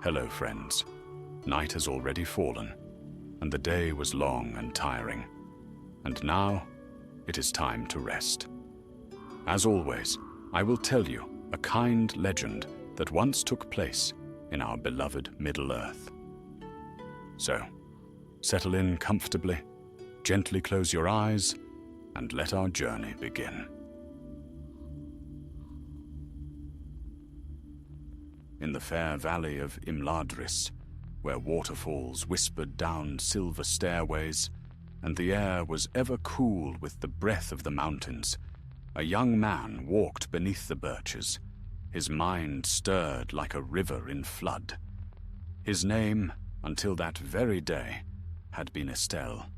Hello, friends. Night has already fallen, and the day was long and tiring. And now, it is time to rest. As always, I will tell you a kind legend that once took place in our beloved Middle-earth. So, settle in comfortably, gently close your eyes, and let our journey begin. In the fair valley of Imladris, where waterfalls whispered down silver stairways, and the air was ever cool with the breath of the mountains, a young man walked beneath the birches, his mind stirred like a river in flood. His name, until that very day, had been Estelle,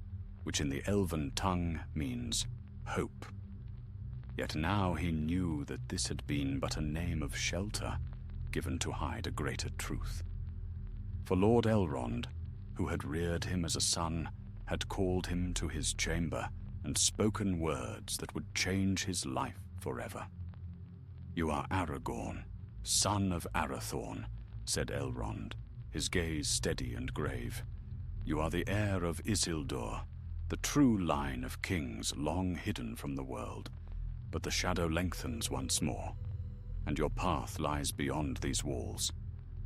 which in the elven tongue means hope. Yet now he knew that this had been but a name of shelter, given to hide a greater truth. For Lord Elrond, who had reared him as a son, had called him to his chamber and spoken words that would change his life forever. "You are Aragorn, son of Arathorn," said Elrond, his gaze steady and grave. "You are the heir of Isildur, the true line of kings long hidden from the world. But the shadow lengthens once more, and your path lies beyond these walls.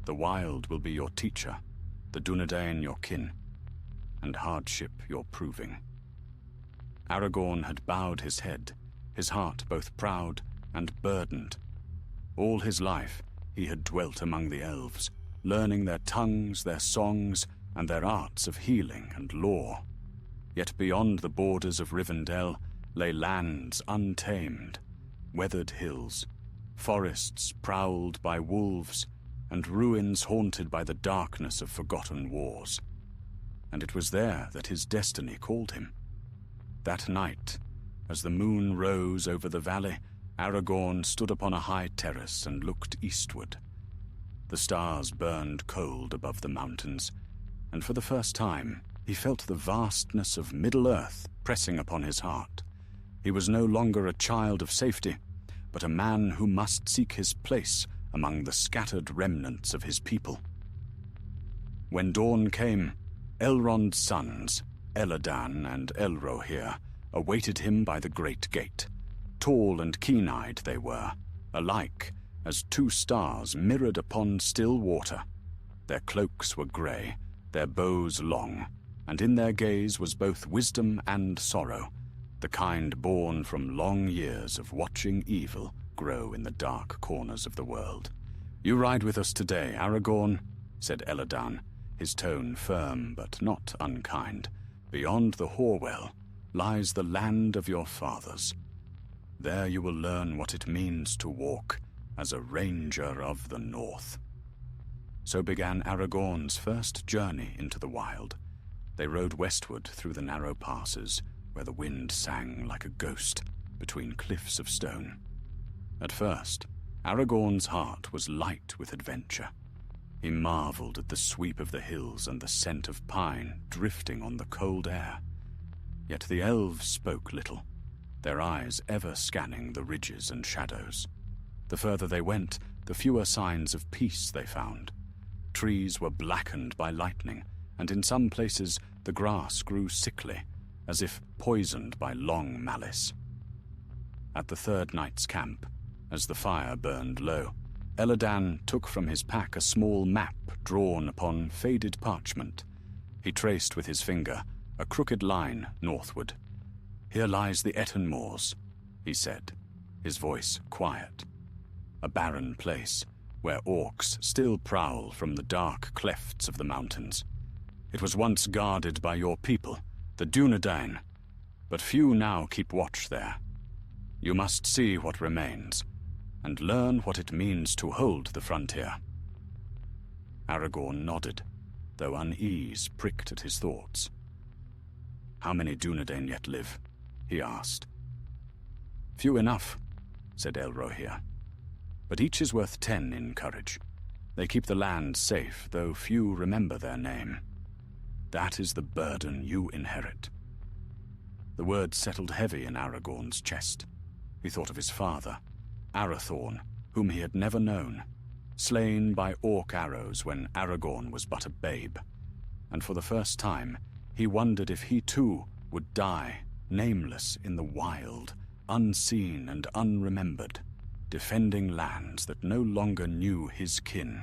The wild will be your teacher, the Dunedain your kin, and hardship your proving." Aragorn had bowed his head, his heart both proud and burdened. All his life he had dwelt among the elves, learning their tongues, their songs, and their arts of healing and lore. Yet beyond the borders of Rivendell lay lands untamed, weathered hills, forests prowled by wolves, and ruins haunted by the darkness of forgotten wars. And it was there that his destiny called him. That night, as the moon rose over the valley, Aragorn stood upon a high terrace and looked eastward. The stars burned cold above the mountains, and for the first time he felt the vastness of Middle-earth pressing upon his heart. He was no longer a child of safety, but a man who must seek his place among the scattered remnants of his people. When dawn came, Elrond's sons, Elladan and Elrohir, awaited him by the great gate. Tall and keen-eyed they were, alike as two stars mirrored upon still water. Their cloaks were grey, their bows long, and in their gaze was both wisdom and sorrow, the kind born from long years of watching evil grow in the dark corners of the world. "You ride with us today, Aragorn," said Elladan, his tone firm but not unkind. "Beyond the Horwell lies the land of your fathers. There you will learn what it means to walk as a ranger of the North." So began Aragorn's first journey into the wild. They rode westward through the narrow passes, where the wind sang like a ghost between cliffs of stone. At first, Aragorn's heart was light with adventure. He marveled at the sweep of the hills and the scent of pine drifting on the cold air. Yet the elves spoke little, their eyes ever scanning the ridges and shadows. The further they went, the fewer signs of peace they found. Trees were blackened by lightning, and in some places the grass grew sickly, as if poisoned by long malice. At the third night's camp, as the fire burned low, Elladan took from his pack a small map drawn upon faded parchment. He traced with his finger a crooked line northward. "Here lies the Etten Moors," he said, his voice quiet. "A barren place, where orcs still prowl from the dark clefts of the mountains. It was once guarded by your people, the Dunedain, but few now keep watch there. You must see what remains, and learn what it means to hold the frontier." Aragorn nodded, though unease pricked at his thoughts. "How many Dunedain yet live?" he asked. "Few enough," said Elrohir. "But each is worth 10 in courage. They keep the land safe, though few remember their name. That is the burden you inherit." The words settled heavy in Aragorn's chest. He thought of his father, Arathorn, whom he had never known. slain by orc arrows when Aragorn was but a babe, and for the first time he wondered if he too would die, nameless in the wild, unseen and unremembered, defending lands that no longer knew his kin.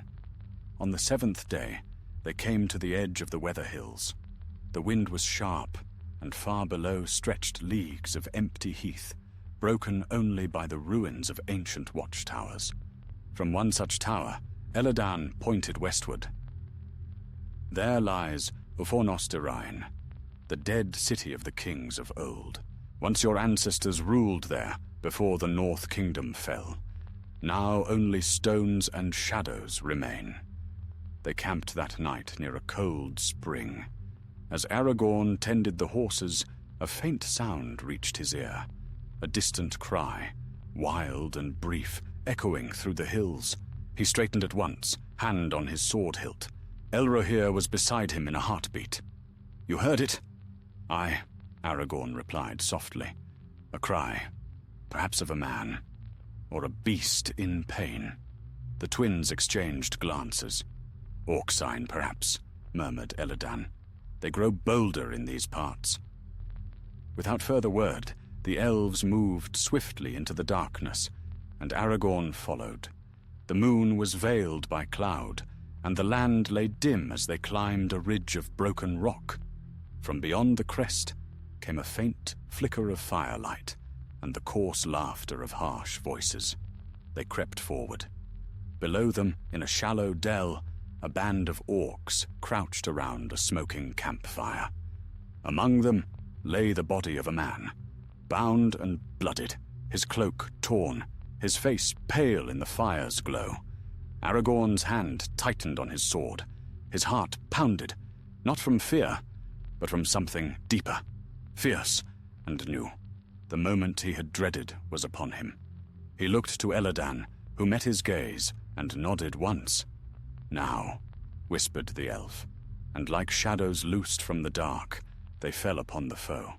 On the 7th day, they came to the edge of the Weather Hills. The wind was sharp, and far below stretched leagues of empty heath, broken only by the ruins of ancient watchtowers. From one such tower, Elladan pointed westward. There lies Ufornostirine, the dead city of the kings of old. Once your ancestors ruled there before the North Kingdom fell. Now only stones and shadows remain. They camped that night near a cold spring. As Aragorn tended the horses, a faint sound reached his ear, a distant cry, wild and brief, echoing through the hills. He straightened at once, hand on his sword hilt. Elrohir was beside him in a heartbeat. "You heard it?" "Aye," Aragorn replied softly. "A cry, perhaps of a man, or a beast in pain." The twins exchanged glances. "Orc sign, perhaps," murmured Elladan. "They grow bolder in these parts." Without further word, the elves moved swiftly into the darkness, and Aragorn followed. The moon was veiled by cloud, and the land lay dim as they climbed a ridge of broken rock. From beyond the crest came a faint flicker of firelight and the coarse laughter of harsh voices. They crept forward. Below them, in a shallow dell, a band of orcs crouched around a smoking campfire. Among them lay the body of a man, bound and blooded, his cloak torn, his face pale in the fire's glow. Aragorn's hand tightened on his sword. His heart pounded, not from fear, but from something deeper, fierce and new. The moment he had dreaded was upon him. He looked to Elladan, who met his gaze and nodded once. "Now," whispered the elf, and like shadows loosed from the dark, they fell upon the foe.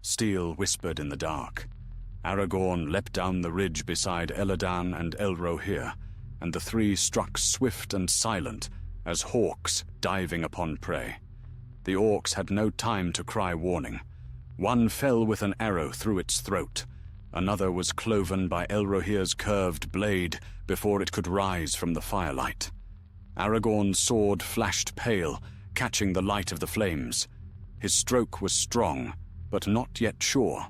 Steel whispered in the dark. Aragorn leapt down the ridge beside Elladan and Elrohir, and the three struck swift and silent as hawks diving upon prey. The orcs had no time to cry warning. One fell with an arrow through its throat. Another was cloven by Elrohir's curved blade before it could rise from the firelight. Aragorn's sword flashed pale, catching the light of the flames. His stroke was strong, but not yet sure.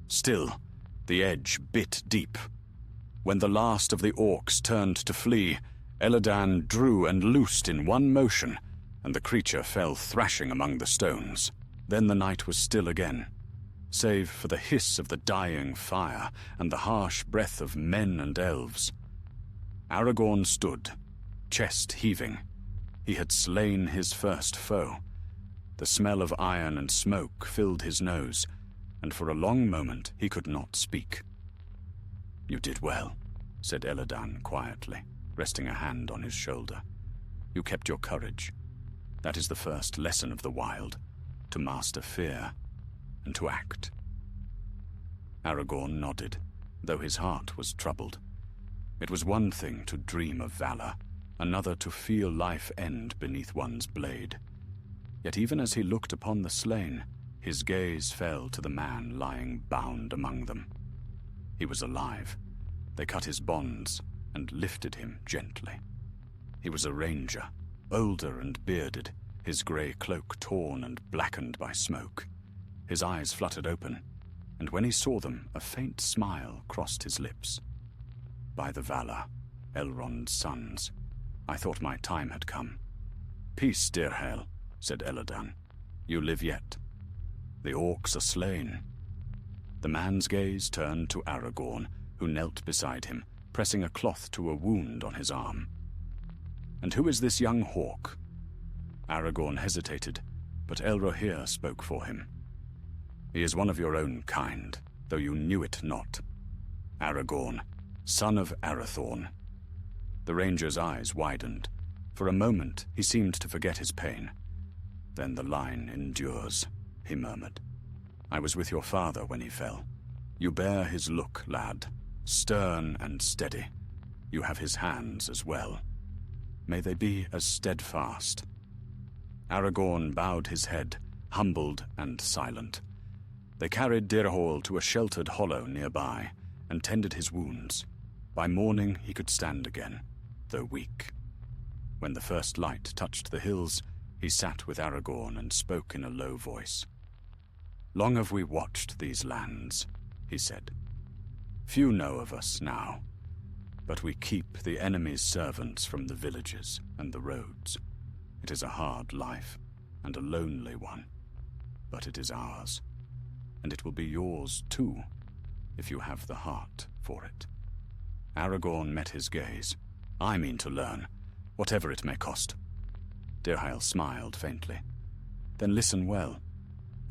Still, the edge bit deep. When the last of the orcs turned to flee, Elladan drew and loosed in one motion, and the creature fell thrashing among the stones. Then the night was still again, save for the hiss of the dying fire and the harsh breath of men and elves. Aragorn stood, chest heaving. He had slain his first foe. The smell of iron and smoke filled his nose, and for a long moment he could not speak. "You did well," said Elladan quietly, resting a hand on his shoulder. "You kept your courage. That is the first lesson of the wild, to master fear and to act." Aragorn nodded, though his heart was troubled. It was one thing to dream of valor, another to feel life end beneath one's blade. Yet even as he looked upon the slain, his gaze fell to the man lying bound among them. He was alive. They cut his bonds and lifted him gently. He was a ranger, older and bearded, his grey cloak torn and blackened by smoke. His eyes fluttered open, and when he saw them, a faint smile crossed his lips. "By the valor, Elrond's sons, I thought my time had come." "Peace, dear Hel," said Elladan. "You live yet. The orcs are slain." The man's gaze turned to Aragorn, who knelt beside him, pressing a cloth to a wound on his arm. "And who is this young hawk?" Aragorn hesitated, but Elrohir spoke for him. "He is one of your own kind, though you knew it not. Aragorn, son of Arathorn." The ranger's eyes widened. For a moment he seemed to forget his pain. "Then the line endures," he murmured. "I was with your father when he fell. You bear his look, lad, stern and steady. You have his hands as well. May they be as steadfast." Aragorn bowed his head, humbled and silent. They carried Dirhol to a sheltered hollow nearby and tended his wounds. By morning he could stand again, though weak. When the first light touched the hills, he sat with Aragorn and spoke in a low voice. "Long have we watched these lands," he said. "Few know of us now, but we keep the enemy's servants from the villages and the roads. It is a hard life, and a lonely one, but it is ours, and it will be yours too, if you have the heart for it." Aragorn met his gaze. "I mean to learn, whatever it may cost." Dirhael smiled faintly. "Then listen well.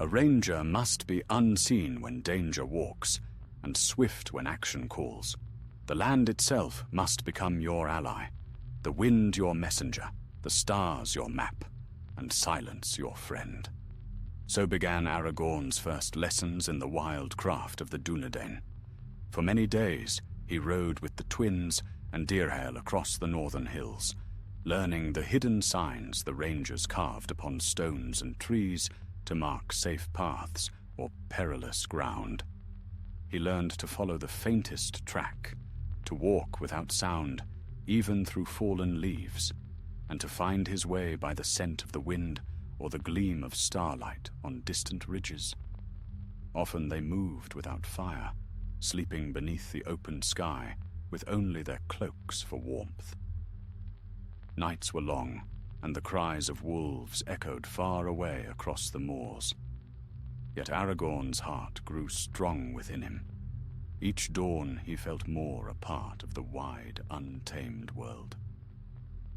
A ranger must be unseen when danger walks, and swift when action calls. The land itself must become your ally, the wind your messenger, the stars your map, and silence your friend." So began Aragorn's first lessons in the wild craft of the Dunedain. For many days he rode with the twins and Dirhael across the northern hills, learning the hidden signs the rangers carved upon stones and trees to mark safe paths or perilous ground. He learned to follow the faintest track, to walk without sound, even through fallen leaves, and to find his way by the scent of the wind or the gleam of starlight on distant ridges. Often they moved without fire, sleeping beneath the open sky with only their cloaks for warmth. Nights were long, and the cries of wolves echoed far away across the moors. Yet Aragorn's heart grew strong within him. Each dawn he felt more a part of the wide, untamed world.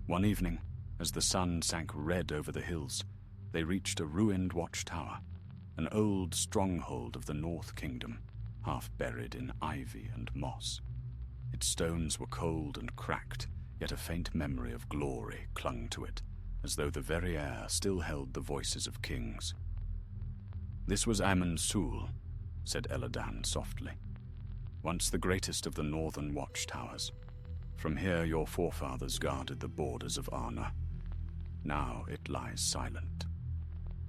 One evening, as the sun sank red over the hills, they reached a ruined watchtower, an old stronghold of the North Kingdom, half buried in ivy and moss. Its stones were cold and cracked, yet a faint memory of glory clung to it, as though the very air still held the voices of kings. "This was Amon-Sul," said Eladan softly, "once the greatest of the northern watchtowers. From here your forefathers guarded the borders of Arna. Now it lies silent."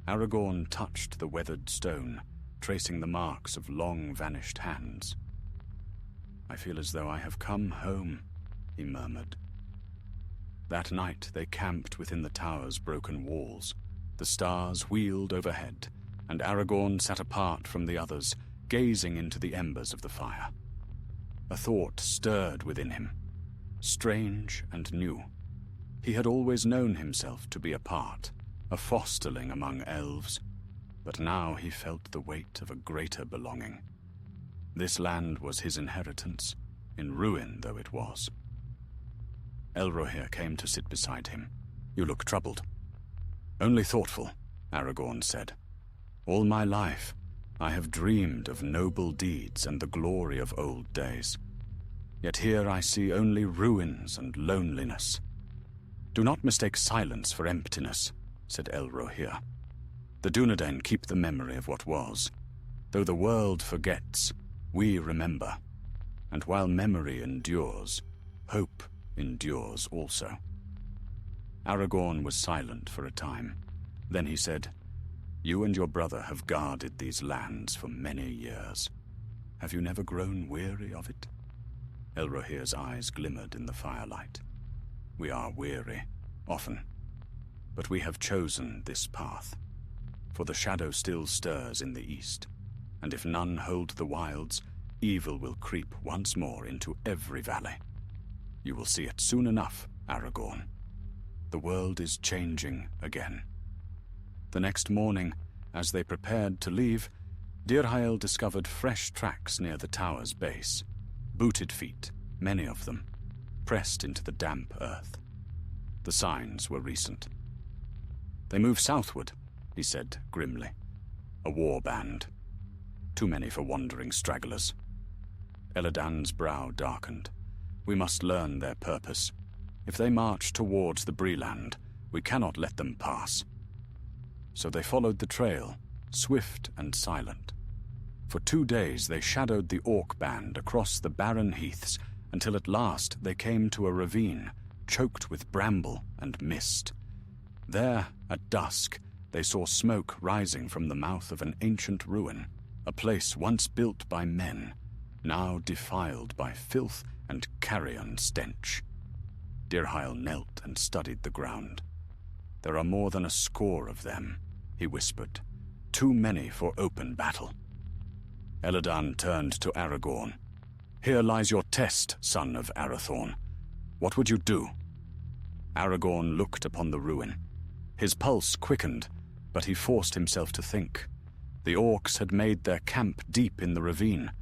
Aragorn touched the weathered stone, tracing the marks of long-vanished hands. "I feel as though I have come home," he murmured. That night they camped within the tower's broken walls. The stars wheeled overhead, and Aragorn sat apart from the others, gazing into the embers of the fire. A thought stirred within him, strange and new. He had always known himself to be apart, a fosterling among elves, but now he felt the weight of a greater belonging. This land was his inheritance, in ruin though it was. Elrohir came to sit beside him. "You look troubled." "Only thoughtful," Aragorn said. "All my life, I have dreamed of noble deeds and the glory of old days. Yet here I see only ruins and loneliness." "Do not mistake silence for emptiness," said Elrohir. "The Dunedain keep the memory of what was. Though the world forgets, we remember. And while memory endures, hope endures also." Aragorn was silent for a time. Then he said, "You and your brother have guarded these lands for many years. Have you never grown weary of it?" Elrohir's eyes glimmered in the firelight. "We are weary, often. But we have chosen this path. For the shadow still stirs in the east, and if none hold the wilds, evil will creep once more into every valley. You will see it soon enough, Aragorn. The world is changing again." The next morning, as they prepared to leave, Dirhael discovered fresh tracks near the tower's base. Booted feet, many of them, pressed into the damp earth. The signs were recent. "They move southward," he said grimly. "A war band. Too many for wandering stragglers." Eladan's brow darkened. "We must learn their purpose. If they march towards the Bree-land, we cannot let them pass." So they followed the trail, swift and silent. For 2 days they shadowed the orc band across the barren heaths until at last they came to a ravine choked with bramble and mist. There, at dusk, they saw smoke rising from the mouth of an ancient ruin, a place once built by men, now defiled by filth and carrion stench. Dirhael knelt and studied the ground. "There are more than a score of them," he whispered. "Too many for open battle." Elladan turned to Aragorn. "Here lies your test, son of Arathorn. What would you do?" Aragorn looked upon the ruin. His pulse quickened, but he forced himself to think. The orcs had made their camp deep in the ravine.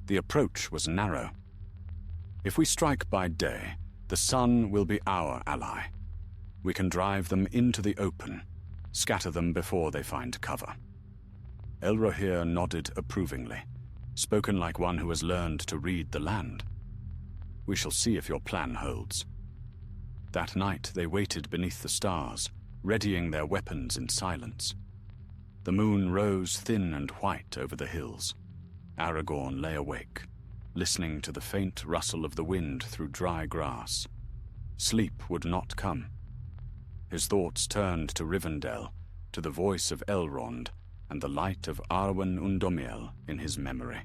The approach was narrow. "If we strike by day, the sun will be our ally. We can drive them into the open, scatter them before they find cover." Elrohir nodded approvingly, spoken like one who has learned to read the land. "We shall see if your plan holds." That night they waited beneath the stars, readying their weapons in silence. The moon rose thin and white over the hills. Aragorn lay awake, listening to the faint rustle of the wind through dry grass. Sleep would not come. His thoughts turned to Rivendell, to the voice of Elrond, and the light of Arwen Undomiel in his memory,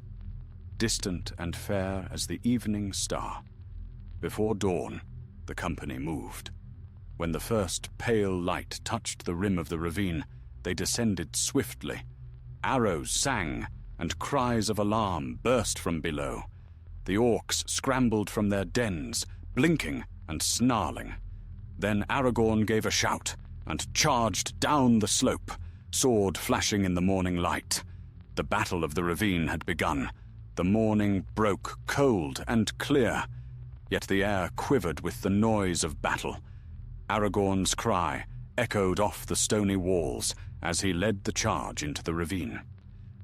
distant and fair as the evening star. Before dawn, the company moved. When the first pale light touched the rim of the ravine, they descended swiftly. Arrows sang, and cries of alarm burst from below. The orcs scrambled from their dens, blinking and snarling. Then Aragorn gave a shout and charged down the slope, sword flashing in the morning light. The battle of the ravine had begun. The morning broke cold and clear, yet the air quivered with the noise of battle. Aragorn's cry echoed off the stony walls as he led the charge into the ravine.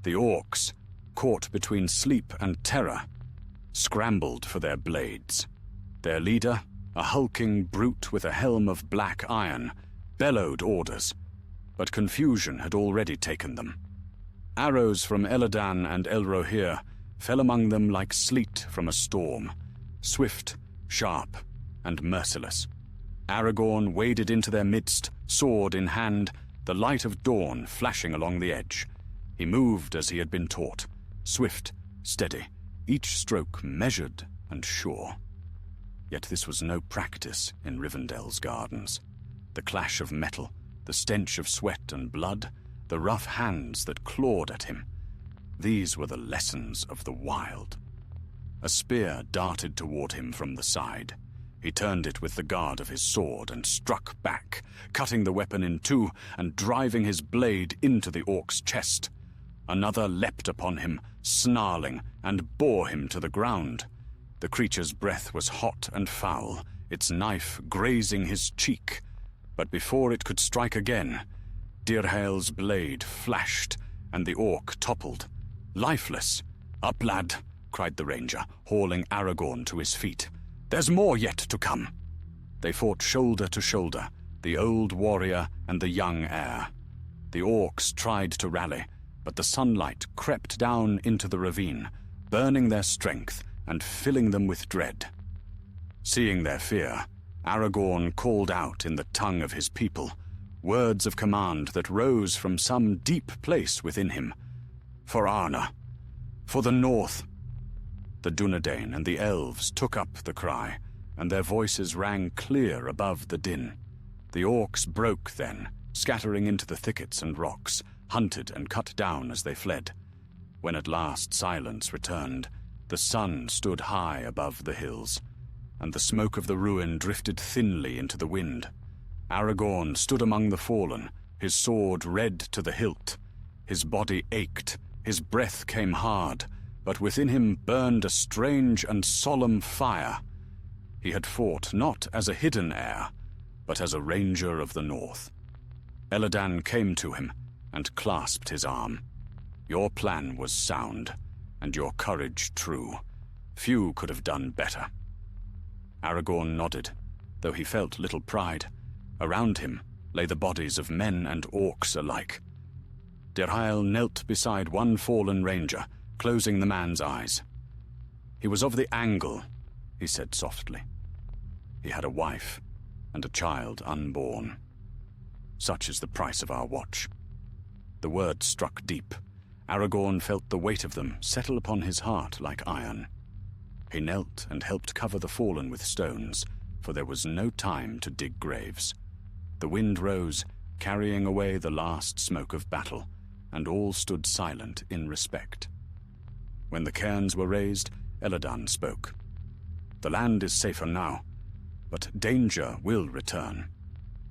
The orcs, caught between sleep and terror, scrambled for their blades. Their leader, a hulking brute with a helm of black iron, bellowed orders, but confusion had already taken them. Arrows from Elladan and Elrohir fell among them like sleet from a storm, swift, sharp, and merciless. Aragorn waded into their midst, sword in hand, the light of dawn flashing along the edge. He moved as he had been taught, swift, steady, each stroke measured and sure. Yet this was no practice in Rivendell's gardens. The clash of metal, the stench of sweat and blood, the rough hands that clawed at him, these were the lessons of the wild. A spear darted toward him from the side. He turned it with the guard of his sword and struck back, cutting the weapon in two and driving his blade into the orc's chest. Another leapt upon him, snarling, and bore him to the ground. The creature's breath was hot and foul, its knife grazing his cheek. But before it could strike again, Dirhael's blade flashed, and the orc toppled, lifeless. "Up, lad!" cried the ranger, hauling Aragorn to his feet. "There's more yet to come." They fought shoulder to shoulder, the old warrior and the young heir. The orcs tried to rally, but the sunlight crept down into the ravine, burning their strength and filling them with dread. Seeing their fear, Aragorn called out in the tongue of his people, words of command that rose from some deep place within him. "For Arna, for the North." The Dunedain and the elves took up the cry, and their voices rang clear above the din. The orcs broke then, scattering into the thickets and rocks, hunted and cut down as they fled. When at last silence returned, the sun stood high above the hills, and the smoke of the ruin drifted thinly into the wind. Aragorn stood among the fallen, his sword red to the hilt. His body ached, his breath came hard, but within him burned a strange and solemn fire. He had fought not as a hidden heir, but as a ranger of the North. Elladan came to him and clasped his arm. "Your plan was sound, and your courage true. Few could have done better." Aragorn nodded, though he felt little pride. Around him lay the bodies of men and orcs alike. Dirhael knelt beside one fallen ranger, closing the man's eyes. He was of the Angle, he said softly. He had a wife and a child unborn. Such is the price of our watch. The words struck deep. Aragorn felt the weight of them settle upon his heart like iron. He knelt and helped cover the fallen with stones, for there was no time to dig graves. The wind rose, carrying away the last smoke of battle, and all stood silent in respect. When the cairns were raised, Elladan spoke. The land is safer now, but danger will return.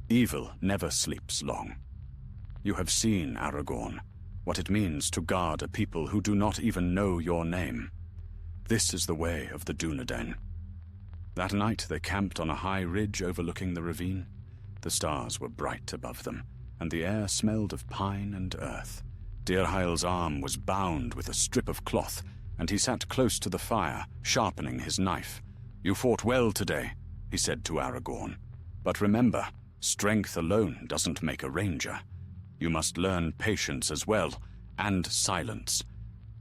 Evil never sleeps long. You have seen, Aragorn, what it means to guard a people who do not even know your name. This is the way of the Dunedain. That night they camped on a high ridge overlooking the ravine. The stars were bright above them, and the air smelled of pine and earth. Dirhael's arm was bound with a strip of cloth, and he sat close to the fire, sharpening his knife. "You fought well today," he said to Aragorn. "But remember, strength alone doesn't make a ranger. You must learn patience as well, and silence.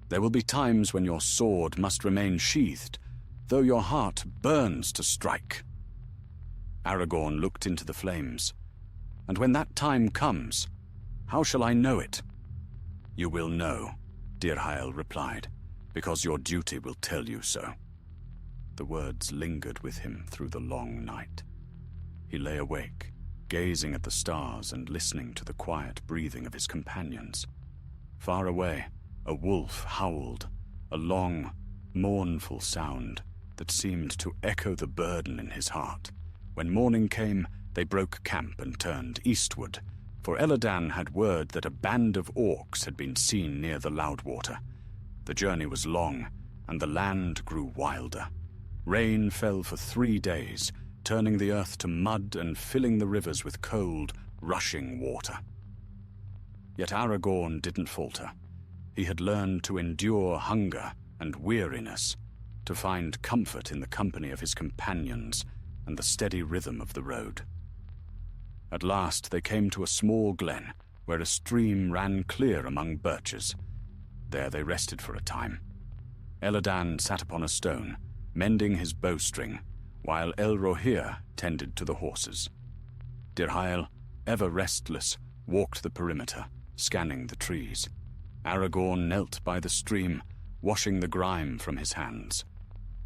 There will be times when your sword must remain sheathed, though your heart burns to strike." Aragorn looked into the flames. "And when that time comes, how shall I know it?" "You will know," Dirhael replied, "because your duty will tell you so." The words lingered with him through the long night. He lay awake, gazing at the stars and listening to the quiet breathing of his companions. Far away, a wolf howled, a long, mournful sound that seemed to echo the burden in his heart. When morning came, they broke camp and turned eastward, for Elladan had word that a band of orcs had been seen near the Loudwater. The journey was long, and the land grew wilder. Rain fell for 3 days, turning the earth to mud and filling the rivers with cold, rushing water. Yet Aragorn didn't falter. He had learned to endure hunger and weariness, to find comfort in the company of his companions and the steady rhythm of the road. At last they came to a small glen, where a stream ran clear among birches. There they rested for a time. Elladan sat upon a stone, mending his bowstring, while Elrohir tended to the horses. Dirhael, ever restless, walked the perimeter, scanning the trees. Aragorn knelt by the stream, washing the grime from his hands.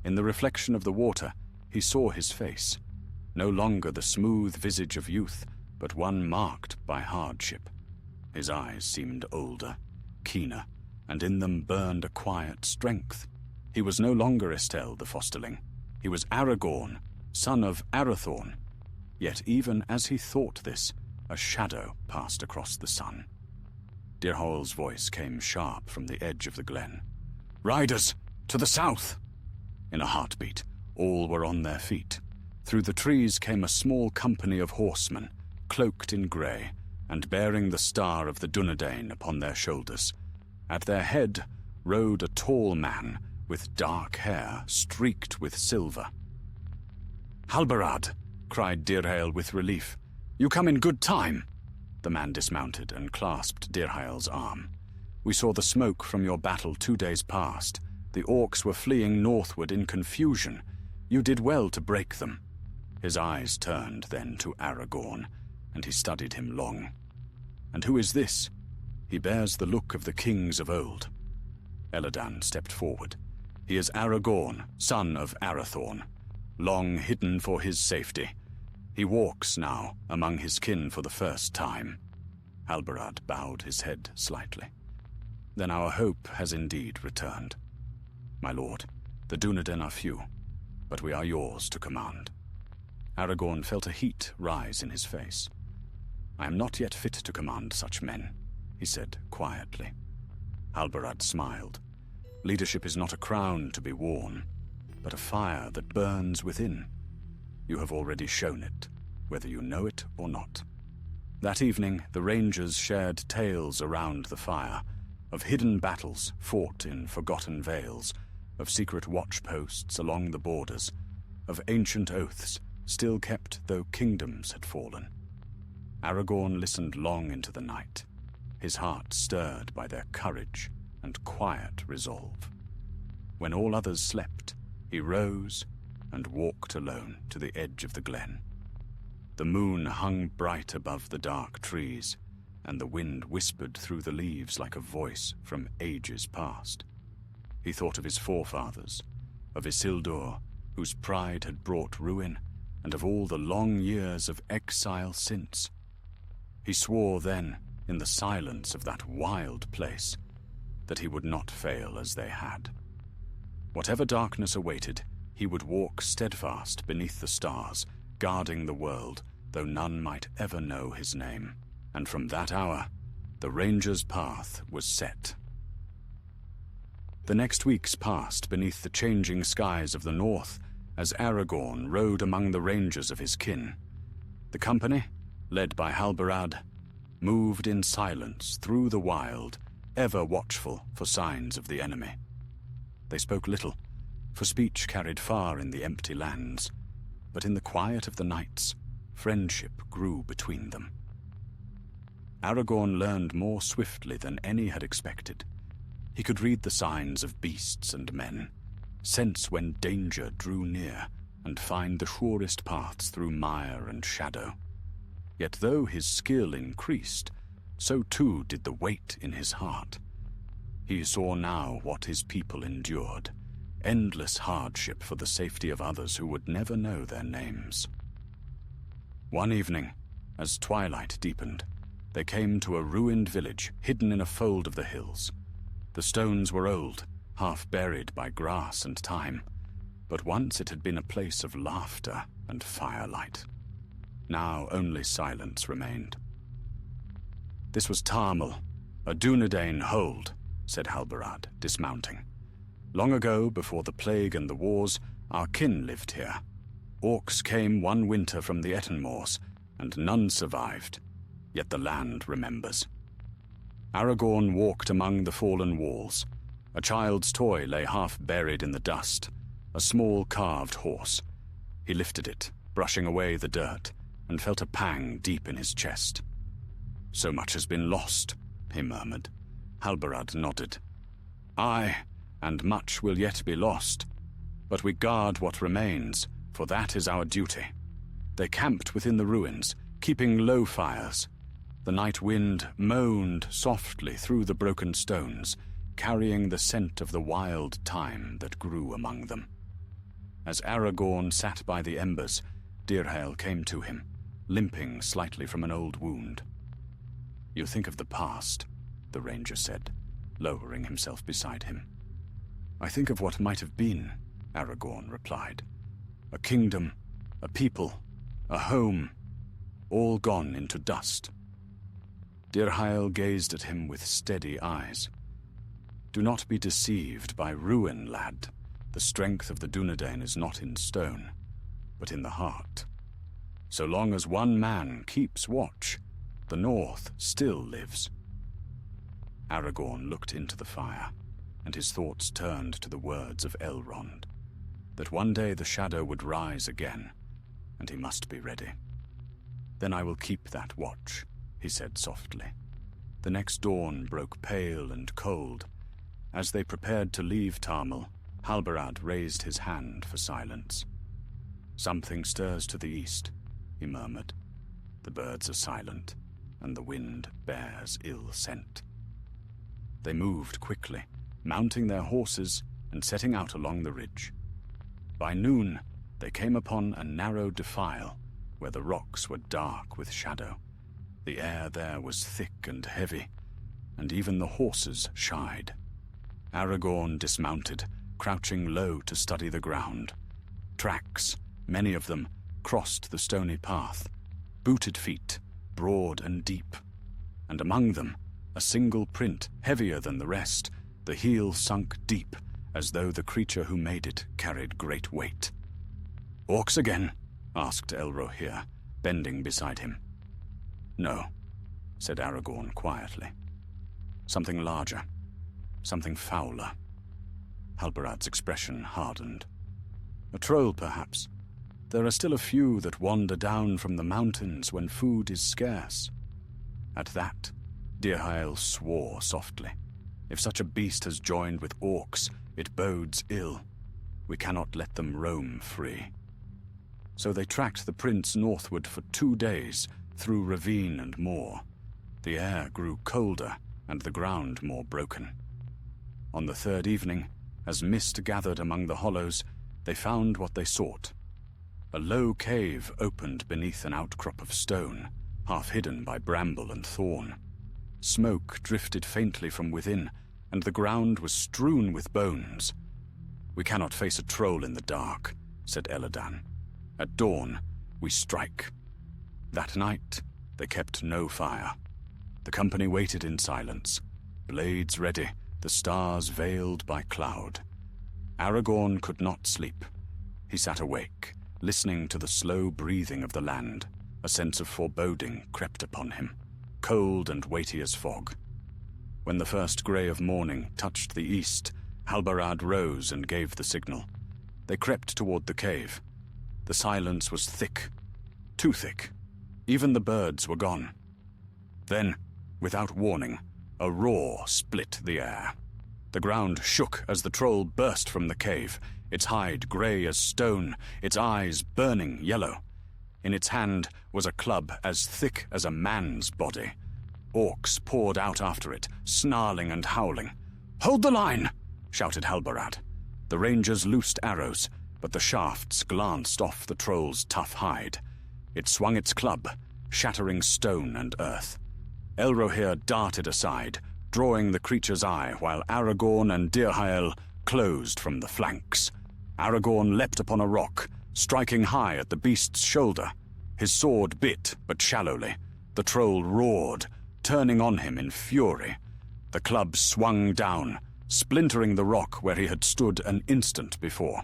In the reflection of the water, he saw his face, no longer the smooth visage of youth, but one marked by hardship. His eyes seemed older, keener, and in them burned a quiet strength. He was no longer Estelle the fosterling. He was Aragorn, son of Arathorn. Yet even as he thought this, a shadow passed across the sun. Dirhael's voice came sharp from the edge of the glen. "Riders, to the south!" In a heartbeat, all were on their feet. Through the trees came a small company of horsemen, cloaked in grey, and bearing the star of the Dunedain upon their shoulders. At their head rode a tall man with dark hair streaked with silver. "Halbarad!" cried Dirhael with relief. "You come in good time!" The man dismounted and clasped Dirhael's arm. "We saw the smoke from your battle 2 days past. The orcs were fleeing northward in confusion. You did well to break them." His eyes turned then to Aragorn, and he studied him long. "And who is this? He bears the look of the kings of old." Elladan stepped forward. "He is Aragorn, son of Arathorn, long hidden for his safety. He walks now among his kin for the first time." Halbarad bowed his head slightly. "Then our hope has indeed returned. My lord, the Dunedain are few, but we are yours to command." Aragorn felt a heat rise in his face. "I am not yet fit to command such men," he said quietly. Halbarad smiled. "Leadership is not a crown to be worn, but a fire that burns within. You have already shown it, whether you know it or not." That evening, the rangers shared tales around the fire, of hidden battles fought in forgotten vales, of secret watchposts along the borders, of ancient oaths still kept though kingdoms had fallen. Aragorn listened long into the night, his heart stirred by their courage and quiet resolve. When all others slept, he rose, and walked alone to the edge of the glen. The moon hung bright above the dark trees, and the wind whispered through the leaves like a voice from ages past. He thought of his forefathers, of Isildur, whose pride had brought ruin, and of all the long years of exile since. He swore then, in the silence of that wild place, that he would not fail as they had. Whatever darkness awaited, he would walk steadfast beneath the stars, guarding the world, though none might ever know his name. And from that hour, the ranger's path was set. The next weeks passed beneath the changing skies of the north, as Aragorn rode among the rangers of his kin. The company, led by Halbarad, moved in silence through the wild, ever watchful for signs of the enemy. They spoke little, for speech carried far in the empty lands, but in the quiet of the nights, friendship grew between them. Aragorn learned more swiftly than any had expected. He could read the signs of beasts and men, sense when danger drew near, and find the surest paths through mire and shadow. Yet though his skill increased, so too did the weight in his heart. He saw now what his people endured, endless hardship for the safety of others who would never know their names. One evening, as twilight deepened, they came to a ruined village hidden in a fold of the hills. The stones were old, half buried by grass and time, but once it had been a place of laughter and firelight. Now only silence remained. "This was Tarmal, a Dunedain hold," said Halbarad, dismounting. "Long ago, before the plague and the wars, our kin lived here. Orcs came one winter from the Ettenmoors, and none survived, yet the land remembers." Aragorn walked among the fallen walls. A child's toy lay half buried in the dust, a small carved horse. He lifted it, brushing away the dirt, and felt a pang deep in his chest. "So much has been lost," he murmured. Halbarad nodded. "Aye, and much will yet be lost. But we guard what remains, for that is our duty." They camped within the ruins, keeping low fires. The night wind moaned softly through the broken stones, carrying the scent of the wild thyme that grew among them. As Aragorn sat by the embers, Dirhael came to him, limping slightly from an old wound. "You think of the past," the ranger said, lowering himself beside him. "I think of what might have been," Aragorn replied. "A kingdom, a people, a home, all gone into dust." Dirhael gazed at him with steady eyes. "Do not be deceived by ruin, lad. The strength of the Dunedain is not in stone, but in the heart. So long as one man keeps watch, the North still lives." Aragorn looked into the fire, and his thoughts turned to the words of Elrond, that one day the shadow would rise again, and he must be ready. "Then I will keep that watch," he said softly. The next dawn broke pale and cold. As they prepared to leave Tarmal, Halbarad raised his hand for silence. "Something stirs to the east," he murmured. "The birds are silent, and the wind bears ill scent." They moved quickly, mounting their horses and setting out along the ridge. By noon, they came upon a narrow defile where the rocks were dark with shadow. The air there was thick and heavy, and even the horses shied. Aragorn dismounted, crouching low to study the ground. Tracks, many of them, crossed the stony path, booted feet, broad and deep, and among them, a single print, heavier than the rest, the heel sunk deep, as though the creature who made it carried great weight. "Orcs again?" asked Elrohir, bending beside him. "No," said Aragorn quietly. "Something larger, something fouler." Halbarad's expression hardened. "A troll, perhaps. There are still a few that wander down from the mountains when food is scarce." At that, Dirhael swore softly. If such a beast has joined with orcs, it bodes ill. We cannot let them roam free." So they tracked the prince northward for 2 days, through ravine and moor. The air grew colder, and the ground more broken. On the 3rd evening, as mist gathered among the hollows, they found what they sought. A low cave opened beneath an outcrop of stone, half hidden by bramble and thorn. Smoke drifted faintly from within, and the ground was strewn with bones. "We cannot face a troll in the dark," said Elladan. "At dawn, we strike." That night, they kept no fire. The company waited in silence, blades ready, the stars veiled by cloud. Aragorn could not sleep. He sat awake, listening to the slow breathing of the land. A sense of foreboding crept upon him, cold and weighty as fog. When the first grey of morning touched the east, Halbarad rose and gave the signal. They crept toward the cave. The silence was thick, too thick. Even the birds were gone. Then, without warning, a roar split the air. The ground shook as the troll burst from the cave, its hide grey as stone, its eyes burning yellow. In its hand was a club as thick as a man's body. Orcs poured out after it, snarling and howling. "Hold the line!" shouted Halbarad. The rangers loosed arrows, but the shafts glanced off the troll's tough hide. It swung its club, shattering stone and earth. Elrohir darted aside, drawing the creature's eye, while Aragorn and Dirhael closed from the flanks. Aragorn leapt upon a rock, striking high at the beast's shoulder. His sword bit, but shallowly. The troll roared, turning on him in fury. The club swung down, splintering the rock where he had stood an instant before.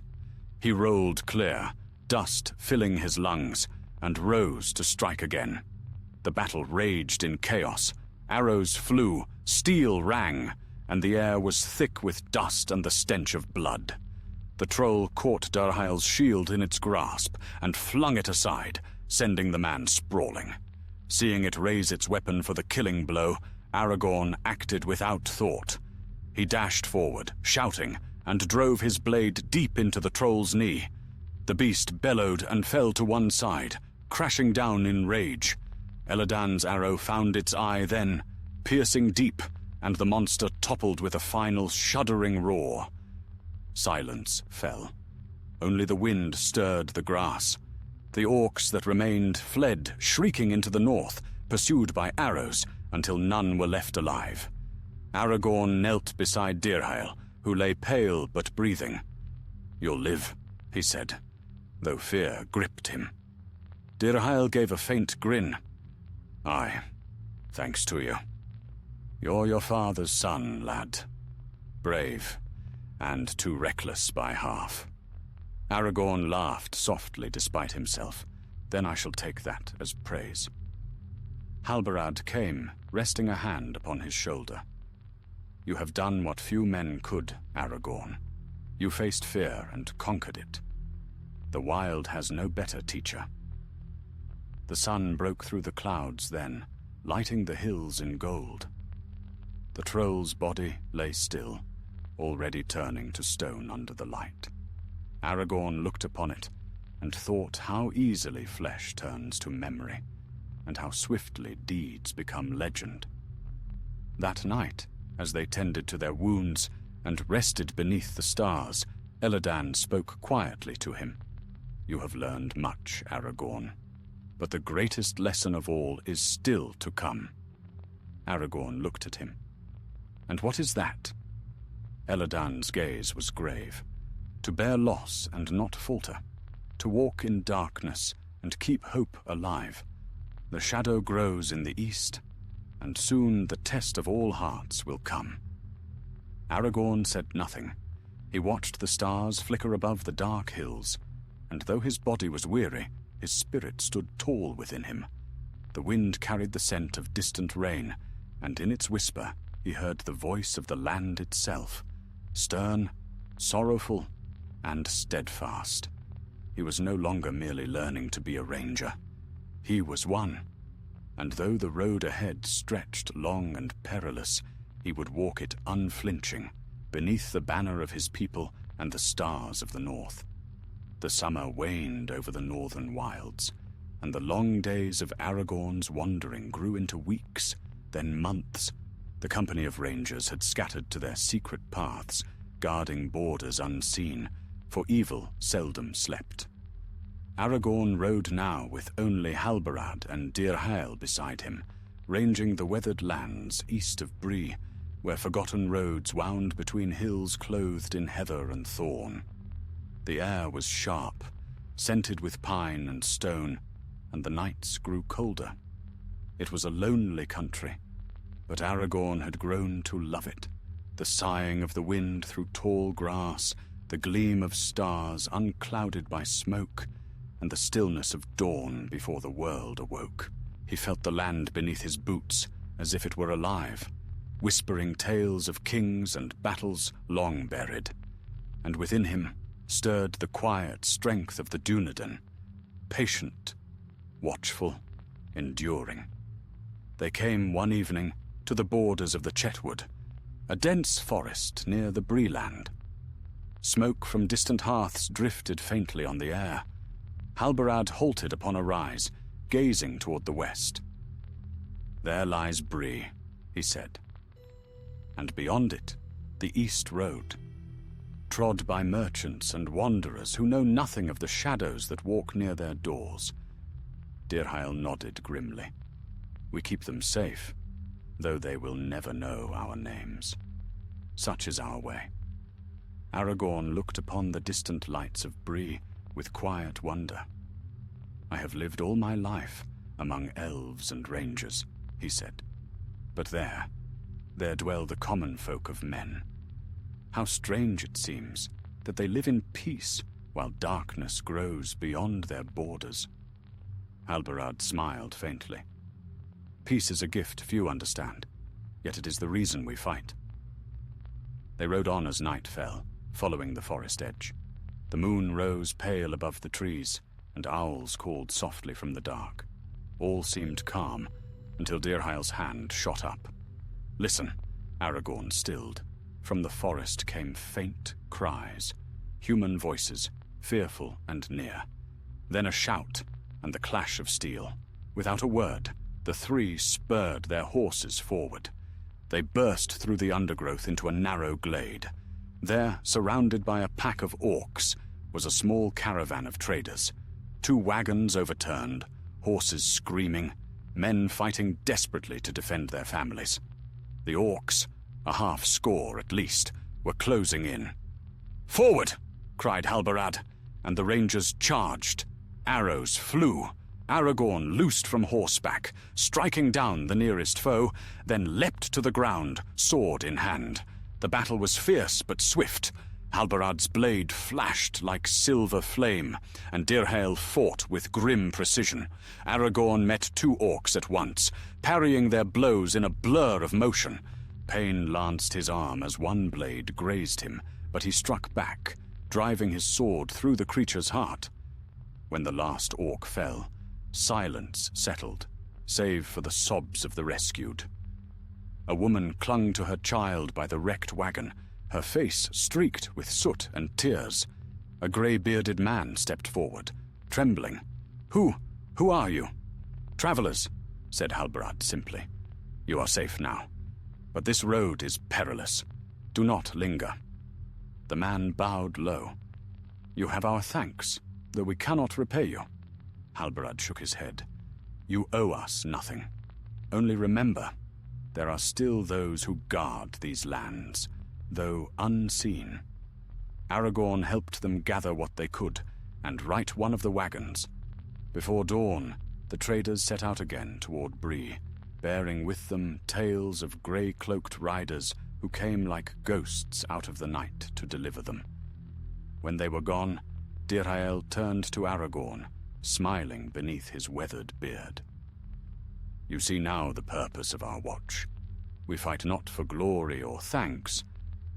He rolled clear, dust filling his lungs, and rose to strike again. The battle raged in chaos. Arrows flew, steel rang, and the air was thick with dust and the stench of blood. The troll caught Dirhael's shield in its grasp and flung it aside, sending the man sprawling. Seeing it raise its weapon for the killing blow, Aragorn acted without thought. He dashed forward, shouting, and drove his blade deep into the troll's knee. The beast bellowed and fell to one side, crashing down in rage. Elladan's arrow found its eye then, piercing deep, and the monster toppled with a final shuddering roar. Silence fell. Only the wind stirred the grass. The orcs that remained fled, shrieking into the north, pursued by arrows, until none were left alive. Aragorn knelt beside Dirhael, who lay pale but breathing. "You'll live," he said, though fear gripped him. Dirhael gave a faint grin. "Aye, thanks to you. You're your father's son, lad. Brave, and too reckless by half." Aragorn laughed softly despite himself. "Then I shall take that as praise." Halbarad came, resting a hand upon his shoulder. "You have done what few men could, Aragorn. You faced fear and conquered it. The wild has no better teacher." The sun broke through the clouds then, lighting the hills in gold. The troll's body lay still, already turning to stone under the light. Aragorn looked upon it, and thought how easily flesh turns to memory, and how swiftly deeds become legend. That night, as they tended to their wounds and rested beneath the stars, Elladan spoke quietly to him. "You have learned much, Aragorn, but the greatest lesson of all is still to come." Aragorn looked at him. "And what is that?" Elladan's gaze was grave. "To bear loss and not falter, to walk in darkness and keep hope alive. The shadow grows in the east, and soon the test of all hearts will come." Aragorn said nothing. He watched the stars flicker above the dark hills, and though his body was weary, his spirit stood tall within him. The wind carried the scent of distant rain, and in its whisper he heard the voice of the land itself, stern, sorrowful, and steadfast. He was no longer merely learning to be a ranger. He was one, and though the road ahead stretched long and perilous, he would walk it unflinching, beneath the banner of his people and the stars of the north. The summer waned over the northern wilds, and the long days of Aragorn's wandering grew into weeks, then months. The company of rangers had scattered to their secret paths, guarding borders unseen, for evil seldom slept. Aragorn rode now with only Halbarad and Dirhael beside him, ranging the weathered lands east of Bree, where forgotten roads wound between hills clothed in heather and thorn. The air was sharp, scented with pine and stone, and the nights grew colder. It was a lonely country, but Aragorn had grown to love it. The sighing of the wind through tall grass, the gleam of stars unclouded by smoke, and the stillness of dawn before the world awoke. He felt the land beneath his boots as if it were alive, whispering tales of kings and battles long buried. And within him stirred the quiet strength of the Dunedain, patient, watchful, enduring. They came one evening to the borders of the Chetwood, a dense forest near the Bree land. Smoke from distant hearths drifted faintly on the air. Halbarad halted upon a rise, gazing toward the west. "There lies Bree," he said. And beyond it, the east road, trod by merchants and wanderers who know nothing of the shadows that walk near their doors. Dirhael nodded grimly. "We keep them safe, though they will never know our names. Such is our way." Aragorn looked upon the distant lights of Bree with quiet wonder. "I have lived all my life among elves and rangers," he said. "But there dwell the common folk of men. How strange it seems that they live in peace while darkness grows beyond their borders." Halbarad smiled faintly. "Peace is a gift few understand, yet it is the reason we fight." They rode on as night fell, following the forest edge. The moon rose pale above the trees, and owls called softly from the dark. All seemed calm, until Dirhael's hand shot up. "Listen," Aragorn stilled. From the forest came faint cries, human voices, fearful and near. Then a shout, and the clash of steel. Without a word, the three spurred their horses forward. They burst through the undergrowth into a narrow glade. There, surrounded by a pack of orcs, was a small caravan of traders. 2 wagons overturned, horses screaming, men fighting desperately to defend their families. The orcs, a half score at least, were closing in. "Forward!" cried Halbarad, and the rangers charged. Arrows flew. Aragorn loosed from horseback, striking down the nearest foe, then leapt to the ground, sword in hand. The battle was fierce but swift. Halbarad's blade flashed like silver flame, and Dirhael fought with grim precision. Aragorn met 2 orcs at once, parrying their blows in a blur of motion. Pain lanced his arm as one blade grazed him, but he struck back, driving his sword through the creature's heart. When the last orc fell, silence settled, save for the sobs of the rescued. A woman clung to her child by the wrecked wagon, her face streaked with soot and tears. A grey-bearded man stepped forward, trembling. Who are you?" "Travelers," said Halbarad simply. "You are safe now. But this road is perilous. Do not linger." The man bowed low. "You have our thanks, though we cannot repay you." Halbarad shook his head. "You owe us nothing. Only remember, there are still those who guard these lands, though unseen." Aragorn helped them gather what they could, and right one of the wagons. Before dawn, the traders set out again toward Bree, bearing with them tales of grey-cloaked riders who came like ghosts out of the night to deliver them. When they were gone, Dirhael turned to Aragorn, smiling beneath his weathered beard. "You see now the purpose of our watch. We fight not for glory or thanks,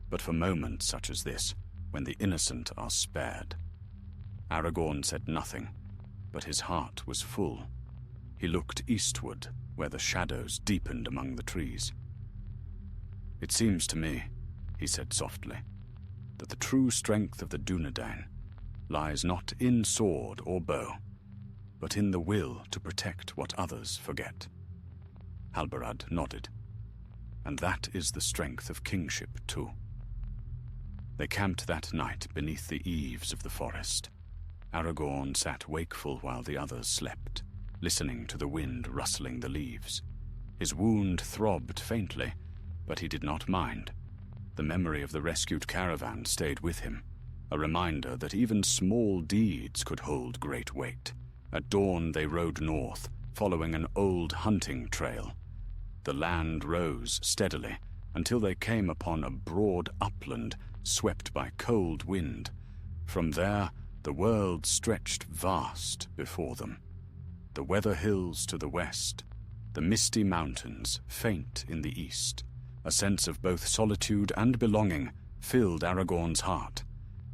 but for moments such as this, when the innocent are spared." Aragorn said nothing, but his heart was full. He looked eastward, where the shadows deepened among the trees. "It seems to me," he said softly, that the true strength of the Dunedain lies not in sword or bow, but in the will to protect what others forget. Halbarad nodded. And that is the strength of kingship, too. They camped that night beneath the eaves of the forest. Aragorn sat wakeful while the others slept, listening to the wind rustling the leaves. His wound throbbed faintly, but he did not mind. The memory of the rescued caravan stayed with him, a reminder that even small deeds could hold great weight. At dawn they rode north, following an old hunting trail. The land rose steadily until they came upon a broad upland swept by cold wind. From there, the world stretched vast before them. The weather hills to the west, the misty mountains faint in the east. A sense of both solitude and belonging filled Aragorn's heart.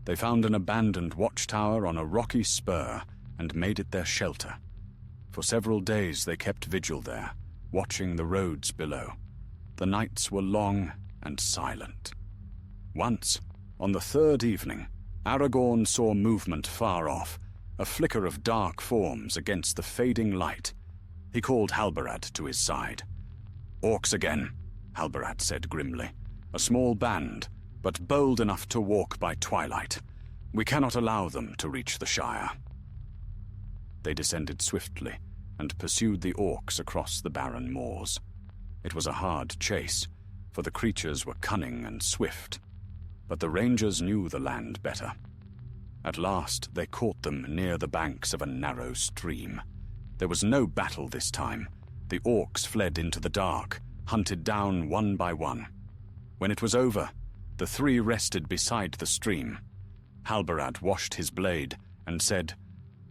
They found an abandoned watchtower on a rocky spur and made it their shelter. For several days they kept vigil there, watching the roads below. The nights were long and silent. Once, on the third evening, Aragorn saw movement far off, a flicker of dark forms against the fading light. He called Halbarad to his side. "Orcs again," Halbarad said grimly. "A small band, but bold enough to walk by twilight. We cannot allow them to reach the Shire." They descended swiftly and pursued the orcs across the barren moors. It was a hard chase, for the creatures were cunning and swift. But the rangers knew the land better. At last they caught them near the banks of a narrow stream. There was no battle this time. The orcs fled into the dark, hunted down one by one. When it was over, the three rested beside the stream. Halbarad washed his blade and said,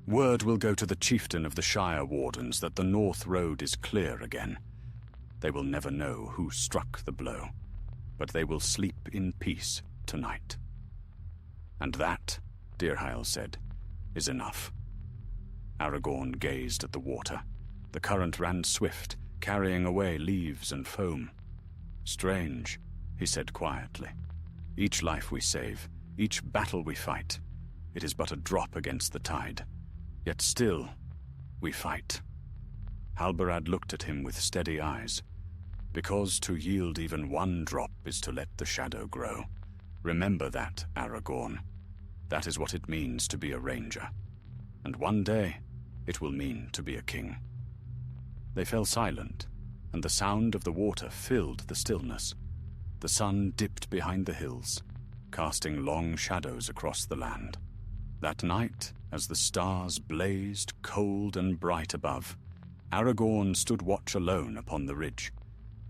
"Word will go to the chieftain of the Shire Wardens that the North Road is clear again. They will never know who struck the blow, but they will sleep in peace tonight." "And that," Dirhael said, "is enough." Aragorn gazed at the water. The current ran swift, carrying away leaves and foam. "Strange," he said quietly. "Each life we save, each battle we fight, it is but a drop against the tide. Yet still, we fight." Halbarad looked at him with steady eyes. "Because to yield even one drop is to let the shadow grow. Remember that, Aragorn. That is what it means to be a ranger. And one day, it will mean to be a king." They fell silent, and the sound of the water filled the stillness. The sun dipped behind the hills, casting long shadows across the land. That night, as the stars blazed cold and bright above, Aragorn stood watch alone upon the ridge.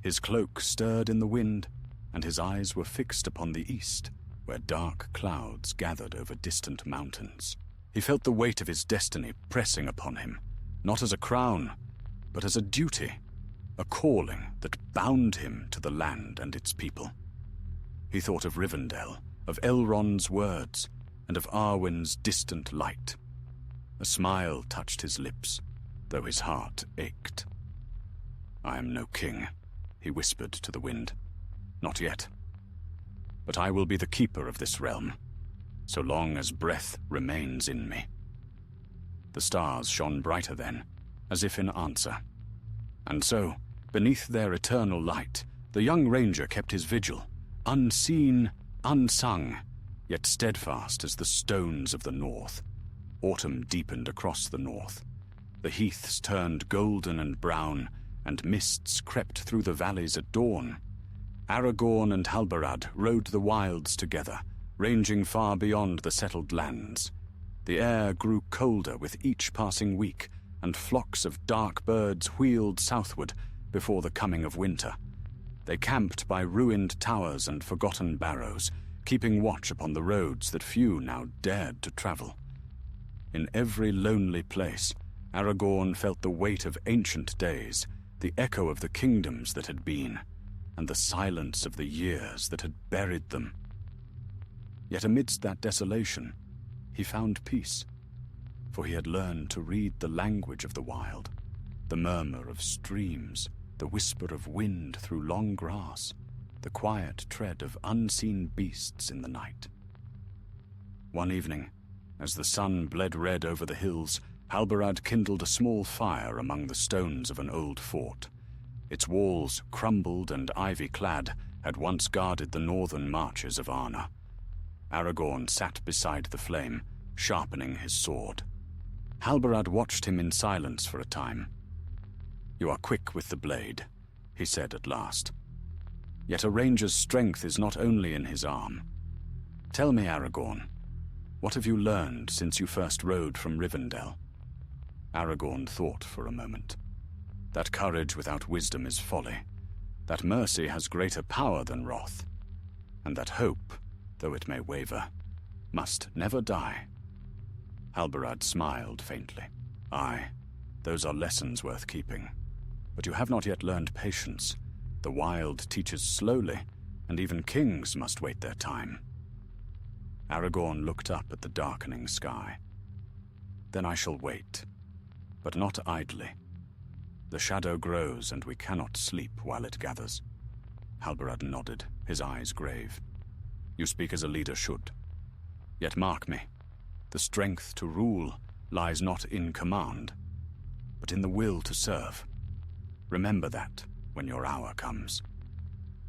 His cloak stirred in the wind, and his eyes were fixed upon the east, where dark clouds gathered over distant mountains. He felt the weight of his destiny pressing upon him, not as a crown, but as a duty, a calling that bound him to the land and its people. He thought of Rivendell, of Elrond's words, and of Arwen's distant light. A smile touched his lips, though his heart ached. "I am no king," he whispered to the wind. "Not yet. But I will be the keeper of this realm, so long as breath remains in me." The stars shone brighter then, as if in answer. And so, beneath their eternal light, the young ranger kept his vigil, unseen, unsung, yet steadfast as the stones of the north. Autumn deepened across the north. The heaths turned golden and brown, and mists crept through the valleys at dawn. Aragorn and Halbarad rode the wilds together, ranging far beyond the settled lands. The air grew colder with each passing week, and flocks of dark birds wheeled southward before the coming of winter. They camped by ruined towers and forgotten barrows, keeping watch upon the roads that few now dared to travel. In every lonely place, Aragorn felt the weight of ancient days, the echo of the kingdoms that had been, and the silence of the years that had buried them. Yet amidst that desolation, he found peace, for he had learned to read the language of the wild, the murmur of streams, the whisper of wind through long grass, the quiet tread of unseen beasts in the night. One evening, as the sun bled red over the hills, Halbarad kindled a small fire among the stones of an old fort. Its walls, crumbled and ivy-clad, had once guarded the northern marches of Arda. Aragorn sat beside the flame, sharpening his sword. Halbarad watched him in silence for a time. "You are quick with the blade," he said at last. "Yet a ranger's strength is not only in his arm. Tell me, Aragorn, what have you learned since you first rode from Rivendell?" Aragorn thought for a moment. That courage without wisdom is folly, that mercy has greater power than wrath, and that hope, though it may waver, must never die. Halbarad smiled faintly. "Aye, those are lessons worth keeping. But you have not yet learned patience. The wild teaches slowly, and even kings must wait their time." Aragorn looked up at the darkening sky. "Then I shall wait, but not idly. The shadow grows, and we cannot sleep while it gathers." Halbarad nodded, his eyes grave. "You speak as a leader should. Yet mark me, the strength to rule lies not in command, but in the will to serve. Remember that when your hour comes."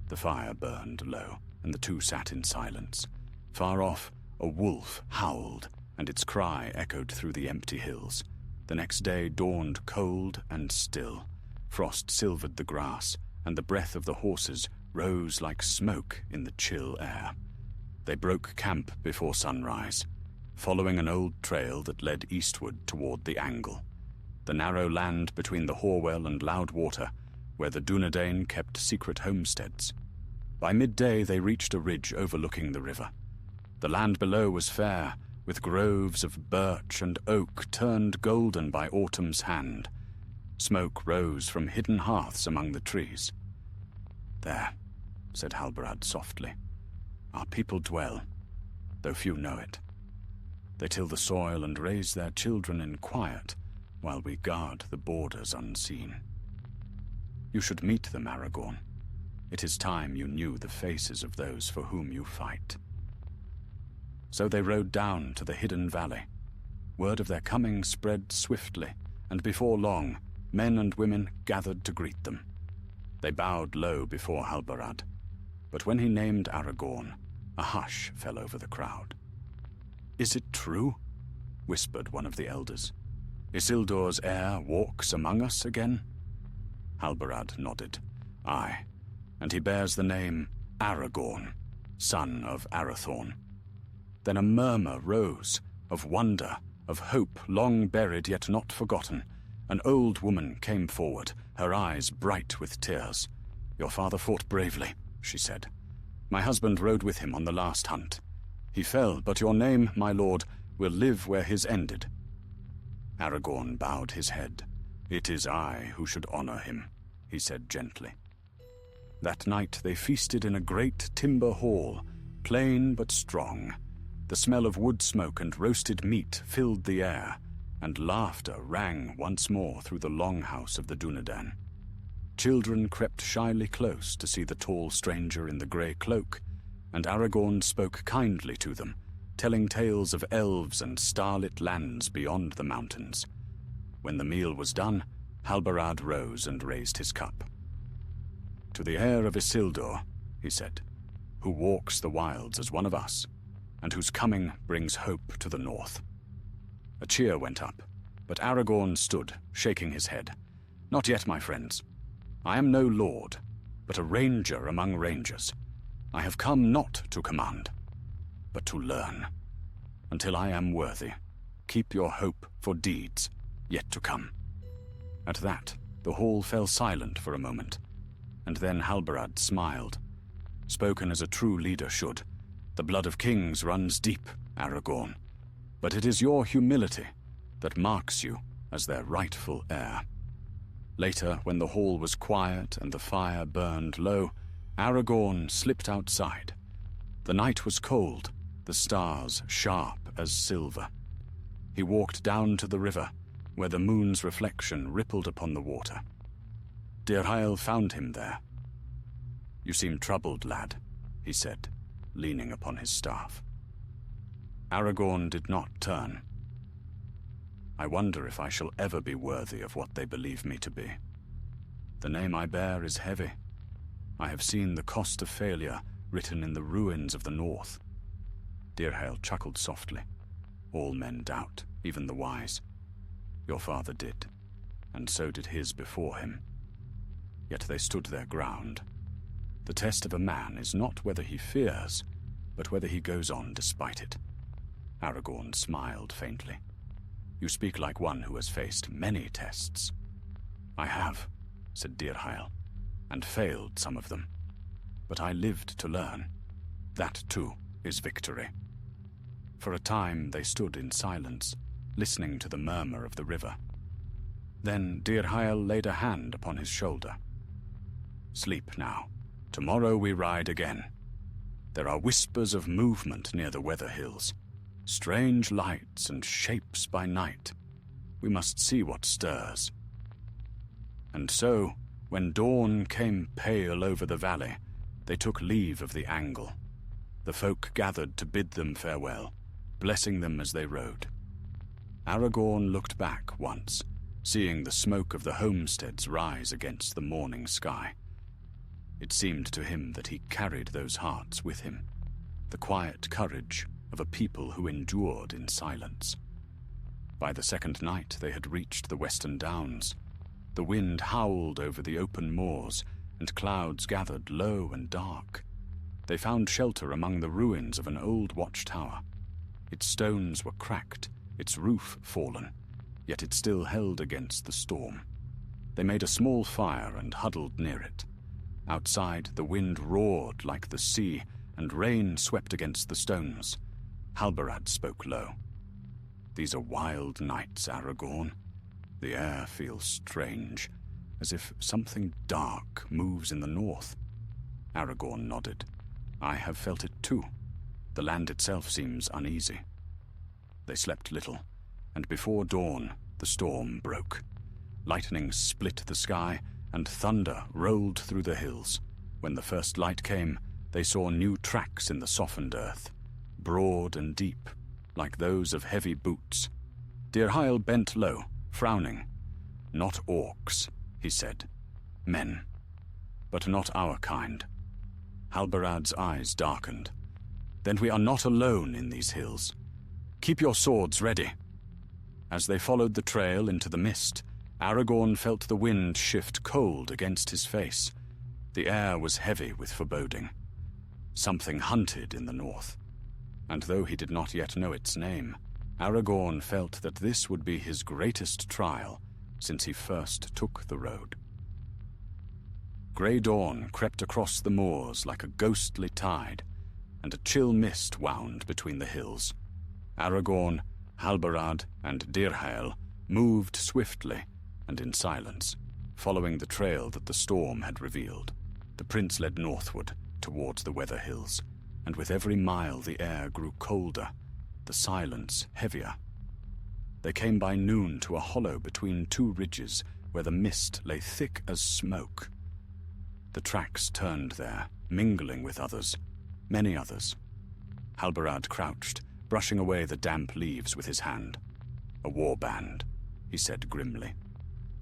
The fire burned low, and the two sat in silence. Far off, a wolf howled, and its cry echoed through the empty hills. The next day dawned cold and still. Frost silvered the grass, and the breath of the horses rose like smoke in the chill air. They broke camp before sunrise, following an old trail that led eastward toward the Angle, the narrow land between the Horwell and Loudwater, where the Dunedain kept secret homesteads. By midday they reached a ridge overlooking the river. The land below was fair, with groves of birch and oak turned golden by autumn's hand. Smoke rose from hidden hearths among the trees. "There," said Halbarad softly, "our people dwell, though few know it. They till the soil and raise their children in quiet, while we guard the borders unseen. You should meet them, Aragorn. It is time you knew the faces of those for whom you fight." So they rode down to the hidden valley. Word of their coming spread swiftly, and before long, men and women gathered to greet them. They bowed low before Halbarad, but when he named Aragorn, a hush fell over the crowd. "Is it true?" whispered one of the elders. "Isildur's heir walks among us again?" Halbarad nodded. "Aye, and he bears the name Aragorn, son of Arathorn." Then a murmur rose, of wonder, of hope long buried yet not forgotten. An old woman came forward, her eyes bright with tears. "Your father fought bravely," she said. "My husband rode with him on the last hunt. He fell, but your name, my lord, will live where his ended." Aragorn bowed his head. "It is I who should honor him," he said gently. That night they feasted in a great timber hall, plain but strong. The smell of wood smoke and roasted meat filled the air, and laughter rang once more through the longhouse of the Dunedain. Children crept shyly close to see the tall stranger in the grey cloak, and Aragorn spoke kindly to them, telling tales of elves and starlit lands beyond the mountains. When the meal was done, Halbarad rose and raised his cup. "To the heir of Isildur," he said, "who walks the wilds as one of us, and whose coming brings hope to the north." A cheer went up, but Aragorn stood, shaking his head. "Not yet, my friends. I am no lord, but a ranger among rangers. I have come not to command, but to learn. Until I am worthy, keep your hope for deeds yet to come." At that, the hall fell silent for a moment, and then Halbarad smiled. "Spoken as a true leader should. The blood of kings runs deep, Aragorn, but it is your humility that marks you as their rightful heir." Later, when the hall was quiet and the fire burned low, Aragorn slipped outside. The night was cold, the stars sharp as silver. He walked down to the river, where the moon's reflection rippled upon the water. Dirhael found him there. "You seem troubled, lad," he said, leaning upon his staff. Aragorn did not turn. I wonder if I shall ever be worthy of what they believe me to be. The name I bear is heavy. I have seen the cost of failure written in the ruins of the north. Dirhael chuckled softly. All men doubt, even the wise. Your father did, and so did his before him. Yet they stood their ground. The test of a man is not whether he fears, but whether he goes on despite it. Aragorn smiled faintly. You speak like one who has faced many tests. I have, said Dirhael, and failed some of them. But I lived to learn. That, too, is victory. For a time they stood in silence, listening to the murmur of the river. Then Dirhael laid a hand upon his shoulder. Sleep now. Tomorrow we ride again. There are whispers of movement near the weather hills. Strange lights and shapes by night. We must see what stirs. And so, when dawn came pale over the valley, they took leave of the angle. The folk gathered to bid them farewell, blessing them as they rode. Aragorn looked back once, seeing the smoke of the homesteads rise against the morning sky. It seemed to him that he carried those hearts with him, the quiet courage of a people who endured in silence. By the second night they had reached the western downs. The wind howled over the open moors, and clouds gathered low and dark. They found shelter among the ruins of an old watchtower. Its stones were cracked, its roof fallen, yet it still held against the storm. They made a small fire and huddled near it. Outside, the wind roared like the sea, and rain swept against the stones. Halbarad spoke low. These are wild nights, Aragorn. The air feels strange, as if something dark moves in the north. Aragorn nodded. I have felt it too. The land itself seems uneasy. They slept little, and before dawn the storm broke. Lightning split the sky, and thunder rolled through the hills. When the first light came, they saw new tracks in the softened earth, broad and deep, like those of heavy boots. Dirhael bent low, frowning. Not orcs, he said. Men. But not our kind. Halbarad's eyes darkened. Then we are not alone in these hills. Keep your swords ready. As they followed the trail into the mist, Aragorn felt the wind shift cold against his face. The air was heavy with foreboding. Something hunted in the north. And though he did not yet know its name, Aragorn felt that this would be his greatest trial since he first took the road. Grey dawn crept across the moors like a ghostly tide, and a chill mist wound between the hills. Aragorn, Halbarad, and Dirhael moved swiftly and in silence, following the trail that the storm had revealed. The prince led northward, towards the weather hills, and with every mile the air grew colder, the silence heavier. They came by noon to a hollow between two ridges where the mist lay thick as smoke. The tracks turned there, mingling with others, many others. Halbarad crouched, brushing away the damp leaves with his hand. A war band, he said grimly.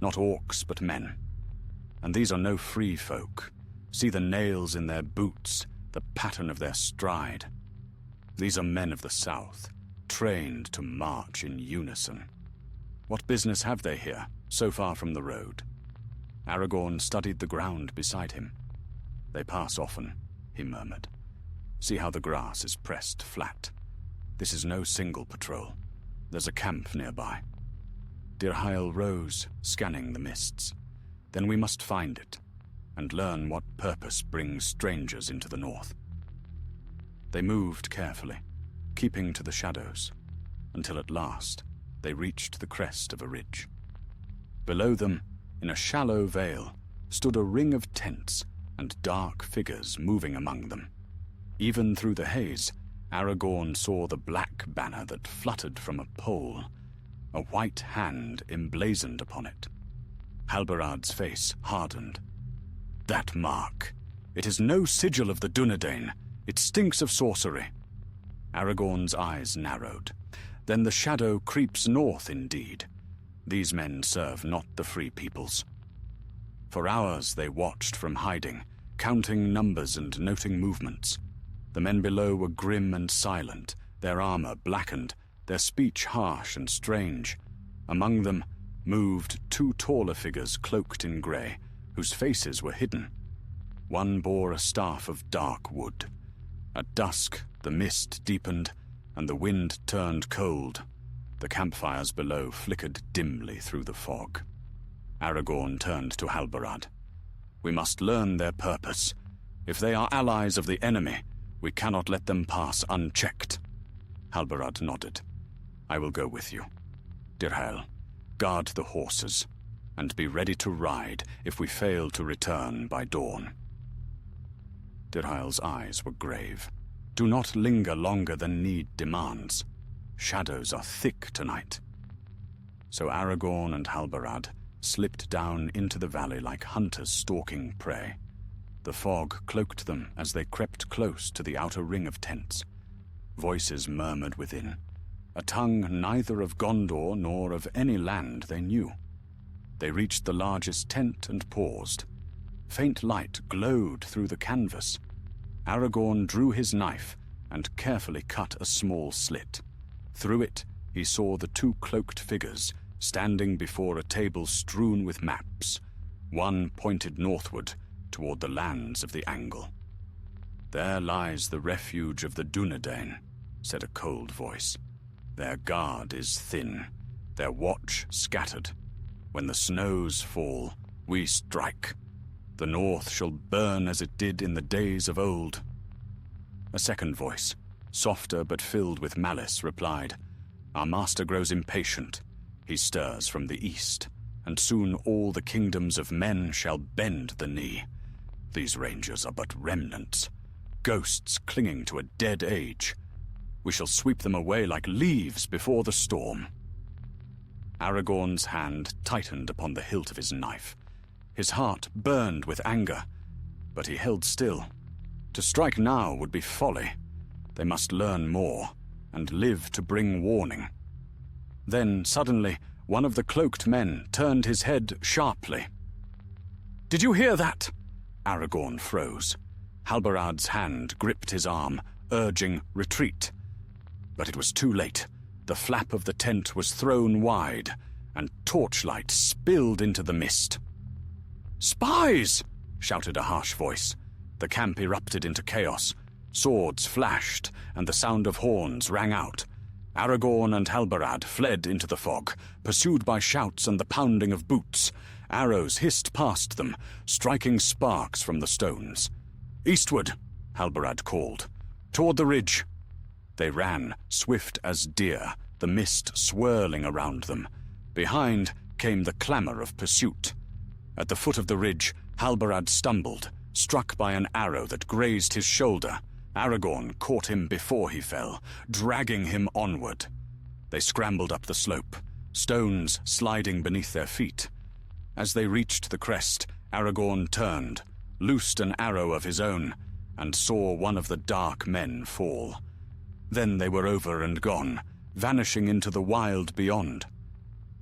Not orcs, but men. And these are no free folk. See the nails in their boots, the pattern of their stride. These are men of the south, trained to march in unison. What business have they here, so far from the road? Aragorn studied the ground beside him. They pass often, he murmured. See how the grass is pressed flat. This is no single patrol. There's a camp nearby. Dirhael rose, scanning the mists. Then we must find it, and learn what purpose brings strangers into the north. They moved carefully, keeping to the shadows, until at last they reached the crest of a ridge. Below them, in a shallow vale, stood a ring of tents and dark figures moving among them. Even through the haze, Aragorn saw the black banner that fluttered from a pole, a white hand emblazoned upon it. Halbarad's face hardened. That mark. It is no sigil of the Dunedain. It stinks of sorcery. Aragorn's eyes narrowed. Then the shadow creeps north indeed. These men serve not the free peoples. For hours they watched from hiding, counting numbers and noting movements. The men below were grim and silent, their armor blackened, their speech harsh and strange. Among them moved two taller figures cloaked in grey, whose faces were hidden. One bore a staff of dark wood. At dusk, the mist deepened, and the wind turned cold. The campfires below flickered dimly through the fog. Aragorn turned to Halbarad. "We must learn their purpose. If they are allies of the enemy, we cannot let them pass unchecked." Halbarad nodded. "I will go with you. Dirhael, guard the horses, and be ready to ride if we fail to return by dawn." Dirhael's eyes were grave. "Do not linger longer than need demands. Shadows are thick tonight." So Aragorn and Halbarad slipped down into the valley like hunters stalking prey. The fog cloaked them as they crept close to the outer ring of tents. Voices murmured within, a tongue neither of Gondor nor of any land they knew. They reached the largest tent and paused. Faint light glowed through the canvas. Aragorn drew his knife and carefully cut a small slit. Through it, he saw the two cloaked figures standing before a table strewn with maps. One pointed northward, toward the lands of the Angle. "There lies the refuge of the Dunedain," said a cold voice. "Their guard is thin, their watch scattered. When the snows fall, we strike. The north shall burn as it did in the days of old." A second voice, softer but filled with malice, replied, "Our master grows impatient. He stirs from the east, and soon all the kingdoms of men shall bend the knee. These rangers are but remnants, ghosts clinging to a dead age. We shall sweep them away like leaves before the storm." Aragorn's hand tightened upon the hilt of his knife. His heart burned with anger, but he held still. To strike now would be folly. They must learn more, and live to bring warning. Then, suddenly, one of the cloaked men turned his head sharply. "Did you hear that?" Aragorn froze. Halbarad's hand gripped his arm, urging retreat. But it was too late. The flap of the tent was thrown wide, and torchlight spilled into the mist. "Spies!" shouted a harsh voice. The camp erupted into chaos. Swords flashed, and the sound of horns rang out. Aragorn and Halbarad fled into the fog, pursued by shouts and the pounding of boots. Arrows hissed past them, striking sparks from the stones. "Eastward," Halbarad called. "Toward the ridge." They ran, swift as deer, the mist swirling around them. Behind came the clamor of pursuit. At the foot of the ridge, Halbarad stumbled, struck by an arrow that grazed his shoulder. Aragorn caught him before he fell, dragging him onward. They scrambled up the slope, stones sliding beneath their feet. As they reached the crest, Aragorn turned, loosed an arrow of his own, and saw one of the dark men fall. Then they were over and gone, vanishing into the wild beyond.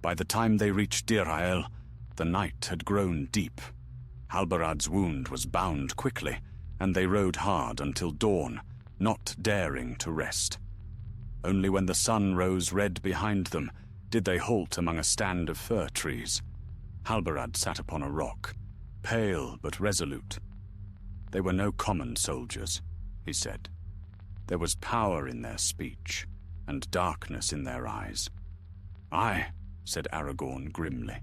By the time they reached Dirhael, the night had grown deep. Halbarad's wound was bound quickly, and they rode hard until dawn, not daring to rest. Only when the sun rose red behind them did they halt among a stand of fir trees. Halbarad sat upon a rock, pale but resolute. They were no common soldiers, he said. There was power in their speech, and darkness in their eyes. "Aye," said Aragorn grimly.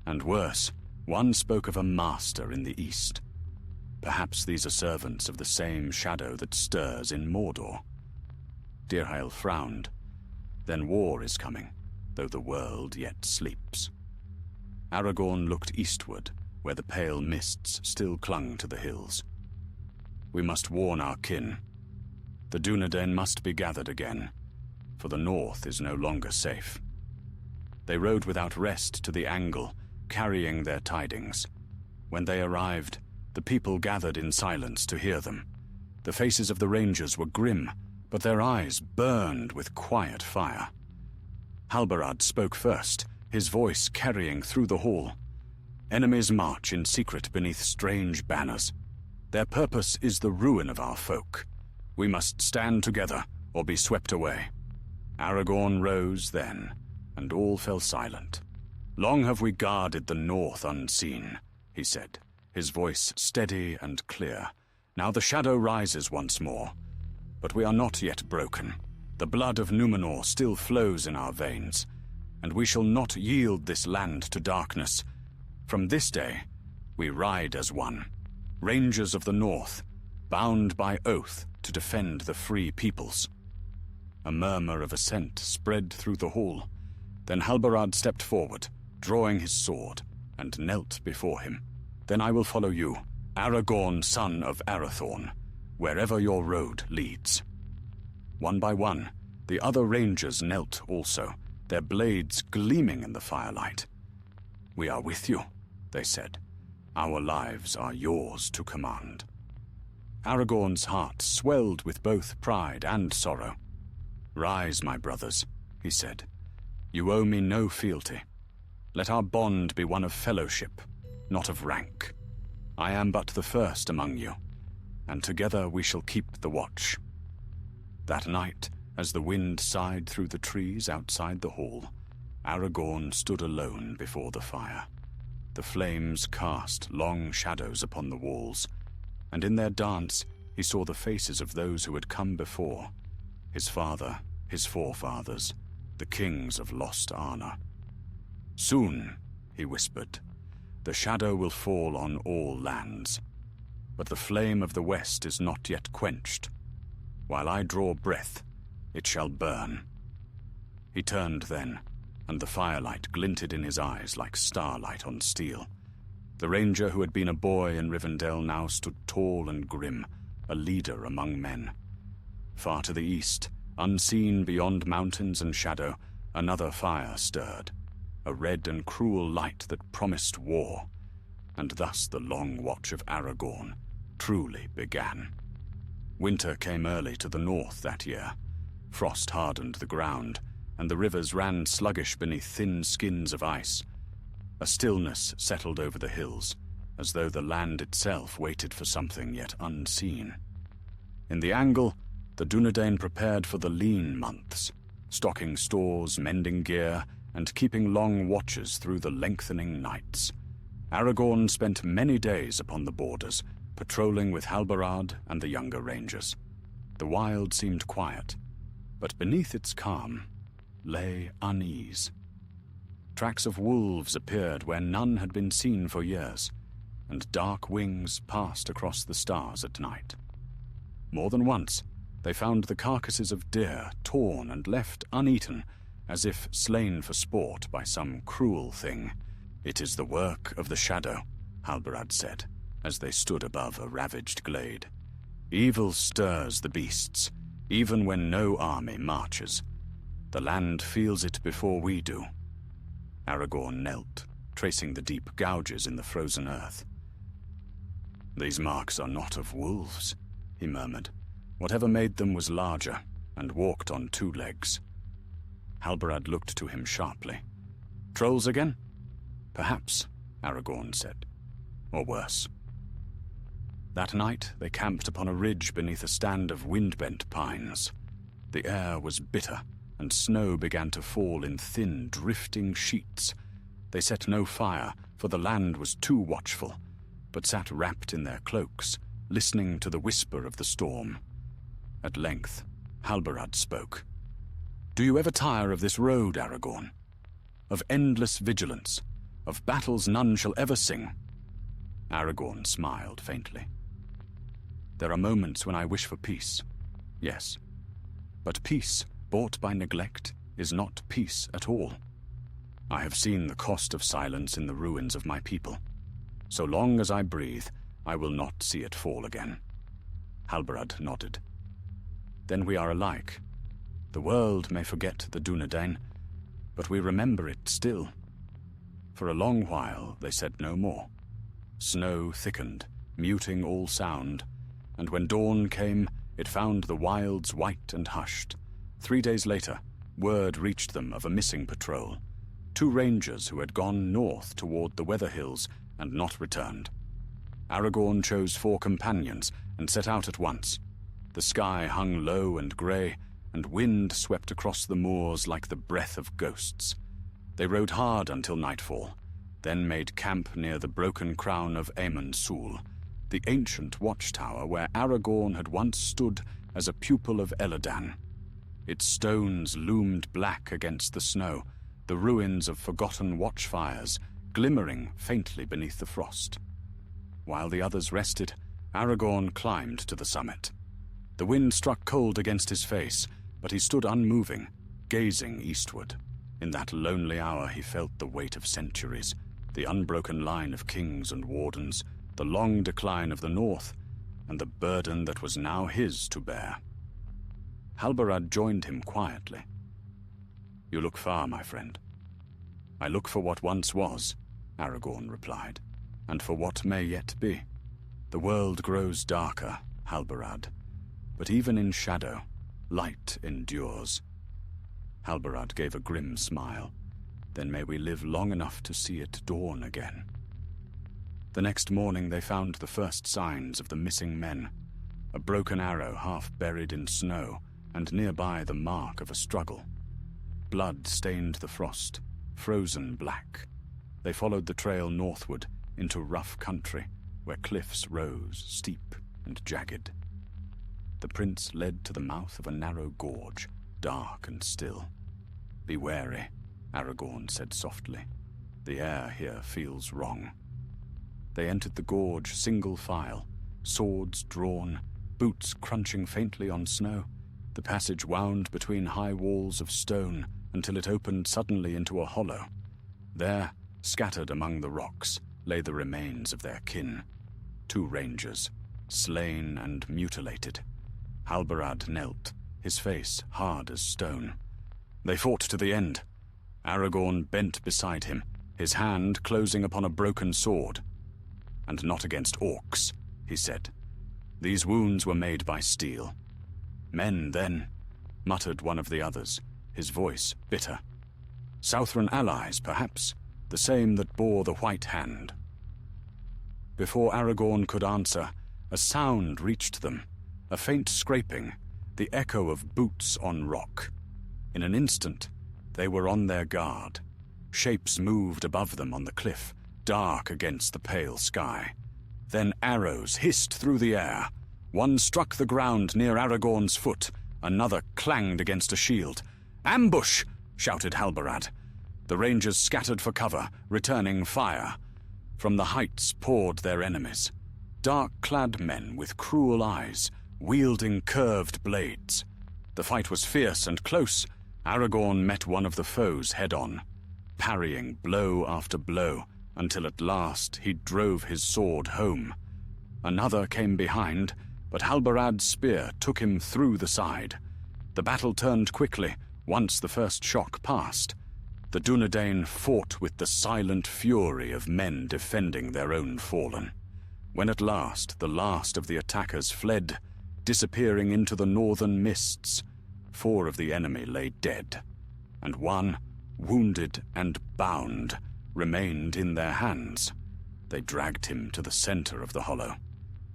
And worse, one spoke of a master in the east. Perhaps these are servants of the same shadow that stirs in Mordor. Dirhael frowned. Then war is coming, though the world yet sleeps. Aragorn looked eastward, where the pale mists still clung to the hills. "We must warn our kin. The Dunedain must be gathered again, for the north is no longer safe." They rode without rest to the Angle, carrying their tidings. When they arrived, the people gathered in silence to hear them. The faces of the rangers were grim, but their eyes burned with quiet fire. Halbarad spoke first, his voice carrying through the hall. Enemies march in secret beneath strange banners. Their purpose is the ruin of our folk. We must stand together or be swept away. Aragorn rose then, and all fell silent. Long have we guarded the north unseen, he said, his voice steady and clear. Now the shadow rises once more. But we are not yet broken. The blood of Númenor still flows in our veins, and we shall not yield this land to darkness. From this day, we ride as one, rangers of the north, bound by oath to defend the free peoples. A murmur of assent spread through the hall. Then Halbarad stepped forward, drawing his sword, and knelt before him. Then I will follow you, Aragorn, son of Arathorn, wherever your road leads. One by one, the other rangers knelt also, their blades gleaming in the firelight. We are with you, they said. Our lives are yours to command. Aragorn's heart swelled with both pride and sorrow. Rise, my brothers, he said. You owe me no fealty. Let our bond be one of fellowship, not of rank. I am but the first among you, and together we shall keep the watch. That night, as the wind sighed through the trees outside the hall, Aragorn stood alone before the fire. The flames cast long shadows upon the walls, and in their dance he saw the faces of those who had come before, his father, his forefathers, the kings of lost Arna. Soon, he whispered, the shadow will fall on all lands, but the flame of the west is not yet quenched. While I draw breath, it shall burn. He turned then, and the firelight glinted in his eyes like starlight on steel. The ranger who had been a boy in Rivendell now stood tall and grim, a leader among men. Far to the east, unseen beyond mountains and shadow, another fire stirred, a red and cruel light that promised war, and thus the long watch of Aragorn truly began. Winter came early to the north that year. Frost hardened the ground, and the rivers ran sluggish beneath thin skins of ice. A stillness settled over the hills, as though the land itself waited for something yet unseen. In the angle, the Dunedain prepared for the lean months, stocking stores, mending gear, and keeping long watches through the lengthening nights. Aragorn spent many days upon the borders, patrolling with Halbarad and the younger rangers. The wild seemed quiet, but beneath its calm lay unease. Tracks of wolves appeared where none had been seen for years, and dark wings passed across the stars at night. More than once, they found the carcasses of deer torn and left uneaten, as if slain for sport by some cruel thing. It is the work of the shadow, Halbarad said, as they stood above a ravaged glade. Evil stirs the beasts, even when no army marches. The land feels it before we do. Aragorn knelt, tracing the deep gouges in the frozen earth. These marks are not of wolves, he murmured. Whatever made them was larger, and walked on two legs. Halbarad looked to him sharply. Trolls again? Perhaps, Aragorn said. Or worse. That night they camped upon a ridge beneath a stand of wind-bent pines. The air was bitter, and snow began to fall in thin, drifting sheets. They set no fire, for the land was too watchful, but sat wrapped in their cloaks, listening to the whisper of the storm. At length, Halbarad spoke. Do you ever tire of this road, Aragorn? Of endless vigilance, of battles none shall ever sing? Aragorn smiled faintly. There are moments when I wish for peace, yes. But peace, bought by neglect, is not peace at all. I have seen the cost of silence in the ruins of my people. So long as I breathe, I will not see it fall again. Halbarad nodded. Then we are alike. The world may forget the Dunedain, but we remember it still. For a long while they said no more. Snow thickened, muting all sound, and when dawn came, It found the wilds white and hushed. 3 days later, word reached them of a missing patrol. 2 rangers who had gone north toward the Weather Hills and not returned. Aragorn chose 4 companions and set out at once. The sky hung low and grey, and wind swept across the moors like the breath of ghosts. They rode hard until nightfall, then made camp near the broken crown of Aemon Sul, the ancient watchtower where Aragorn had once stood as a pupil of Elladan. Its stones loomed black against the snow, the ruins of forgotten watchfires glimmering faintly beneath the frost. While the others rested, Aragorn climbed to the summit. The wind struck cold against his face, but he stood unmoving, gazing eastward. In that lonely hour he felt the weight of centuries, the unbroken line of kings and wardens, the long decline of the north, and the burden that was now his to bear. Halbarad joined him quietly. "You look far, my friend." "I look for what once was," Aragorn replied, "and for what may yet be. The world grows darker, Halbarad, but even in shadow, light endures." Halbarad gave a grim smile. "Then may we live long enough to see it dawn again." The next morning they found the first signs of the missing men. A broken arrow half buried in snow, and nearby the mark of a struggle. Blood stained the frost, frozen black. They followed the trail northward into rough country, where cliffs rose steep and jagged. The prince led to the mouth of a narrow gorge, dark and still. "Be wary," Aragorn said softly. "The air here feels wrong." They entered the gorge single file, swords drawn, boots crunching faintly on snow. The passage wound between high walls of stone until it opened suddenly into a hollow. There, scattered among the rocks, lay the remains of their kin. 2 rangers, slain and mutilated. Halbarad knelt, his face hard as stone. They fought to the end. Aragorn bent beside him, his hand closing upon a broken sword. "And not against orcs," he said. "These wounds were made by steel." "Men, then," muttered one of the others, his voice bitter. "Southron allies, perhaps, the same that bore the White Hand." Before Aragorn could answer, a sound reached them, a faint scraping, the echo of boots on rock. In an instant, they were on their guard. Shapes moved above them on the cliff, dark against the pale sky. Then arrows hissed through the air. One struck the ground near Aragorn's foot, another clanged against a shield. "Ambush!" shouted Halbarad. The rangers scattered for cover, returning fire. From the heights poured their enemies. Dark-clad men with cruel eyes, wielding curved blades. The fight was fierce and close. Aragorn met one of the foes head-on, parrying blow after blow, until at last he drove his sword home. Another came behind, but Halbarad's spear took him through the side. The battle turned quickly, once the first shock passed. The Dunedain fought with the silent fury of men defending their own fallen. When at last the last of the attackers fled, disappearing into the northern mists, 4 of the enemy lay dead, and one, wounded and bound, remained in their hands. They dragged him to the center of the hollow.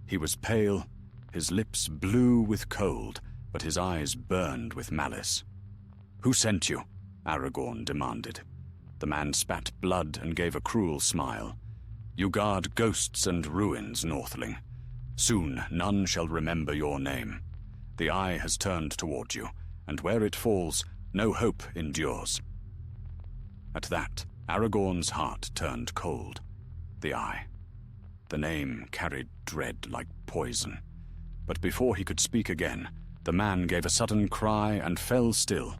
He was pale, his lips blue with cold, but his eyes burned with malice. "Who sent you?" Aragorn demanded. The man spat blood and gave a cruel smile. "You guard ghosts and ruins, Northling. Soon none shall remember your name. The eye has turned toward you, and where it falls, no hope endures." At that, Aragorn's heart turned cold. The eye. The name carried dread like poison. But before he could speak again, the man gave a sudden cry and fell still,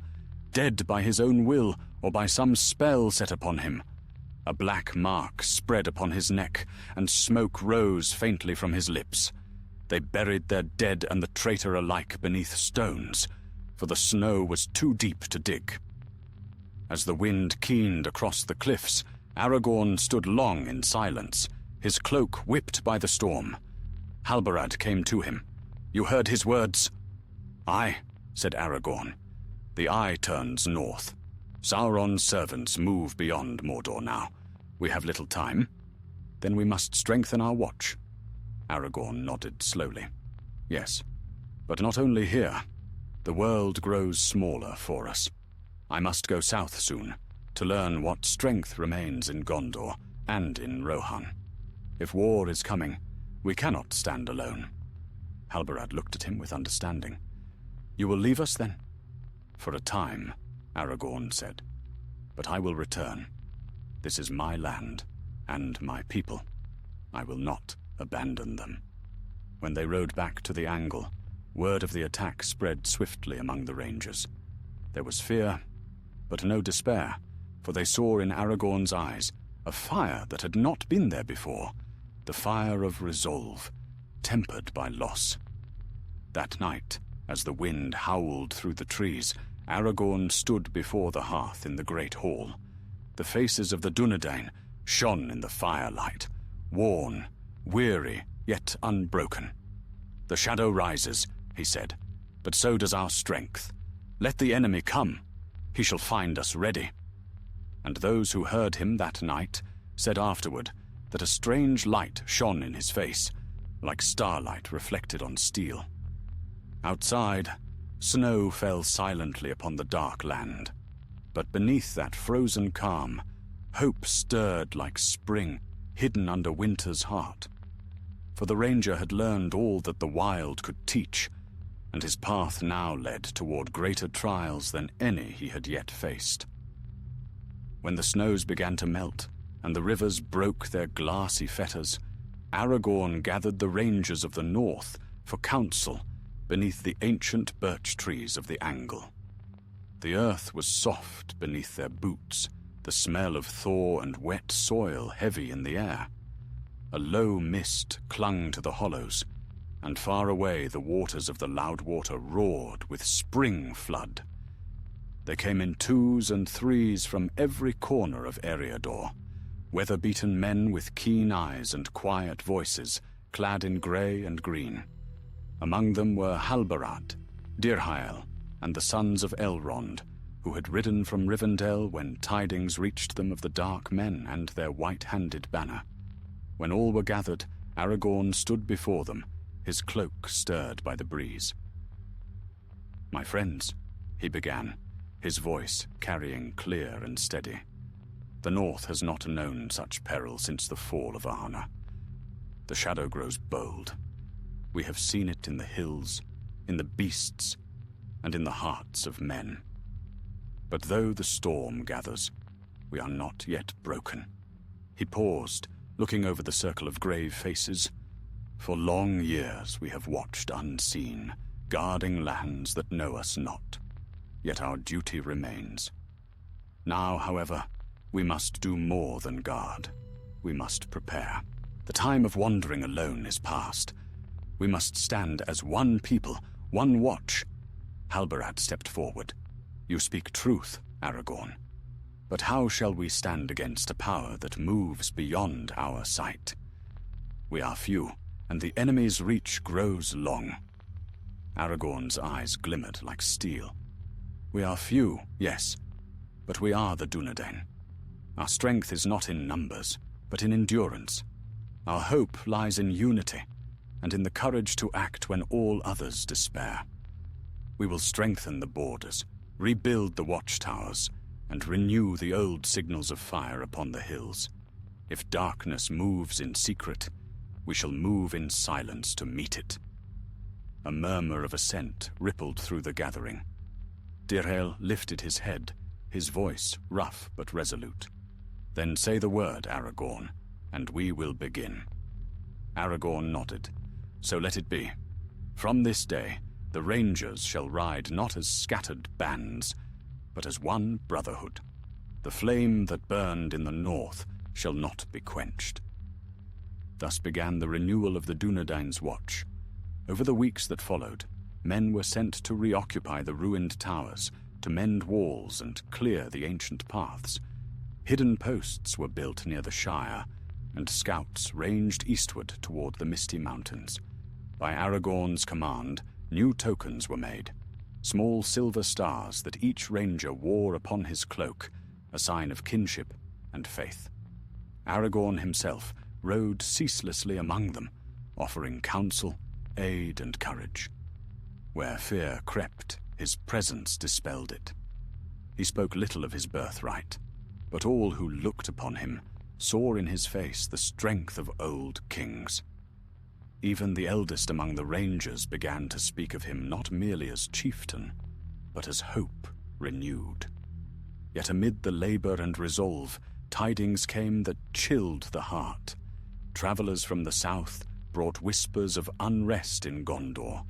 dead by his own will or by some spell set upon him. A black mark spread upon his neck, and smoke rose faintly from his lips. They buried their dead and the traitor alike beneath stones, for the snow was too deep to dig. As the wind keened across the cliffs, Aragorn stood long in silence, his cloak whipped by the storm. Halbarad came to him. You heard his words?" "Aye," said Aragorn. "The eye turns north. Sauron's servants move beyond Mordor now. We have little time. Then we must strengthen our watch." Aragorn nodded slowly. "Yes, but not only here. The world grows smaller for us. I must go south soon, to learn what strength remains in Gondor and in Rohan. If war is coming, we cannot stand alone." Halbarad looked at him with understanding. "You will leave us, then?" "For a time," Aragorn said. "But I will return. This is my land, and my people. I will not abandon them." When they rode back to the angle, word of the attack spread swiftly among the rangers. There was fear, but no despair, for they saw in Aragorn's eyes a fire that had not been there before, the fire of resolve, tempered by loss. That night, as the wind howled through the trees, Aragorn stood before the hearth in the great hall. The faces of the Dunedain shone in the firelight, worn, weary, yet unbroken. "The shadow rises," he said, "but so does our strength. Let the enemy come. He shall find us ready." And those who heard him that night said afterward that a strange light shone in his face, like starlight reflected on steel. Outside, snow fell silently upon the dark land, but beneath that frozen calm, hope stirred like spring hidden under winter's heart. For the ranger had learned all that the wild could teach, and his path now led toward greater trials than any he had yet faced. When the snows began to melt, and the rivers broke their glassy fetters, Aragorn gathered the rangers of the north for counsel beneath the ancient birch trees of the angle. The earth was soft beneath their boots, the smell of thaw and wet soil heavy in the air. A low mist clung to the hollows, and far away the waters of the Loudwater roared with spring flood. They came in twos and threes from every corner of Eriador, weather-beaten men with keen eyes and quiet voices, clad in grey and green. Among them were Halbarad, Dirhael, and the sons of Elrond, who had ridden from Rivendell when tidings reached them of the Dark Men and their white-handed banner. When all were gathered, Aragorn stood before them, his cloak stirred by the breeze. "My friends," he began, his voice carrying clear and steady. "The North has not known such peril since the fall of Arna. The shadow grows bold. We have seen it in the hills, in the beasts, and in the hearts of men. But though the storm gathers, we are not yet broken." He paused, looking over the circle of grave faces. "For long years we have watched unseen, guarding lands that know us not. Yet our duty remains. Now, however, we must do more than guard. We must prepare. The time of wandering alone is past. We must stand as one people, one watch." Halbarad stepped forward. "You speak truth, Aragorn. But how shall we stand against a power that moves beyond our sight? We are few, and the enemy's reach grows long." Aragorn's eyes glimmered like steel. "We are few, yes, but we are the Dunedain. Our strength is not in numbers, but in endurance. Our hope lies in unity, and in the courage to act when all others despair. We will strengthen the borders, rebuild the watchtowers, and renew the old signals of fire upon the hills. If darkness moves in secret, we shall move in silence to meet it." A murmur of assent rippled through the gathering. Dirhael lifted his head, his voice rough but resolute. "Then say the word, Aragorn, and we will begin." Aragorn nodded. "So let it be. From this day, the Rangers shall ride not as scattered bands, but as one brotherhood. The flame that burned in the north shall not be quenched." Thus began the renewal of the Dunedain's watch. Over the weeks that followed, men were sent to reoccupy the ruined towers, to mend walls and clear the ancient paths. Hidden posts were built near the Shire, and scouts ranged eastward toward the Misty Mountains. By Aragorn's command, new tokens were made, small silver stars that each ranger wore upon his cloak, a sign of kinship and faith. Aragorn himself rode ceaselessly among them, offering counsel, aid, and courage. Where fear crept, his presence dispelled it. He spoke little of his birthright, but all who looked upon him saw in his face the strength of old kings. Even the eldest among the rangers began to speak of him not merely as chieftain, but as hope renewed. Yet amid the labor and resolve, tidings came that chilled the heart. Travelers from the south brought whispers of unrest in Gondor,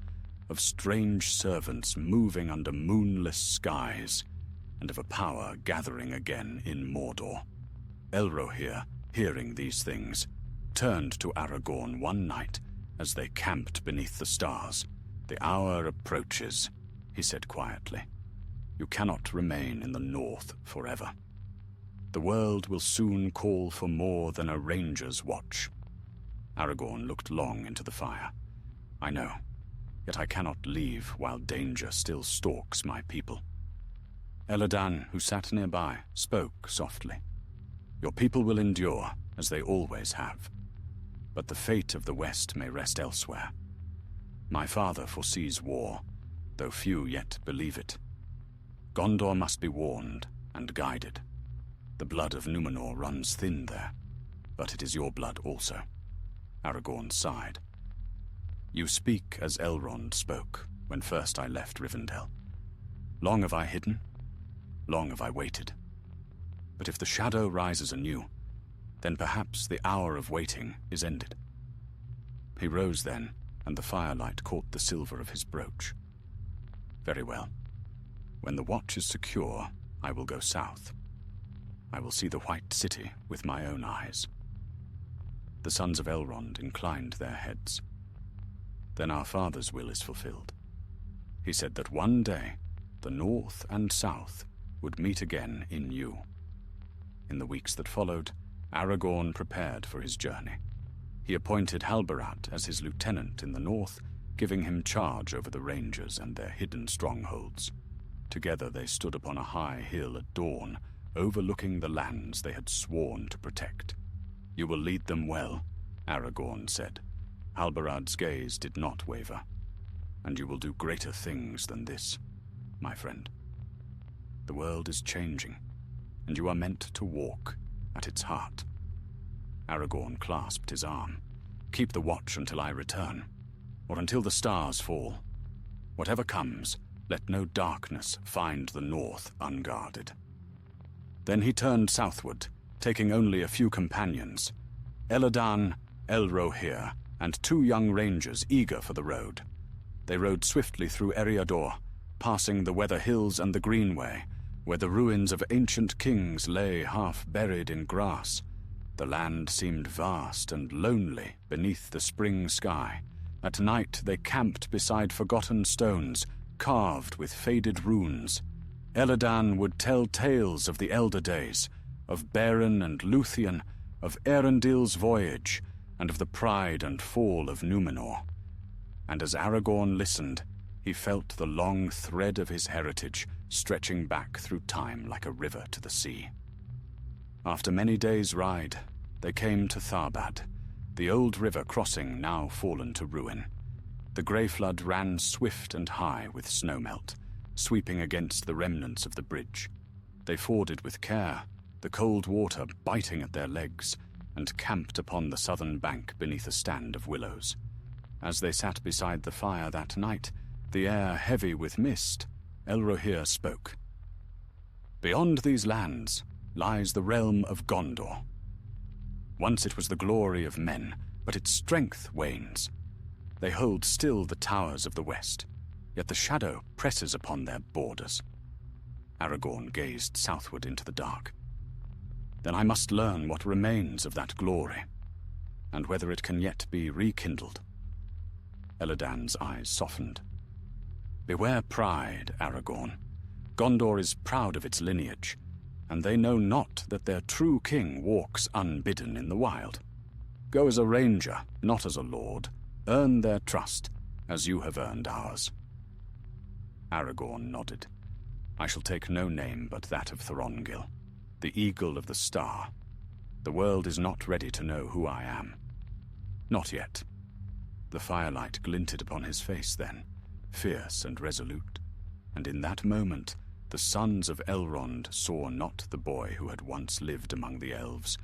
of strange servants moving under moonless skies, and of a power gathering again in Mordor. Elrohir, hearing these things, turned to Aragorn one night as they camped beneath the stars. "The hour approaches," he said quietly. "You cannot remain in the north forever. The world will soon call for more than a ranger's watch." Aragorn looked long into the fire. "I know, yet I cannot leave while danger still stalks my people." Elladan, who sat nearby, spoke softly. "Your people will endure, as they always have. But the fate of the West may rest elsewhere. My father foresees war, though few yet believe it. Gondor must be warned and guided. The blood of Númenor runs thin there, but it is your blood also." Aragorn sighed. "You speak as Elrond spoke when first I left Rivendell. Long have I hidden, long have I waited. But if the shadow rises anew, then perhaps the hour of waiting is ended." He rose then, and the firelight caught the silver of his brooch. "Very well. When the watch is secure, I will go south. I will see the White City with my own eyes." The sons of Elrond inclined their heads. "Then our father's will is fulfilled. He said that one day the north and south would meet again in you." In the weeks that followed, Aragorn prepared for his journey. He appointed Halbarad as his lieutenant in the north, giving him charge over the rangers and their hidden strongholds. Together they stood upon a high hill at dawn, overlooking the lands they had sworn to protect. "You will lead them well," Aragorn said. Halbarad's gaze did not waver. "And you will do greater things than this, my friend. The world is changing, and you are meant to walk at its heart." Aragorn clasped his arm. "Keep the watch until I return, or until the stars fall. Whatever comes, let no darkness find the north unguarded." Then he turned southward, taking only a few companions, Elladan, Elrohir, and 2 young rangers eager for the road. They rode swiftly through Eriador, passing the Weather Hills and the Greenway, where the ruins of ancient kings lay half buried in grass. The land seemed vast and lonely beneath the spring sky. At night they camped beside forgotten stones, carved with faded runes. Elladan would tell tales of the elder days, of Beren and Luthien, of Erendil's voyage, and of the pride and fall of Númenor. And as Aragorn listened, he felt the long thread of his heritage stretching back through time like a river to the sea. After many days' ride, they came to Tharbad, the old river crossing now fallen to ruin. The grey flood ran swift and high with snowmelt, sweeping against the remnants of the bridge. They forded with care, the cold water biting at their legs, and camped upon the southern bank beneath a stand of willows. As they sat beside the fire that night, the air heavy with mist, Elrohir spoke. "Beyond these lands lies the realm of Gondor. Once it was the glory of men, but its strength wanes. They hold still the towers of the west, yet the shadow presses upon their borders." Aragorn gazed southward into the dark. "Then I must learn what remains of that glory, and whether it can yet be rekindled." Elladan's eyes softened. "Beware pride, Aragorn. Gondor is proud of its lineage, and they know not that their true king walks unbidden in the wild. Go as a ranger, not as a lord. Earn their trust, as you have earned ours." Aragorn nodded. "I shall take no name but that of Thorongil, the Eagle of the Star. The world is not ready to know who I am. Not yet." The firelight glinted upon his face then, fierce and resolute, and in that moment the sons of Elrond saw not the boy who had once lived among the elves,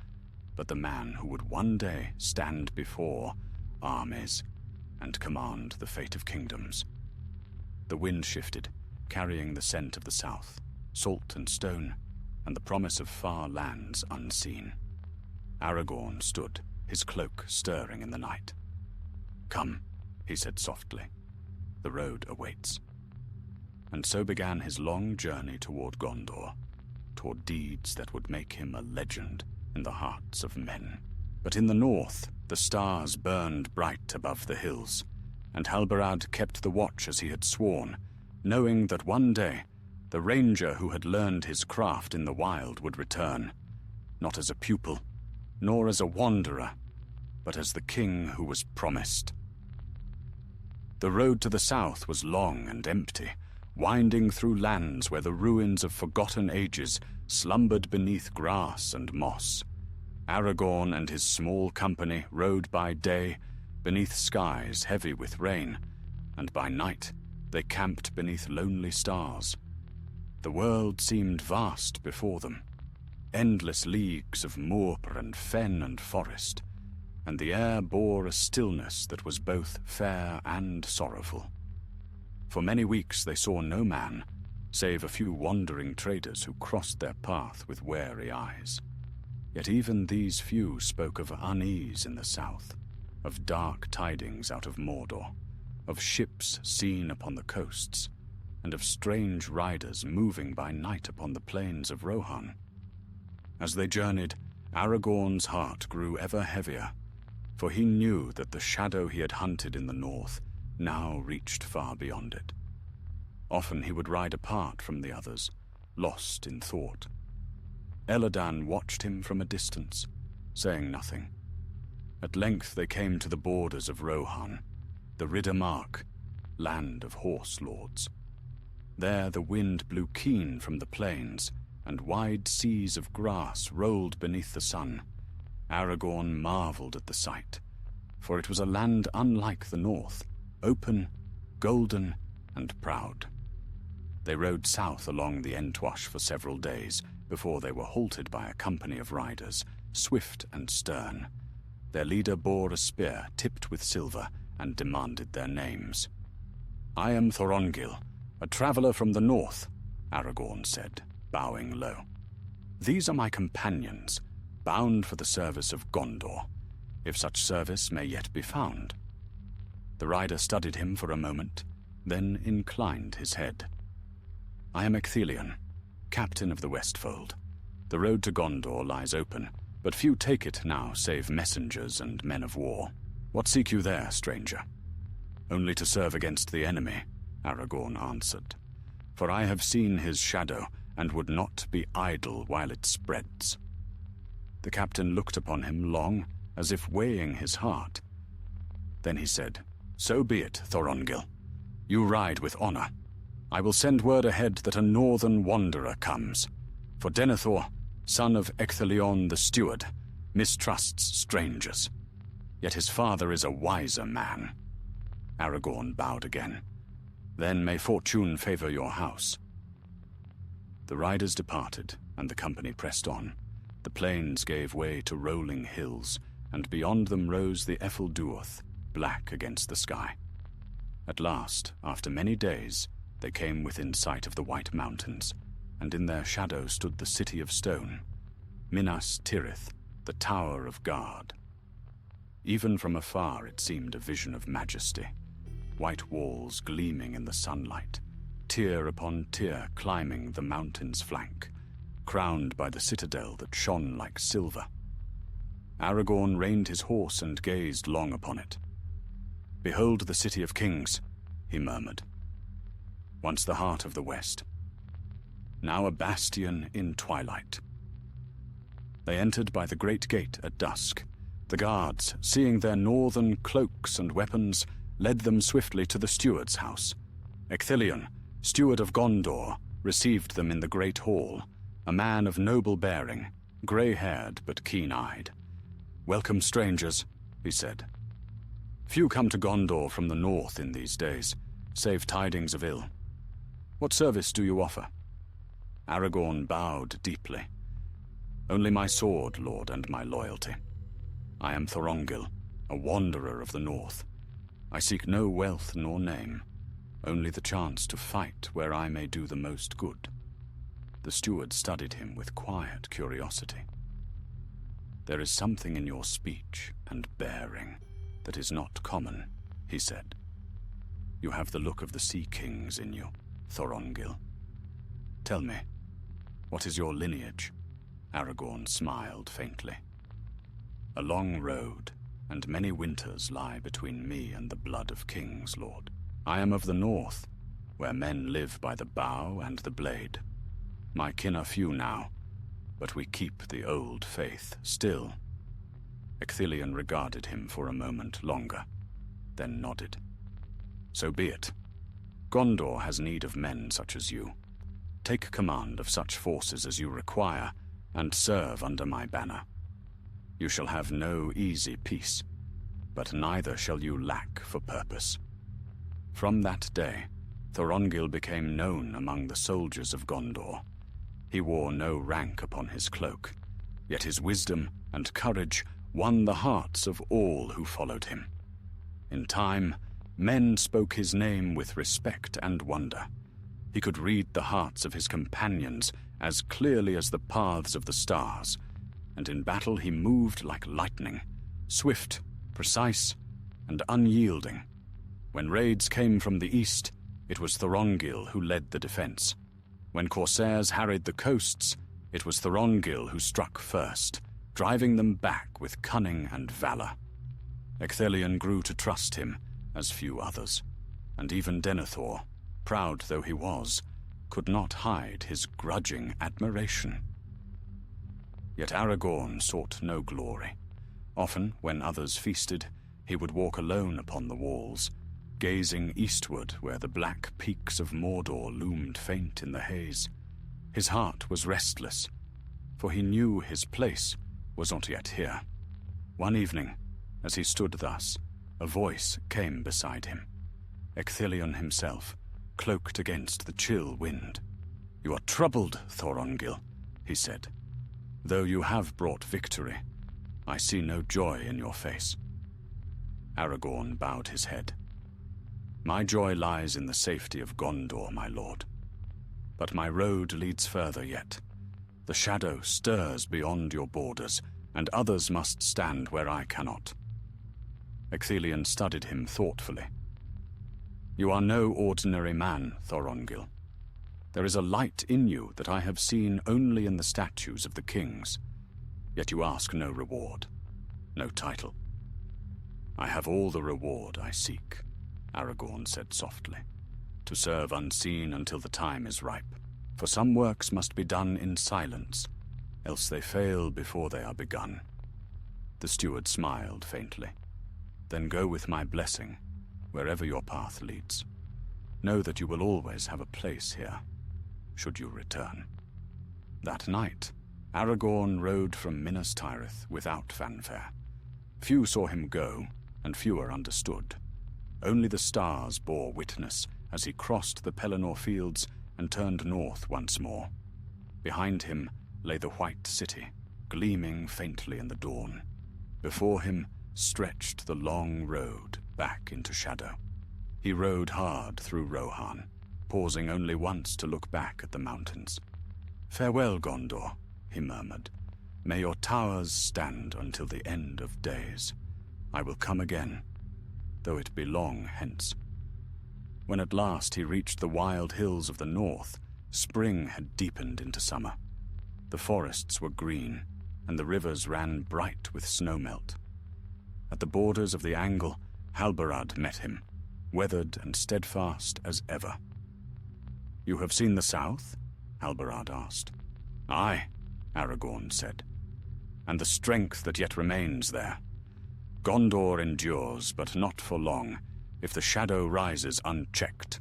but the man who would one day stand before armies and command the fate of kingdoms. The wind shifted, carrying the scent of the south, salt and stone, and the promise of far lands unseen. Aragorn stood, his cloak stirring in the night. "Come," he said softly. "The road awaits." And so began his long journey toward Gondor, toward deeds that would make him a legend in the hearts of men. But in the north, the stars burned bright above the hills, and Halbarad kept the watch as he had sworn, knowing that one day the ranger who had learned his craft in the wild would return, not as a pupil, nor as a wanderer, but as the king who was promised. The road to the south was long and empty, winding through lands where the ruins of forgotten ages slumbered beneath grass and moss. Aragorn and his small company rode by day beneath skies heavy with rain, and by night they camped beneath lonely stars. The world seemed vast before them, endless leagues of moor and fen and forest, and the air bore a stillness that was both fair and sorrowful. For many weeks they saw no man, save a few wandering traders who crossed their path with wary eyes. Yet even these few spoke of unease in the south, of dark tidings out of Mordor, of ships seen upon the coasts, and of strange riders moving by night upon the plains of Rohan. As they journeyed, Aragorn's heart grew ever heavier, for he knew that the shadow he had hunted in the north now reached far beyond it. Often he would ride apart from the others, lost in thought. Elladan watched him from a distance, saying nothing. At length they came to the borders of Rohan, the Riddermark, land of horse lords. There the wind blew keen from the plains, and wide seas of grass rolled beneath the sun. Aragorn marveled at the sight, for it was a land unlike the north, open, golden, and proud. They rode south along the Entwash for several days before they were halted by a company of riders, swift and stern. Their leader bore a spear tipped with silver and demanded their names. "I am Thorongil, a traveler from the north," Aragorn said, bowing low. "These are my companions, bound for the service of Gondor, if such service may yet be found." The rider studied him for a moment, then inclined his head. "I am Ecthelion, captain of the Westfold. The road to Gondor lies open, but few take it now save messengers and men of war. What seek you there, stranger?" "Only to serve against the enemy," Aragorn answered. "For I have seen his shadow, and would not be idle while it spreads." The captain looked upon him long, as if weighing his heart. Then he said, "So be it, Thorongil. You ride with honor. I will send word ahead that a northern wanderer comes, for Denethor, son of Ecthelion the steward, mistrusts strangers. Yet his father is a wiser man." Aragorn bowed again. "Then may fortune favor your house." The riders departed, and the company pressed on. The plains gave way to rolling hills, and beyond them rose the Efelduoth, black against the sky. At last, after many days, they came within sight of the White Mountains, and in their shadow stood the city of stone, Minas Tirith, the Tower of Guard. Even from afar it seemed a vision of majesty, white walls gleaming in the sunlight, tier upon tier climbing the mountain's flank, crowned by the citadel that shone like silver. Aragorn reined his horse and gazed long upon it. "Behold the city of kings," he murmured. "Once the heart of the West. Now a bastion in twilight." They entered by the great gate at dusk, The guards, seeing their northern cloaks and weapons, led them swiftly to the steward's house. Ecthelion, steward of Gondor, received them in the great hall, a man of noble bearing, grey-haired but keen-eyed. "Welcome, strangers," he said. "Few come to Gondor from the north in these days, save tidings of ill. What service do you offer?" Aragorn bowed deeply. "Only my sword, Lord, and my loyalty. I am Thorongil, a wanderer of the north. I seek no wealth nor name, only the chance to fight where I may do the most good." The steward studied him with quiet curiosity. "There is something in your speech and bearing that is not common," he said. "You have the look of the Sea Kings in you, Thorongil. Tell me, what is your lineage?" Aragorn smiled faintly. "A long road, and many winters lie between me and the blood of kings, Lord. I am of the north, where men live by the bow and the blade. My kin are few now, but we keep the old faith still." Ecthelion regarded him for a moment longer, then nodded. "So be it. Gondor has need of men such as you. Take command of such forces as you require, and serve under my banner. You shall have no easy peace, but neither shall you lack for purpose." From that day, Thorongil became known among the soldiers of Gondor. He wore no rank upon his cloak, yet his wisdom and courage won the hearts of all who followed him. In time, men spoke his name with respect and wonder. He could read the hearts of his companions as clearly as the paths of the stars, and in battle he moved like lightning, swift, precise, and unyielding. When raids came from the east, it was Thorongil who led the defense. When corsairs harried the coasts, it was Thorongil who struck first, driving them back with cunning and valor. Ecthelion grew to trust him as few others, and even Denethor, proud though he was, could not hide his grudging admiration. Yet Aragorn sought no glory. Often, when others feasted, he would walk alone upon the walls, gazing eastward where the black peaks of Mordor loomed faint in the haze. His heart was restless, for he knew his place was not yet here. One evening, as he stood thus, a voice came beside him. Ecthelion himself, cloaked against the chill wind. "You are troubled, Thorongil," he said. "Though you have brought victory, I see no joy in your face." Aragorn bowed his head. "My joy lies in the safety of Gondor, my lord. But my road leads further yet. The shadow stirs beyond your borders, and others must stand where I cannot." Ecthelion studied him thoughtfully. "You are no ordinary man, Thorongil. There is a light in you that I have seen only in the statues of the kings. Yet you ask no reward, no title." "I have all the reward I seek," Aragorn said softly. "To serve unseen until the time is ripe. For some works must be done in silence, else they fail before they are begun." The steward smiled faintly. "Then go with my blessing, wherever your path leads. Know that you will always have a place here, should you return." That night, Aragorn rode from Minas Tirith without fanfare. Few saw him go, and fewer understood. Only the stars bore witness as he crossed the Pelennor fields and turned north once more. Behind him lay the White City, gleaming faintly in the dawn. Before him stretched the long road back into shadow. He rode hard through Rohan, pausing only once to look back at the mountains. "Farewell, Gondor," he murmured. "May your towers stand until the end of days. I will come again, though it be long hence." When at last he reached the wild hills of the north, spring had deepened into summer. The forests were green, and the rivers ran bright with snowmelt. At the borders of the Angle, Halbarad met him, weathered and steadfast as ever. "You have seen the south?" Halbarad asked. "Aye," Aragorn said, "and the strength that yet remains there. Gondor endures, but not for long, if the shadow rises unchecked.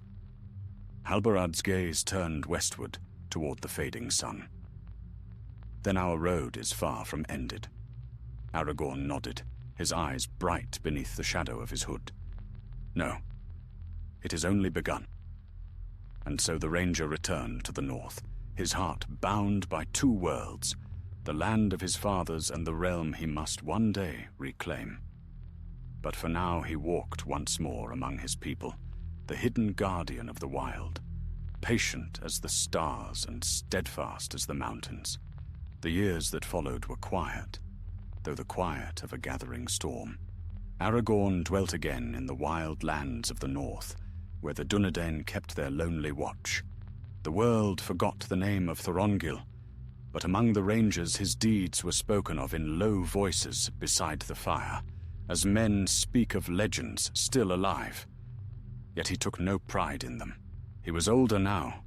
Halberad's gaze turned westward, toward the fading sun. Then our road is far from ended. Aragorn nodded, his eyes bright beneath the shadow of his hood. No, it is only begun. And so the ranger returned to the north, his heart bound by two worlds, the land of his fathers and the realm he must one day reclaim. But for now he walked once more among his people, the hidden guardian of the wild, patient as the stars and steadfast as the mountains. The years that followed were quiet, though the quiet of a gathering storm. Aragorn dwelt again in the wild lands of the north, where the Dunedain kept their lonely watch. The world forgot the name of Thorongil, but among the rangers his deeds were spoken of in low voices beside the fire, as men speak of legends still alive. Yet he took no pride in them. He was older now,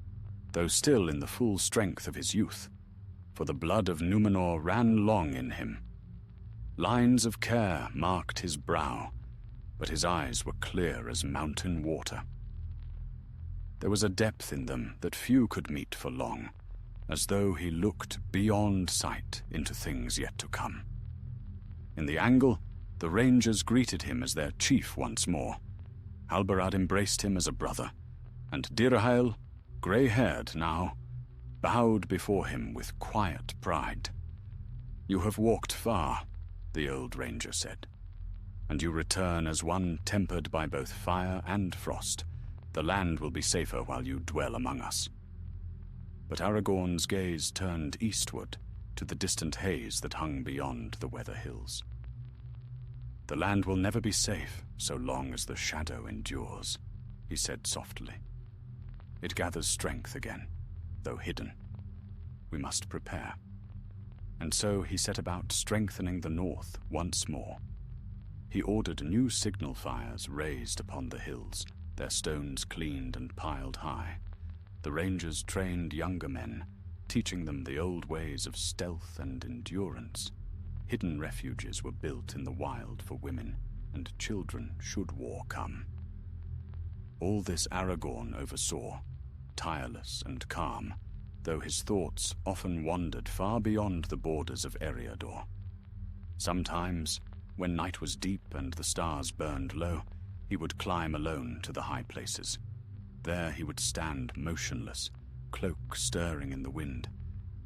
though still in the full strength of his youth, for the blood of Númenor ran long in him. Lines of care marked his brow, but his eyes were clear as mountain water. There was a depth in them that few could meet for long, as though he looked beyond sight into things yet to come. In the angle, the rangers greeted him as their chief once more. Halberad embraced him as a brother, and Dirahael, grey-haired now, bowed before him with quiet pride. "You have walked far," the old ranger said, "and you return as one tempered by both fire and frost. The land will be safer while you dwell among us." But Aragorn's gaze turned eastward to the distant haze that hung beyond the weather hills. "The land will never be safe so long as the shadow endures," he said softly. "It gathers strength again, though hidden. We must prepare." And so he set about strengthening the north once more. He ordered new signal fires raised upon the hills, their stones cleaned and piled high. The rangers trained younger men, teaching them the old ways of stealth and endurance. Hidden refuges were built in the wild for women and children should war come. All this Aragorn oversaw, tireless and calm, though his thoughts often wandered far beyond the borders of Eriador. Sometimes, when night was deep and the stars burned low, he would climb alone to the high places. There he would stand motionless, cloak stirring in the wind,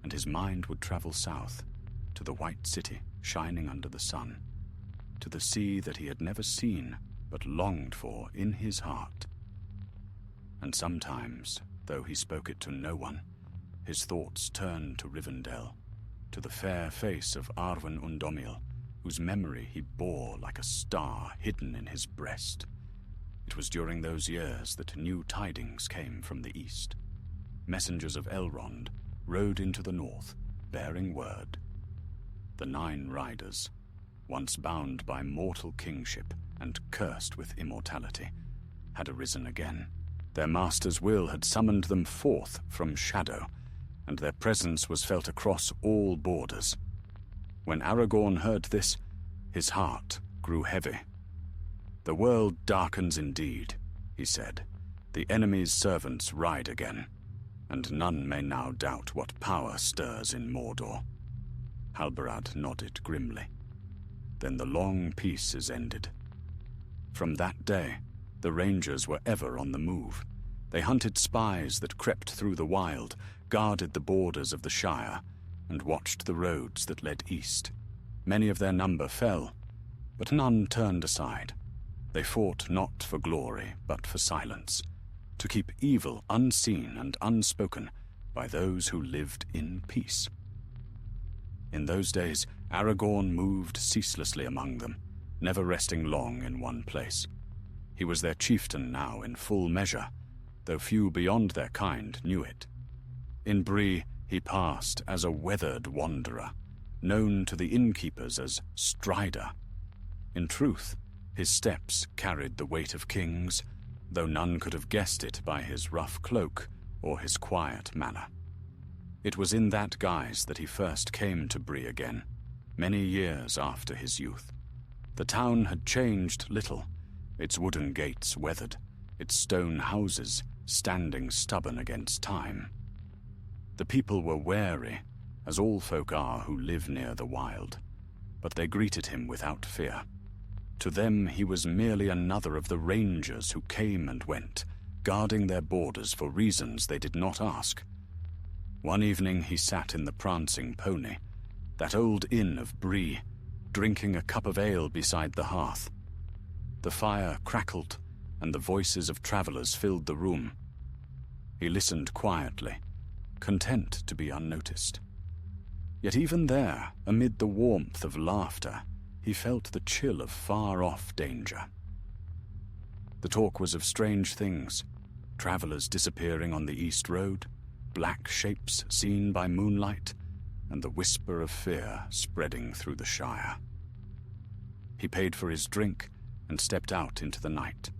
and his mind would travel south, to the white city shining under the sun, to the sea that he had never seen but longed for in his heart. And sometimes, though he spoke it to no one, his thoughts turned to Rivendell, to the fair face of Arwen Undomil, whose memory he bore like a star hidden in his breast. It was during those years that new tidings came from the east. Messengers of Elrond rode into the north, bearing word. The 9 riders, once bound by mortal kingship and cursed with immortality, had arisen again. Their master's will had summoned them forth from shadow, and their presence was felt across all borders. When Aragorn heard this, his heart grew heavy. "The world darkens indeed," he said. "The enemy's servants ride again, and none may now doubt what power stirs in Mordor." Halberad nodded grimly. "Then the long peace is ended." From that day, the rangers were ever on the move. They hunted spies that crept through the wild, guarded the borders of the Shire, and watched the roads that led east. Many of their number fell, but none turned aside. They fought not for glory, but for silence, to keep evil unseen and unspoken by those who lived in peace. In those days, Aragorn moved ceaselessly among them, never resting long in one place. He was their chieftain now in full measure, though few beyond their kind knew it. In Bree he passed as a weathered wanderer, known to the innkeepers as Strider. In truth, his steps carried the weight of kings, though none could have guessed it by his rough cloak or his quiet manner. It was in that guise that he first came to Bree again, many years after his youth. The town had changed little, its wooden gates weathered, its stone houses standing stubborn against time. The people were wary, as all folk are who live near the wild, but they greeted him without fear. To them he was merely another of the rangers who came and went, guarding their borders for reasons they did not ask. One evening he sat in the Prancing Pony, that old inn of Bree, drinking a cup of ale beside the hearth. The fire crackled, and the voices of travelers filled the room. He listened quietly, content to be unnoticed. Yet even there, amid the warmth of laughter, he felt the chill of far-off danger. The talk was of strange things, travelers disappearing on the East Road, black shapes seen by moonlight, and the whisper of fear spreading through the Shire. He paid for his drink and stepped out into the night.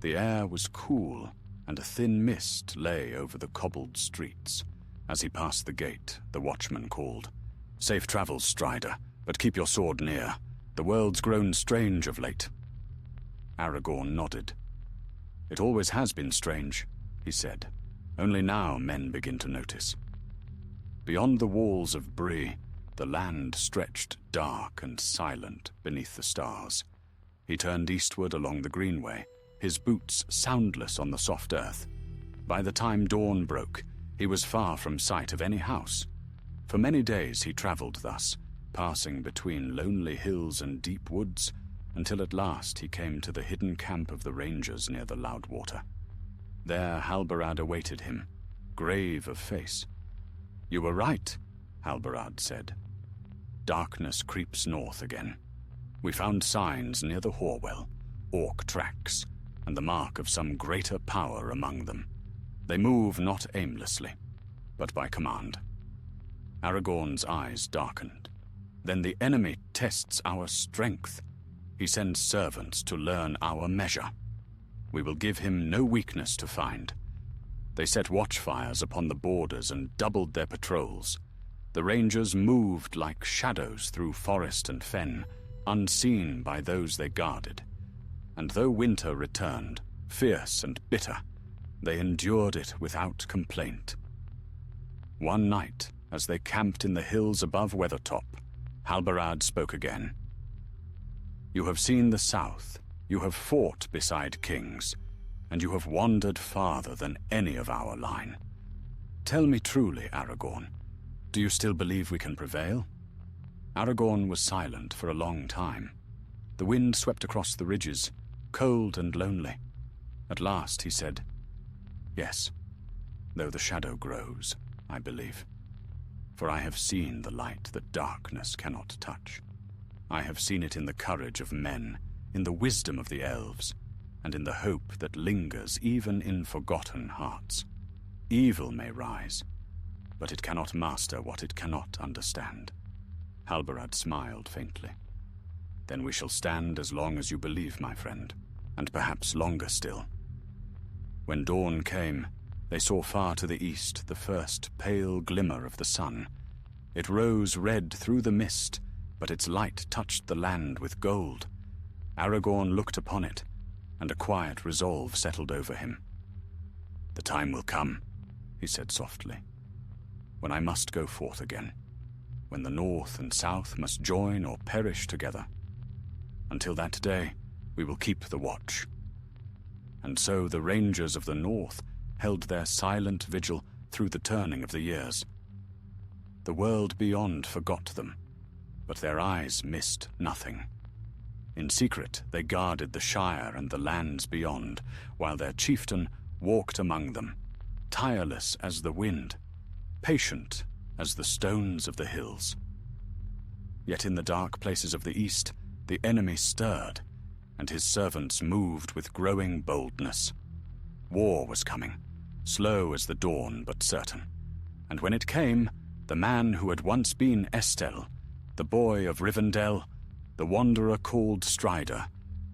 The air was cool, and a thin mist lay over the cobbled streets. As he passed the gate, the watchman called, "Safe travels, Strider, but keep your sword near. The world's grown strange of late." Aragorn nodded. "It always has been strange," he said. "Only now men begin to notice." Beyond the walls of Bree, the land stretched dark and silent beneath the stars. He turned eastward along the greenway, his boots soundless on the soft earth. By the time dawn broke, he was far from sight of any house. For many days he traveled thus, passing between lonely hills and deep woods, until at last he came to the hidden camp of the rangers near the Loudwater. There Halbarad awaited him, grave of face. "You were right," Halbarad said. "Darkness creeps north again. We found signs near the Horwell, orc tracks, and the mark of some greater power among them. They move not aimlessly, but by command." Aragorn's eyes darkened. "Then the enemy tests our strength. He sends servants to learn our measure. We will give him no weakness to find. They set watchfires upon the borders and doubled their patrols. The rangers moved like shadows through forest and fen, unseen by those they guarded. And though winter returned, fierce and bitter, they endured it without complaint. One night, as they camped in the hills above Weathertop, Halbarad spoke again. "You have seen the south, you have fought beside kings, and you have wandered farther than any of our line. Tell me truly, Aragorn, do you still believe we can prevail?" Aragorn was silent for a long time. The wind swept across the ridges, cold and lonely. At last he said, "Yes, though the shadow grows, I believe. For I have seen the light that darkness cannot touch. I have seen it in the courage of men, in the wisdom of the elves, and in the hope that lingers even in forgotten hearts. Evil may rise, but it cannot master what it cannot understand." Halbarad smiled faintly. "Then we shall stand as long as you believe, my friend, and perhaps longer still." When dawn came, they saw far to the east the first pale glimmer of the sun. It rose red through the mist, but its light touched the land with gold. Aragorn looked upon it, and a quiet resolve settled over him. "The time will come," he said softly, "when I must go forth again, when the north and south must join or perish together. Until that day, we will keep the watch." And so the rangers of the north held their silent vigil through the turning of the years. The world beyond forgot them, but their eyes missed nothing. In secret they guarded the Shire and the lands beyond, while their chieftain walked among them, tireless as the wind, patient as the stones of the hills. Yet in the dark places of the east, the enemy stirred, and his servants moved with growing boldness. War was coming, slow as the dawn but certain, and when it came, the man who had once been Estel, the boy of Rivendell, the wanderer called Strider,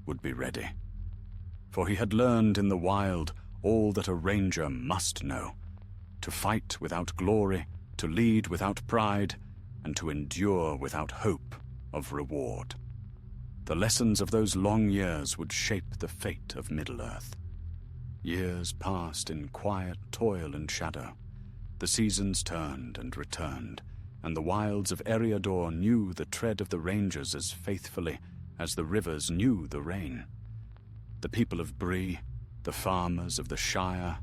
would be ready. For he had learned in the wild all that a ranger must know: to fight without glory, to lead without pride, and to endure without hope of reward. The lessons of those long years would shape the fate of Middle-earth. Years passed in quiet toil and shadow. The seasons turned and returned, and the wilds of Eriador knew the tread of the rangers as faithfully as the rivers knew the rain. The people of Bree, the farmers of the Shire,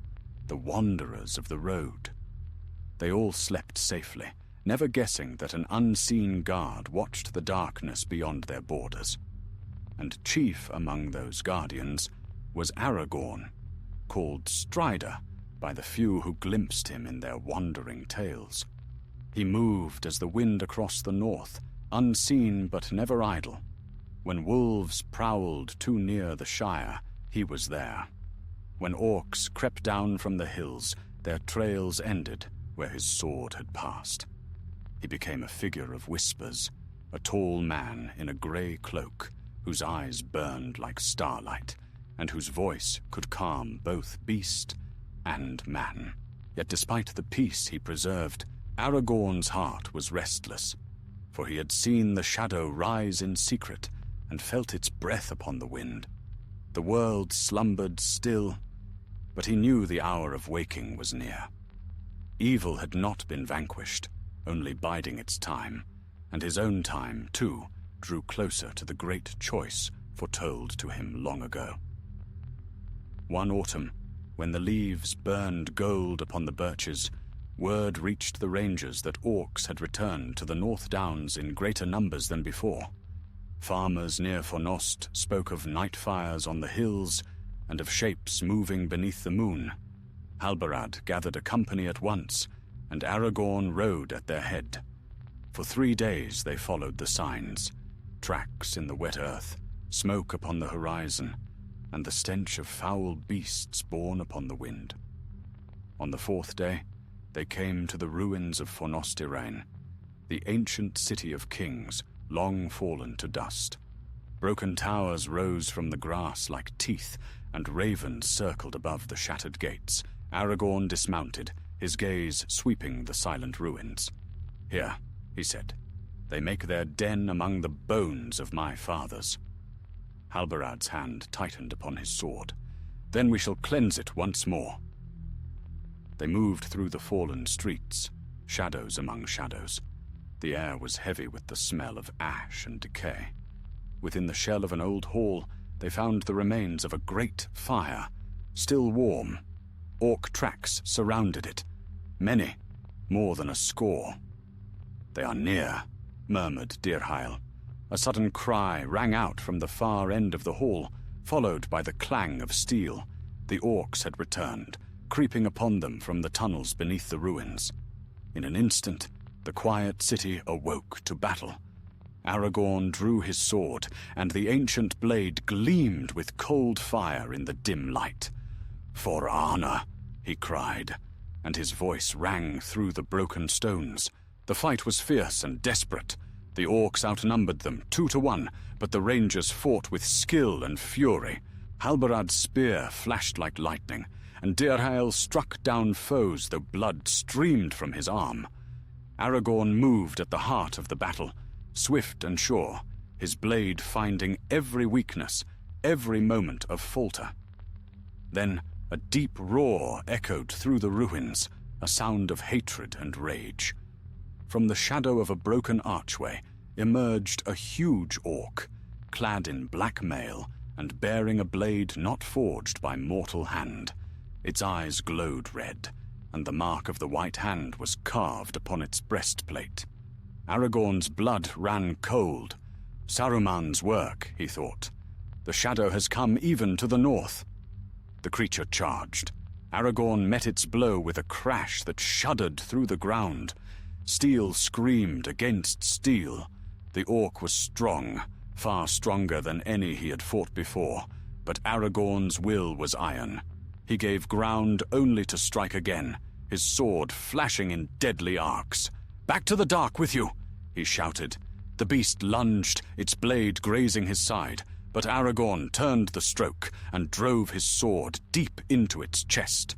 the wanderers of the road, they all slept safely, never guessing that an unseen guard watched the darkness beyond their borders. And chief among those guardians was Aragorn, called Strider by the few who glimpsed him in their wandering tales. He moved as the wind across the north, unseen but never idle. When wolves prowled too near the Shire, he was there. When orcs crept down from the hills, their trails ended where his sword had passed. He became a figure of whispers, a tall man in a grey cloak, whose eyes burned like starlight, and whose voice could calm both beast and man. Yet despite the peace he preserved, Aragorn's heart was restless, for he had seen the shadow rise in secret and felt its breath upon the wind. The world slumbered still, but he knew the hour of waking was near. Evil had not been vanquished, only biding its time, and his own time, too, drew closer to the great choice foretold to him long ago. One autumn, when the leaves burned gold upon the birches, word reached the rangers that orcs had returned to the North Downs in greater numbers than before. Farmers near Fornost spoke of night fires on the hills and of shapes moving beneath the moon. Halbarad gathered a company at once, and Aragorn rode at their head. For 3 days they followed the signs, tracks in the wet earth, smoke upon the horizon, and the stench of foul beasts borne upon the wind. On the 4th day, they came to the ruins of Fornost-Irain, the ancient city of kings, long fallen to dust. Broken towers rose from the grass like teeth, and ravens circled above the shattered gates. Aragorn dismounted, his gaze sweeping the silent ruins. "Here," he said, "they make their den among the bones of my fathers." Halbarad's hand tightened upon his sword. "Then we shall cleanse it once more." They moved through the fallen streets, shadows among shadows. The air was heavy with the smell of ash and decay. Within the shell of an old hall, they found the remains of a great fire, still warm. Orc tracks surrounded it, many, more than a score. "They are near," murmured Dirhael. A sudden cry rang out from the far end of the hall, followed by the clang of steel. The orcs had returned, creeping upon them from the tunnels beneath the ruins. In an instant, the quiet city awoke to battle. Aragorn drew his sword, and the ancient blade gleamed with cold fire in the dim light. "For Anna," he cried, and his voice rang through the broken stones. The fight was fierce and desperate. The orcs outnumbered them 2 to 1, but the rangers fought with skill and fury. Halbarad's spear flashed like lightning, and Dirhael struck down foes though blood streamed from his arm. Aragorn moved at the heart of the battle, swift and sure, his blade finding every weakness, every moment of falter. Then a deep roar echoed through the ruins, a sound of hatred and rage. From the shadow of a broken archway emerged a huge orc, clad in black mail and bearing a blade not forged by mortal hand. Its eyes glowed red, and the mark of the white hand was carved upon its breastplate. Aragorn's blood ran cold. Saruman's work, he thought. The shadow has come even to the north. The creature charged. Aragorn met its blow with a crash that shuddered through the ground. Steel screamed against steel. The orc was strong, far stronger than any he had fought before, but Aragorn's will was iron. He gave ground only to strike again, his sword flashing in deadly arcs. "Back to the dark with you!" he shouted. The beast lunged, its blade grazing his side, but Aragorn turned the stroke and drove his sword deep into its chest.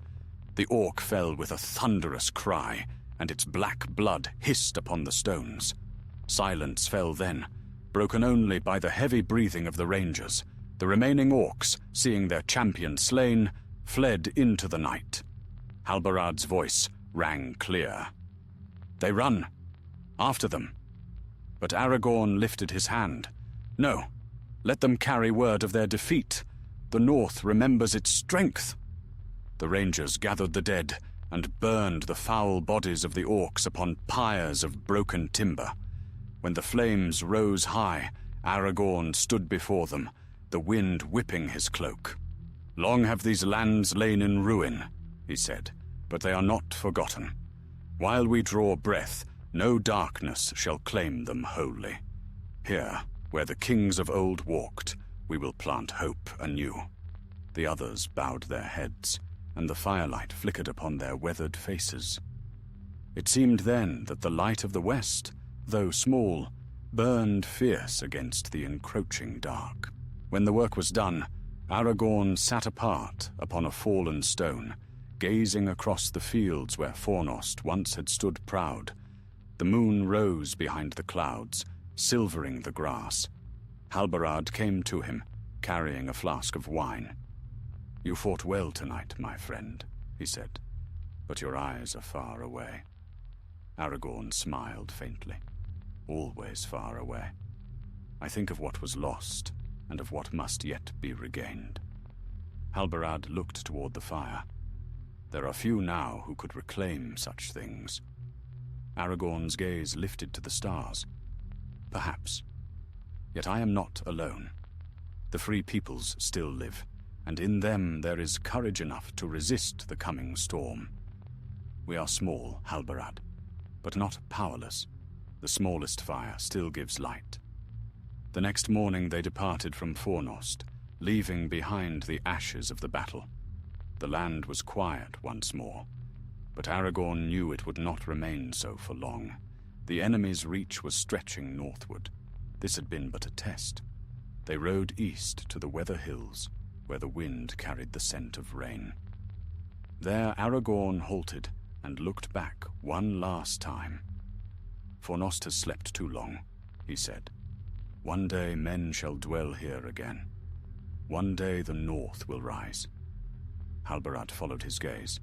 The orc fell with a thunderous cry, and its black blood hissed upon the stones. Silence fell then, broken only by the heavy breathing of the rangers. The remaining orcs, seeing their champion slain, fled into the night. Halbarad's voice rang clear. "They run. After them." But Aragorn lifted his hand. "No, let them carry word of their defeat. The North remembers its strength." The rangers gathered the dead and burned the foul bodies of the orcs upon pyres of broken timber. When the flames rose high, Aragorn stood before them, the wind whipping his cloak. "Long have these lands lain in ruin," he said, "but they are not forgotten. While we draw breath, no darkness shall claim them wholly. Here, where the kings of old walked, we will plant hope anew." The others bowed their heads, and the firelight flickered upon their weathered faces. It seemed then that the light of the west, though small, burned fierce against the encroaching dark. When the work was done, Aragorn sat apart upon a fallen stone, gazing across the fields where Fornost once had stood proud. The moon rose behind the clouds, silvering the grass. Halbarad came to him, carrying a flask of wine. "You fought well tonight, my friend," he said, "but your eyes are far away." Aragorn smiled faintly. "Always far away. I think of what was lost, and of what must yet be regained." Halbarad looked toward the fire. "There are few now who could reclaim such things." Aragorn's gaze lifted to the stars. "Perhaps. Yet I am not alone. The free peoples still live, and in them there is courage enough to resist the coming storm. We are small, Halbarad, but not powerless. The smallest fire still gives light." The next morning they departed from Fornost, leaving behind the ashes of the battle. The land was quiet once more, but Aragorn knew it would not remain so for long. The enemy's reach was stretching northward. This had been but a test. They rode east to the Weather Hills, where the wind carried the scent of rain. There Aragorn halted and looked back one last time. "Fornost has slept too long," he said. "One day men shall dwell here again. One day the North will rise." Halbarad followed his gaze.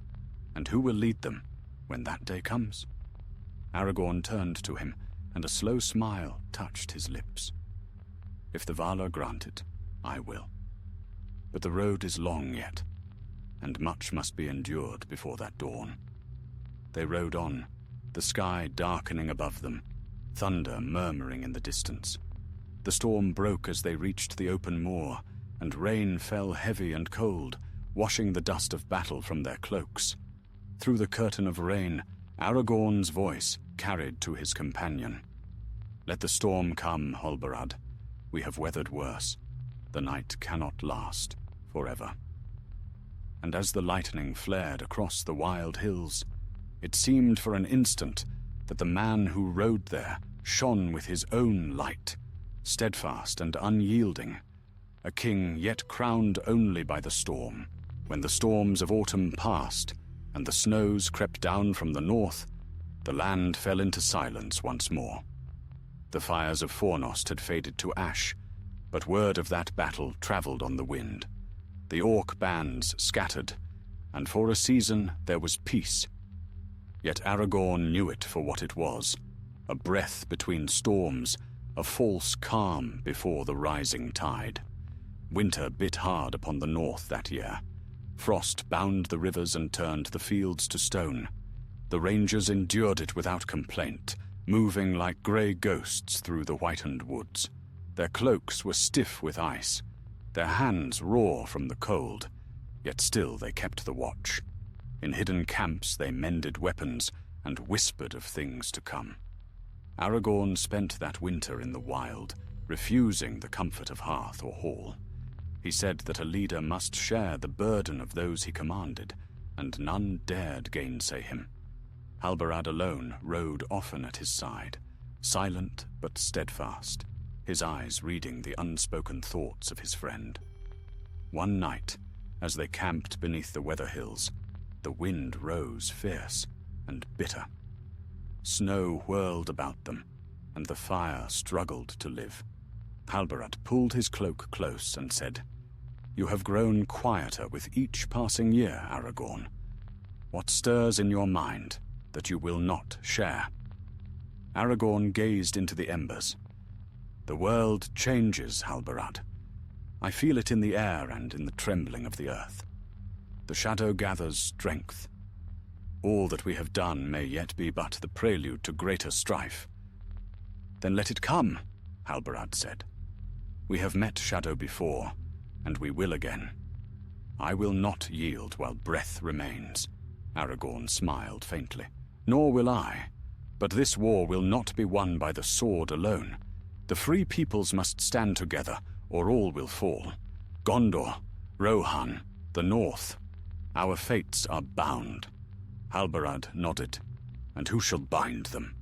"And who will lead them when that day comes?" Aragorn turned to him, and a slow smile touched his lips. "If the Valar grant it, I will. But the road is long yet, and much must be endured before that dawn." They rode on, the sky darkening above them, thunder murmuring in the distance. The storm broke as they reached the open moor, and rain fell heavy and cold, washing the dust of battle from their cloaks. Through the curtain of rain, Aragorn's voice carried to his companion. "Let the storm come, Halbarad. We have weathered worse. The night cannot last forever." And as the lightning flared across the wild hills, it seemed for an instant that the man who rode there shone with his own light, steadfast and unyielding, a king yet crowned only by the storm. When the storms of autumn passed, and the snows crept down from the north, the land fell into silence once more. The fires of Fornost had faded to ash, but word of that battle traveled on the wind. The orc bands scattered, and for a season there was peace. Yet Aragorn knew it for what it was, a breath between storms, a false calm before the rising tide. Winter bit hard upon the north that year. Frost bound the rivers and turned the fields to stone. The rangers endured it without complaint, moving like grey ghosts through the whitened woods. Their cloaks were stiff with ice, their hands raw from the cold, yet still they kept the watch. In hidden camps they mended weapons and whispered of things to come. Aragorn spent that winter in the wild, refusing the comfort of hearth or hall. He said that a leader must share the burden of those he commanded, and none dared gainsay him. Halbarad alone rode often at his side, silent but steadfast, his eyes reading the unspoken thoughts of his friend. One night, as they camped beneath the Weather Hills, the wind rose fierce and bitter. Snow whirled about them, and the fire struggled to live. Halbarad pulled his cloak close and said, "You have grown quieter with each passing year, Aragorn. What stirs in your mind that you will not share?" Aragorn gazed into the embers. "The world changes, Halbarad. I feel it in the air and in the trembling of the earth. The shadow gathers strength. All that we have done may yet be but the prelude to greater strife." "Then let it come," Halbarad said. "We have met shadow before, and we will again. I will not yield while breath remains." Aragorn smiled faintly. "Nor will I. But this war will not be won by the sword alone. The free peoples must stand together, or all will fall. Gondor, Rohan, the North. Our fates are bound." Halbarad nodded. "And who shall bind them?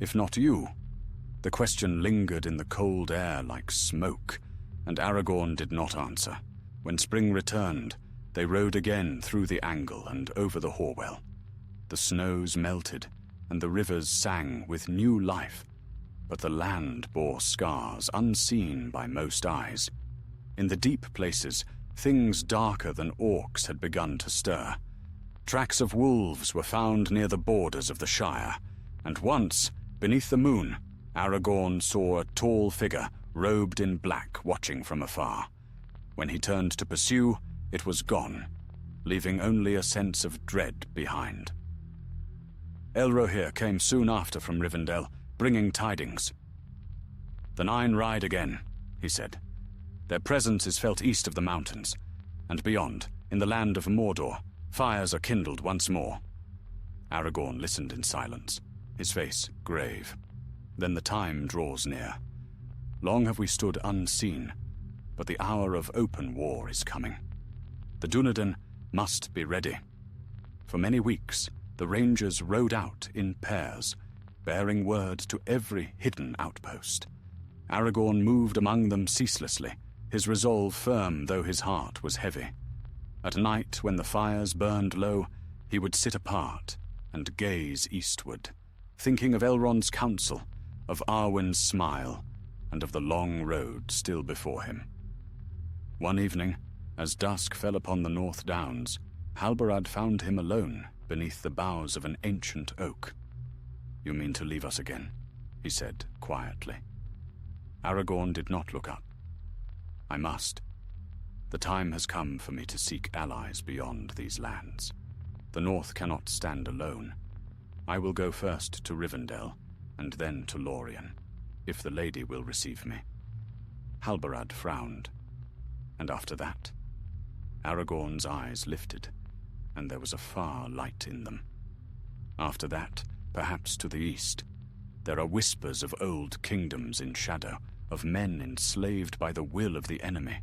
If not you?" The question lingered in the cold air like smoke, and Aragorn did not answer. When spring returned, they rode again through the Angle and over the Horwell. The snows melted, and the rivers sang with new life, but the land bore scars unseen by most eyes. In the deep places, things darker than orcs had begun to stir. Tracks of wolves were found near the borders of the Shire, and once, beneath the moon, Aragorn saw a tall figure robed in black watching from afar. When he turned to pursue, it was gone, leaving only a sense of dread behind. Elrohir came soon after from Rivendell, bringing tidings. "The Nine ride again," he said. "Their presence is felt east of the mountains, and beyond, in the land of Mordor, fires are kindled once more." Aragorn listened in silence, his face grave. "Then the time draws near. Long have we stood unseen, but the hour of open war is coming. The Dunedain must be ready." For many weeks, the rangers rode out in pairs, bearing word to every hidden outpost. Aragorn moved among them ceaselessly, his resolve firm though his heart was heavy. At night, when the fires burned low, he would sit apart and gaze eastward, thinking of Elrond's counsel, of Arwen's smile, and of the long road still before him. One evening, as dusk fell upon the North Downs, Halbarad found him alone beneath the boughs of an ancient oak. "You mean to leave us again?" he said quietly. Aragorn did not look up. "I must. The time has come for me to seek allies beyond these lands. The North cannot stand alone. I will go first to Rivendell, and then to Lorien, if the lady will receive me." Halbarad frowned. "And after that?" Aragorn's eyes lifted, and there was a far light in them. "After that, perhaps to the east. There are whispers of old kingdoms in shadow, of men enslaved by the will of the enemy.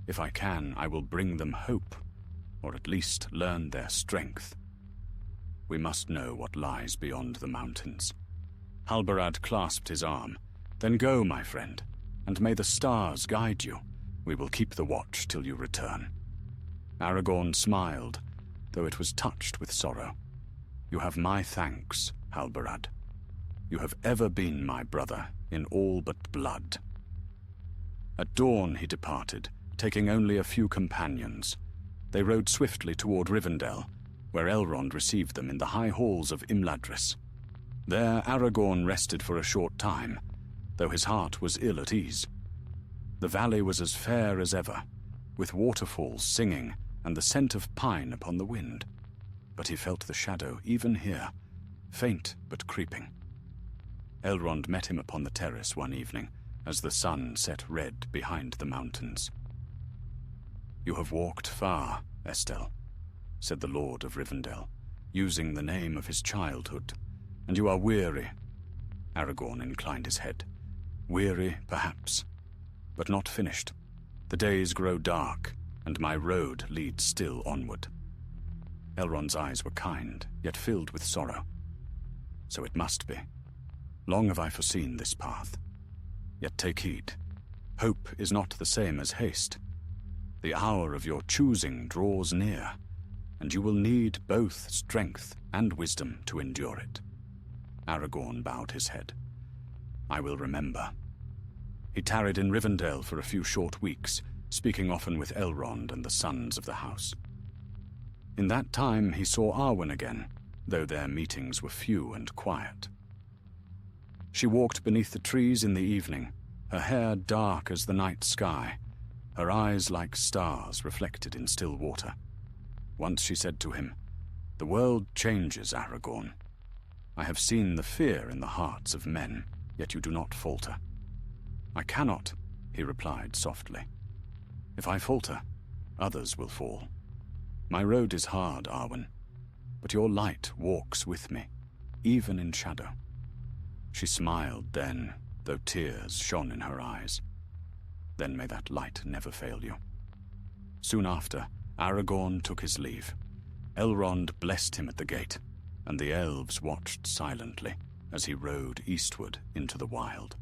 If I can, I will bring them hope, or at least learn their strength. We must know what lies beyond the mountains." Halbarad clasped his arm. "Then go, my friend, and may the stars guide you. We will keep the watch till you return." Aragorn smiled, though it was touched with sorrow. "You have my thanks, Halbarad. You have ever been my brother in all but blood." At dawn he departed, taking only a few companions. They rode swiftly toward Rivendell, where Elrond received them in the high halls of Imladris. There Aragorn rested for a short time, though his heart was ill at ease. The valley was as fair as ever, with waterfalls singing and the scent of pine upon the wind. But he felt the shadow even here, faint but creeping. Elrond met him upon the terrace one evening, as the sun set red behind the mountains. "You have walked far, Estelle," said the Lord of Rivendell, using the name of his childhood, "and you are weary." Aragorn inclined his head. "Weary, perhaps, but not finished. The days grow dark, and my road leads still onward." Elrond's eyes were kind, yet filled with sorrow. "So it must be. Long have I foreseen this path. Yet take heed. Hope is not the same as haste. The hour of your choosing draws near, and you will need both strength and wisdom to endure it." Aragorn bowed his head. "I will remember." He tarried in Rivendell for a few short weeks, speaking often with Elrond and the sons of the house. In that time he saw Arwen again, though their meetings were few and quiet. She walked beneath the trees in the evening, her hair dark as the night sky, her eyes like stars reflected in still water. Once she said to him, "The world changes, Aragorn. I have seen the fear in the hearts of men, yet you do not falter." "I cannot," he replied softly. "If I falter, others will fall. My road is hard, Arwen, but your light walks with me, even in shadow." She smiled then, though tears shone in her eyes. "Then may that light never fail you." Soon after, Aragorn took his leave. Elrond blessed him at the gate, and the elves watched silently as he rode eastward into the wild.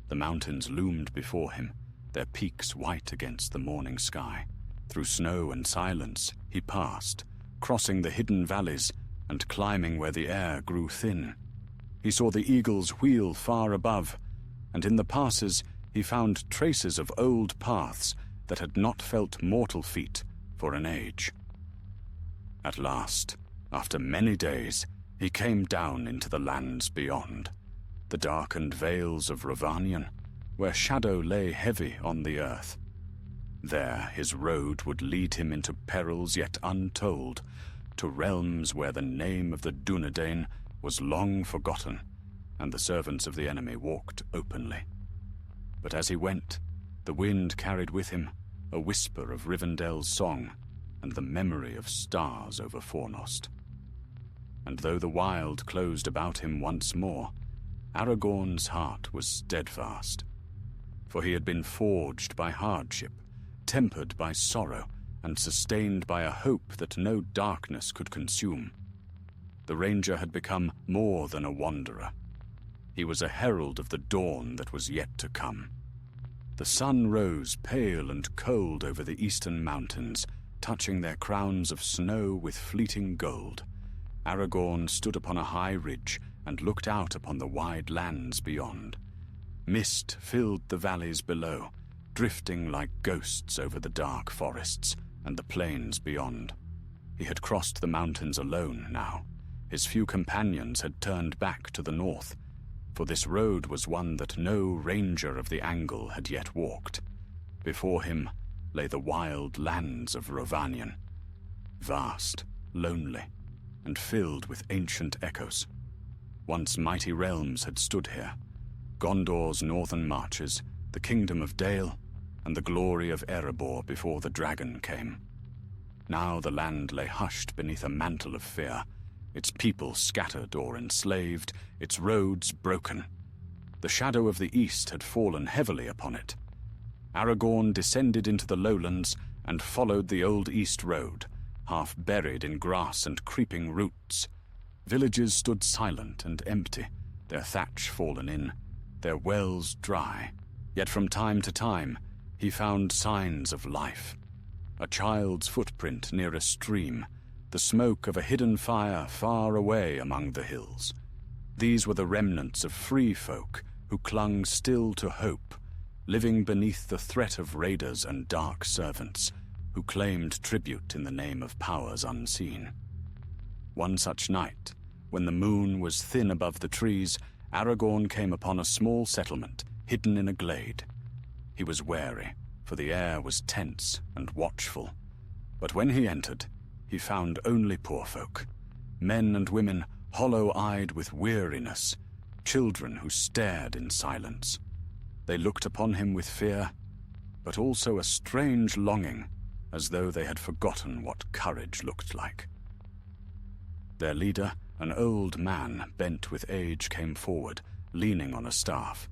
The mountains loomed before him, their peaks white against the morning sky. Through snow and silence he passed, crossing the hidden valleys and climbing where the air grew thin. He saw the eagles wheel far above, and in the passes he found traces of old paths that had not felt mortal feet for an age. At last, after many days, he came down into the lands beyond, the darkened vales of Rhovanion, where shadow lay heavy on the earth. There his road would lead him into perils yet untold, to realms where the name of the Dunedain was long forgotten, and the servants of the enemy walked openly. But as he went, the wind carried with him a whisper of Rivendell's song and the memory of stars over Fornost. And though the wild closed about him once more, Aragorn's heart was steadfast, for he had been forged by hardship, tempered by sorrow, and sustained by a hope that no darkness could consume. The ranger had become more than a wanderer. He was a herald of the dawn that was yet to come. The sun rose pale and cold over the eastern mountains, touching their crowns of snow with fleeting gold. Aragorn stood upon a high ridge and looked out upon the wide lands beyond. Mist filled the valleys below, drifting like ghosts over the dark forests and the plains beyond. He had crossed the mountains alone now. His few companions had turned back to the north, for this road was one that no ranger of the Angle had yet walked. Before him lay the wild lands of Rhovanion, vast, lonely, and filled with ancient echoes. Once mighty realms had stood here, Gondor's northern marches, the kingdom of Dale, and the glory of Erebor before the dragon came. Now the land lay hushed beneath a mantle of fear, its people scattered or enslaved, its roads broken. The shadow of the east had fallen heavily upon it. Aragorn descended into the lowlands and followed the old east road, half buried in grass and creeping roots. Villages stood silent and empty, their thatch fallen in, their wells dry. Yet from time to time he found signs of life. A child's footprint near a stream, the smoke of a hidden fire far away among the hills. These were the remnants of free folk who clung still to hope, living beneath the threat of raiders and dark servants who claimed tribute in the name of powers unseen. One such night, when the moon was thin above the trees, Aragorn came upon a small settlement hidden in a glade. He was wary, for the air was tense and watchful. But when he entered, he found only poor folk, men and women hollow-eyed with weariness, children who stared in silence. They looked upon him with fear, but also a strange longing, as though they had forgotten what courage looked like. Their leader, an old man bent with age, came forward, leaning on a staff.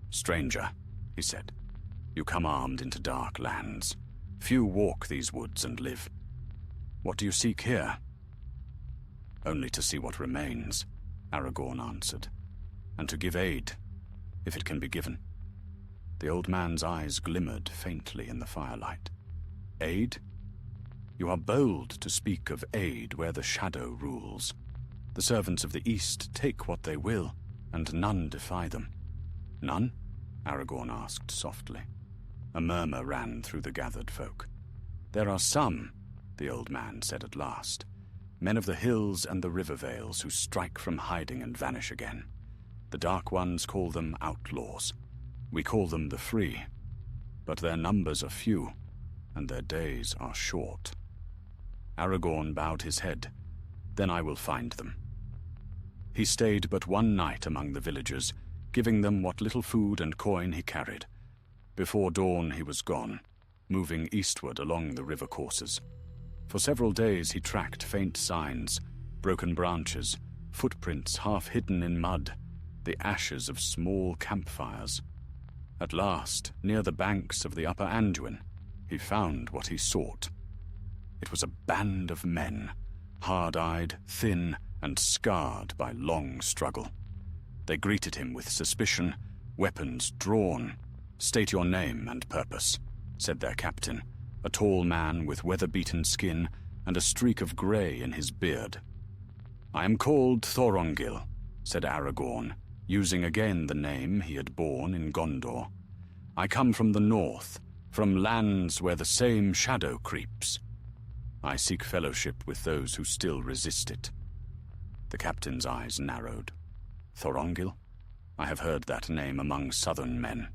"Stranger," he said, "you come armed into dark lands. Few walk these woods and live. What do you seek here?" "Only to see what remains," Aragorn answered, "and to give aid, if it can be given." The old man's eyes glimmered faintly in the firelight. "Aid? You are bold to speak of aid where the shadow rules. The servants of the East take what they will, and none defy them." "None? Aragorn asked softly. A murmur ran through the gathered folk. "There are some," the old man said at last, "men of the hills and the river vales who strike from hiding and vanish again. The Dark Ones call them outlaws. We call them the free. But their numbers are few, and their days are short." Aragorn bowed his head. "Then I will find them." He stayed but one night among the villagers, giving them what little food and coin he carried. Before dawn he was gone, moving eastward along the river courses. For several days he tracked faint signs, broken branches, footprints half hidden in mud, the ashes of small campfires. At last, near the banks of the upper Anduin, he found what he sought. It was a band of men, hard-eyed, thin, and scarred by long struggle. They greeted him with suspicion, weapons drawn. "State your name and purpose," said their captain, a tall man with weather-beaten skin and a streak of grey in his beard. "I am called Thorongil," said Aragorn, using again the name he had borne in Gondor. "I come from the north, from lands where the same shadow creeps. I seek fellowship with those who still resist it." The captain's eyes narrowed. "Thorongil? I have heard that name among southern men.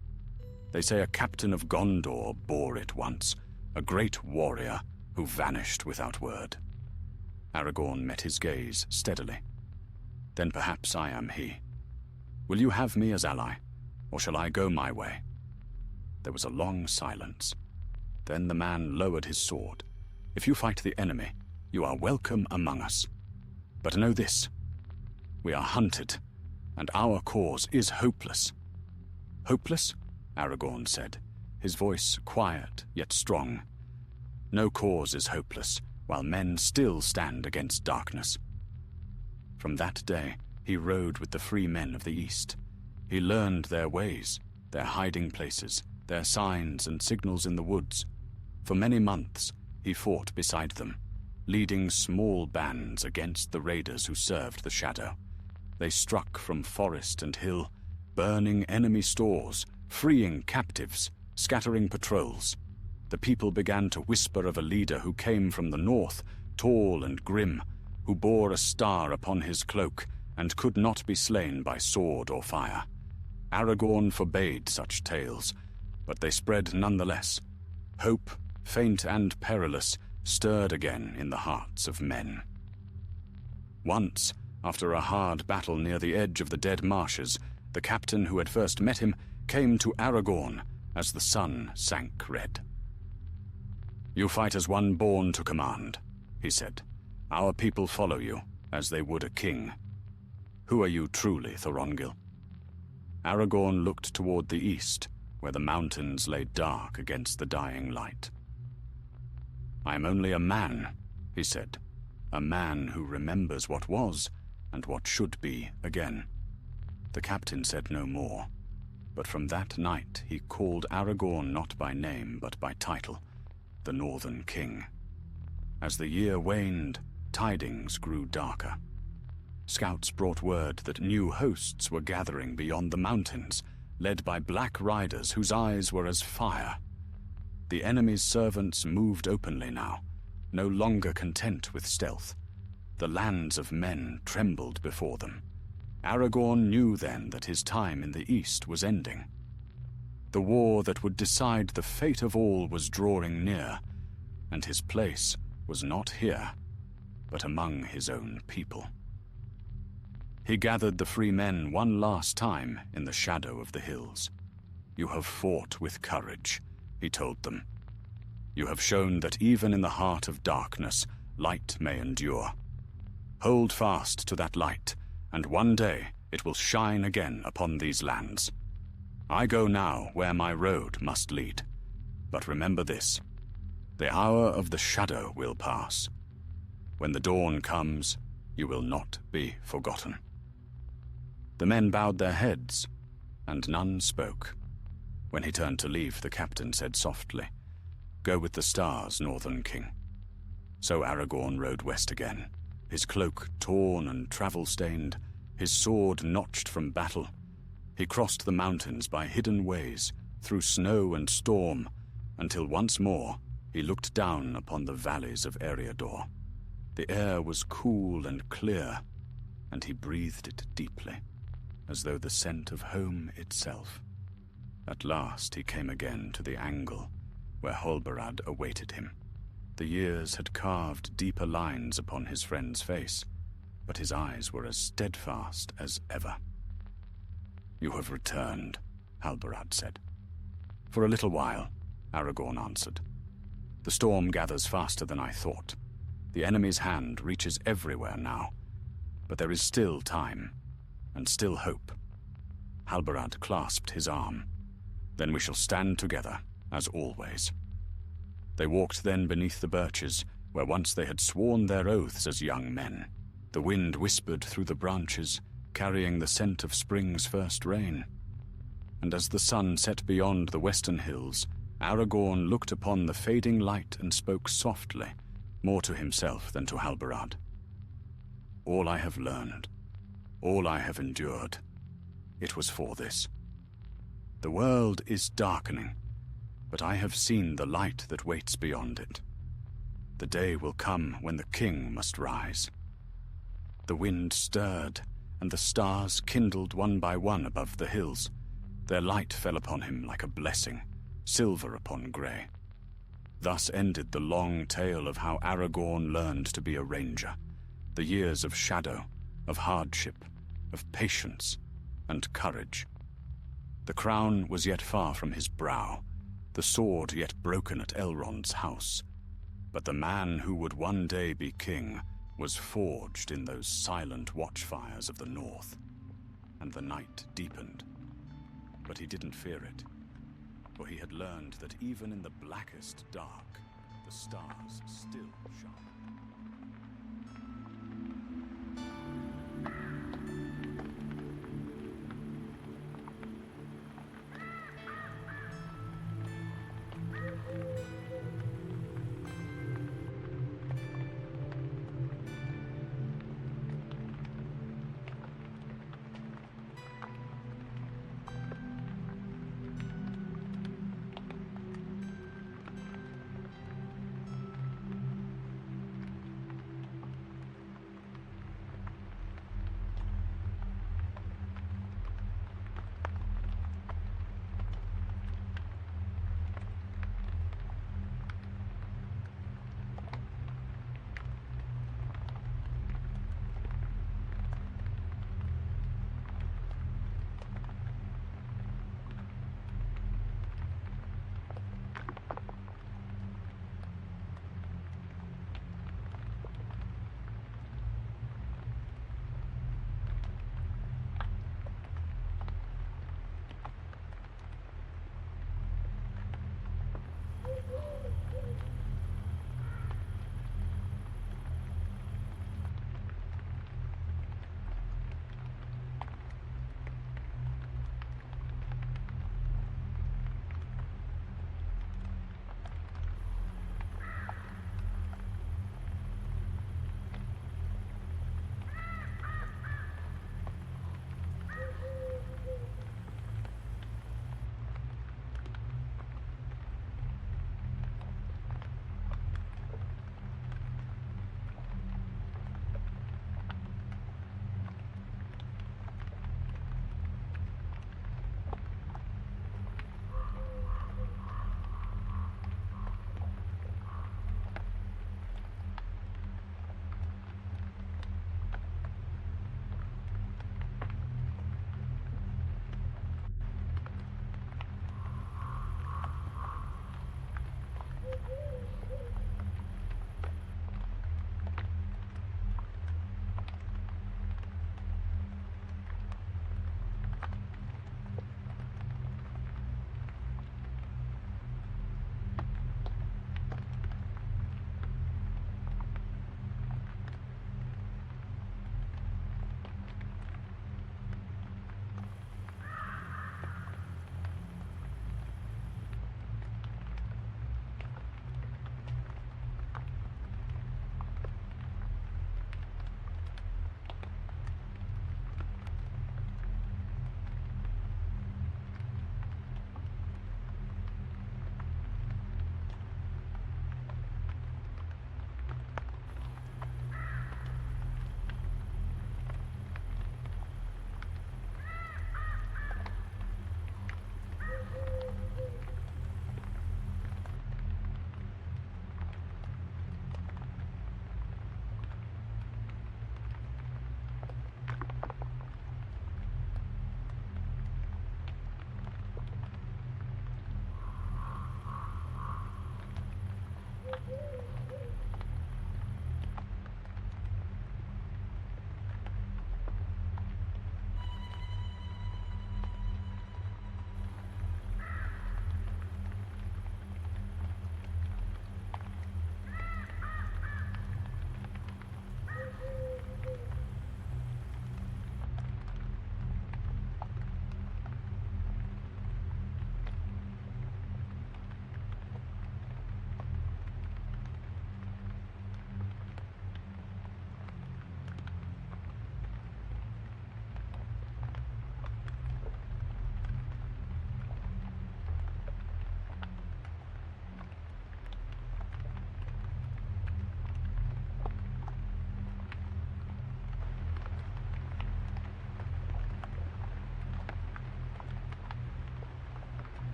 They say a captain of Gondor bore it once, a great warrior who vanished without word." Aragorn met his gaze steadily. "Then perhaps I am he. Will you have me as ally, or shall I go my way?" There was a long silence. Then the man lowered his sword. "If you fight the enemy, you are welcome among us. But know this, we are hunted, and our cause is hopeless." "Hopeless?" Aragorn said, his voice quiet yet strong. "No cause is hopeless, while men still stand against darkness." From that day, he rode with the free men of the East. He learned their ways, their hiding places, their signs and signals in the woods. For many months, he fought beside them, leading small bands against the raiders who served the Shadow. They struck from forest and hill, burning enemy stores, freeing captives, scattering patrols. The people began to whisper of a leader who came from the north, tall and grim, who bore a star upon his cloak and could not be slain by sword or fire. Aragorn forbade such tales, but they spread nonetheless. Hope, faint and perilous, stirred again in the hearts of men. Once, after a hard battle near the edge of the Dead Marshes, the captain who had first met him came to Aragorn as the sun sank red. "You fight as one born to command," he said. "Our people follow you, as they would a king. Who are you truly, Thorongil?" Aragorn looked toward the east, where the mountains lay dark against the dying light. "I am only a man," he said, "a man who remembers what was and what should be again." The captain said no more, but from that night he called Aragorn not by name but by title, the Northern King. As the year waned, tidings grew darker. Scouts brought word that new hosts were gathering beyond the mountains, led by black riders whose eyes were as fire. The enemy's servants moved openly now, no longer content with stealth. The lands of men trembled before them. Aragorn knew then that his time in the east was ending. The war that would decide the fate of all was drawing near, and his place was not here, but among his own people. He gathered the free men one last time in the shadow of the hills. "You have fought with courage," he told them. "You have shown that even in the heart of darkness, light may endure. Hold fast to that light, and one day it will shine again upon these lands. I go now where my road must lead. But remember this, the hour of the shadow will pass. When the dawn comes, you will not be forgotten." The men bowed their heads, and none spoke. When he turned to leave, the captain said softly, "Go with the stars, Northern King." So Aragorn rode west again, his cloak torn and travel-stained, his sword notched from battle. He crossed the mountains by hidden ways, through snow and storm, until once more he looked down upon the valleys of Eriador. The air was cool and clear, and he breathed it deeply, as though the scent of home itself. At last he came again to the angle where Halbarad awaited him. The years had carved deeper lines upon his friend's face, but his eyes were as steadfast as ever. "You have returned," Halbarad said. "For a little while," Aragorn answered. "The storm gathers faster than I thought. The enemy's hand reaches everywhere now, but there is still time, and still hope." Halbarad clasped his arm. "Then we shall stand together, as always." They walked then beneath the birches, where once they had sworn their oaths as young men. The wind whispered through the branches, carrying the scent of spring's first rain. And as the sun set beyond the western hills, Aragorn looked upon the fading light and spoke softly, more to himself than to Halbarad. "All I have learned, all I have endured, it was for this. The world is darkening, but I have seen the light that waits beyond it. The day will come when the king must rise." The wind stirred, and the stars kindled one by one above the hills. Their light fell upon him like a blessing, silver upon grey. Thus ended the long tale of how Aragorn learned to be a ranger, the years of shadow, of hardship, of patience, and courage. The crown was yet far from his brow, the sword yet broken at Elrond's house, but the man who would one day be king was forged in those silent watchfires of the north, and the night deepened. But he didn't fear it, for he had learned that even in the blackest dark, the stars still shine.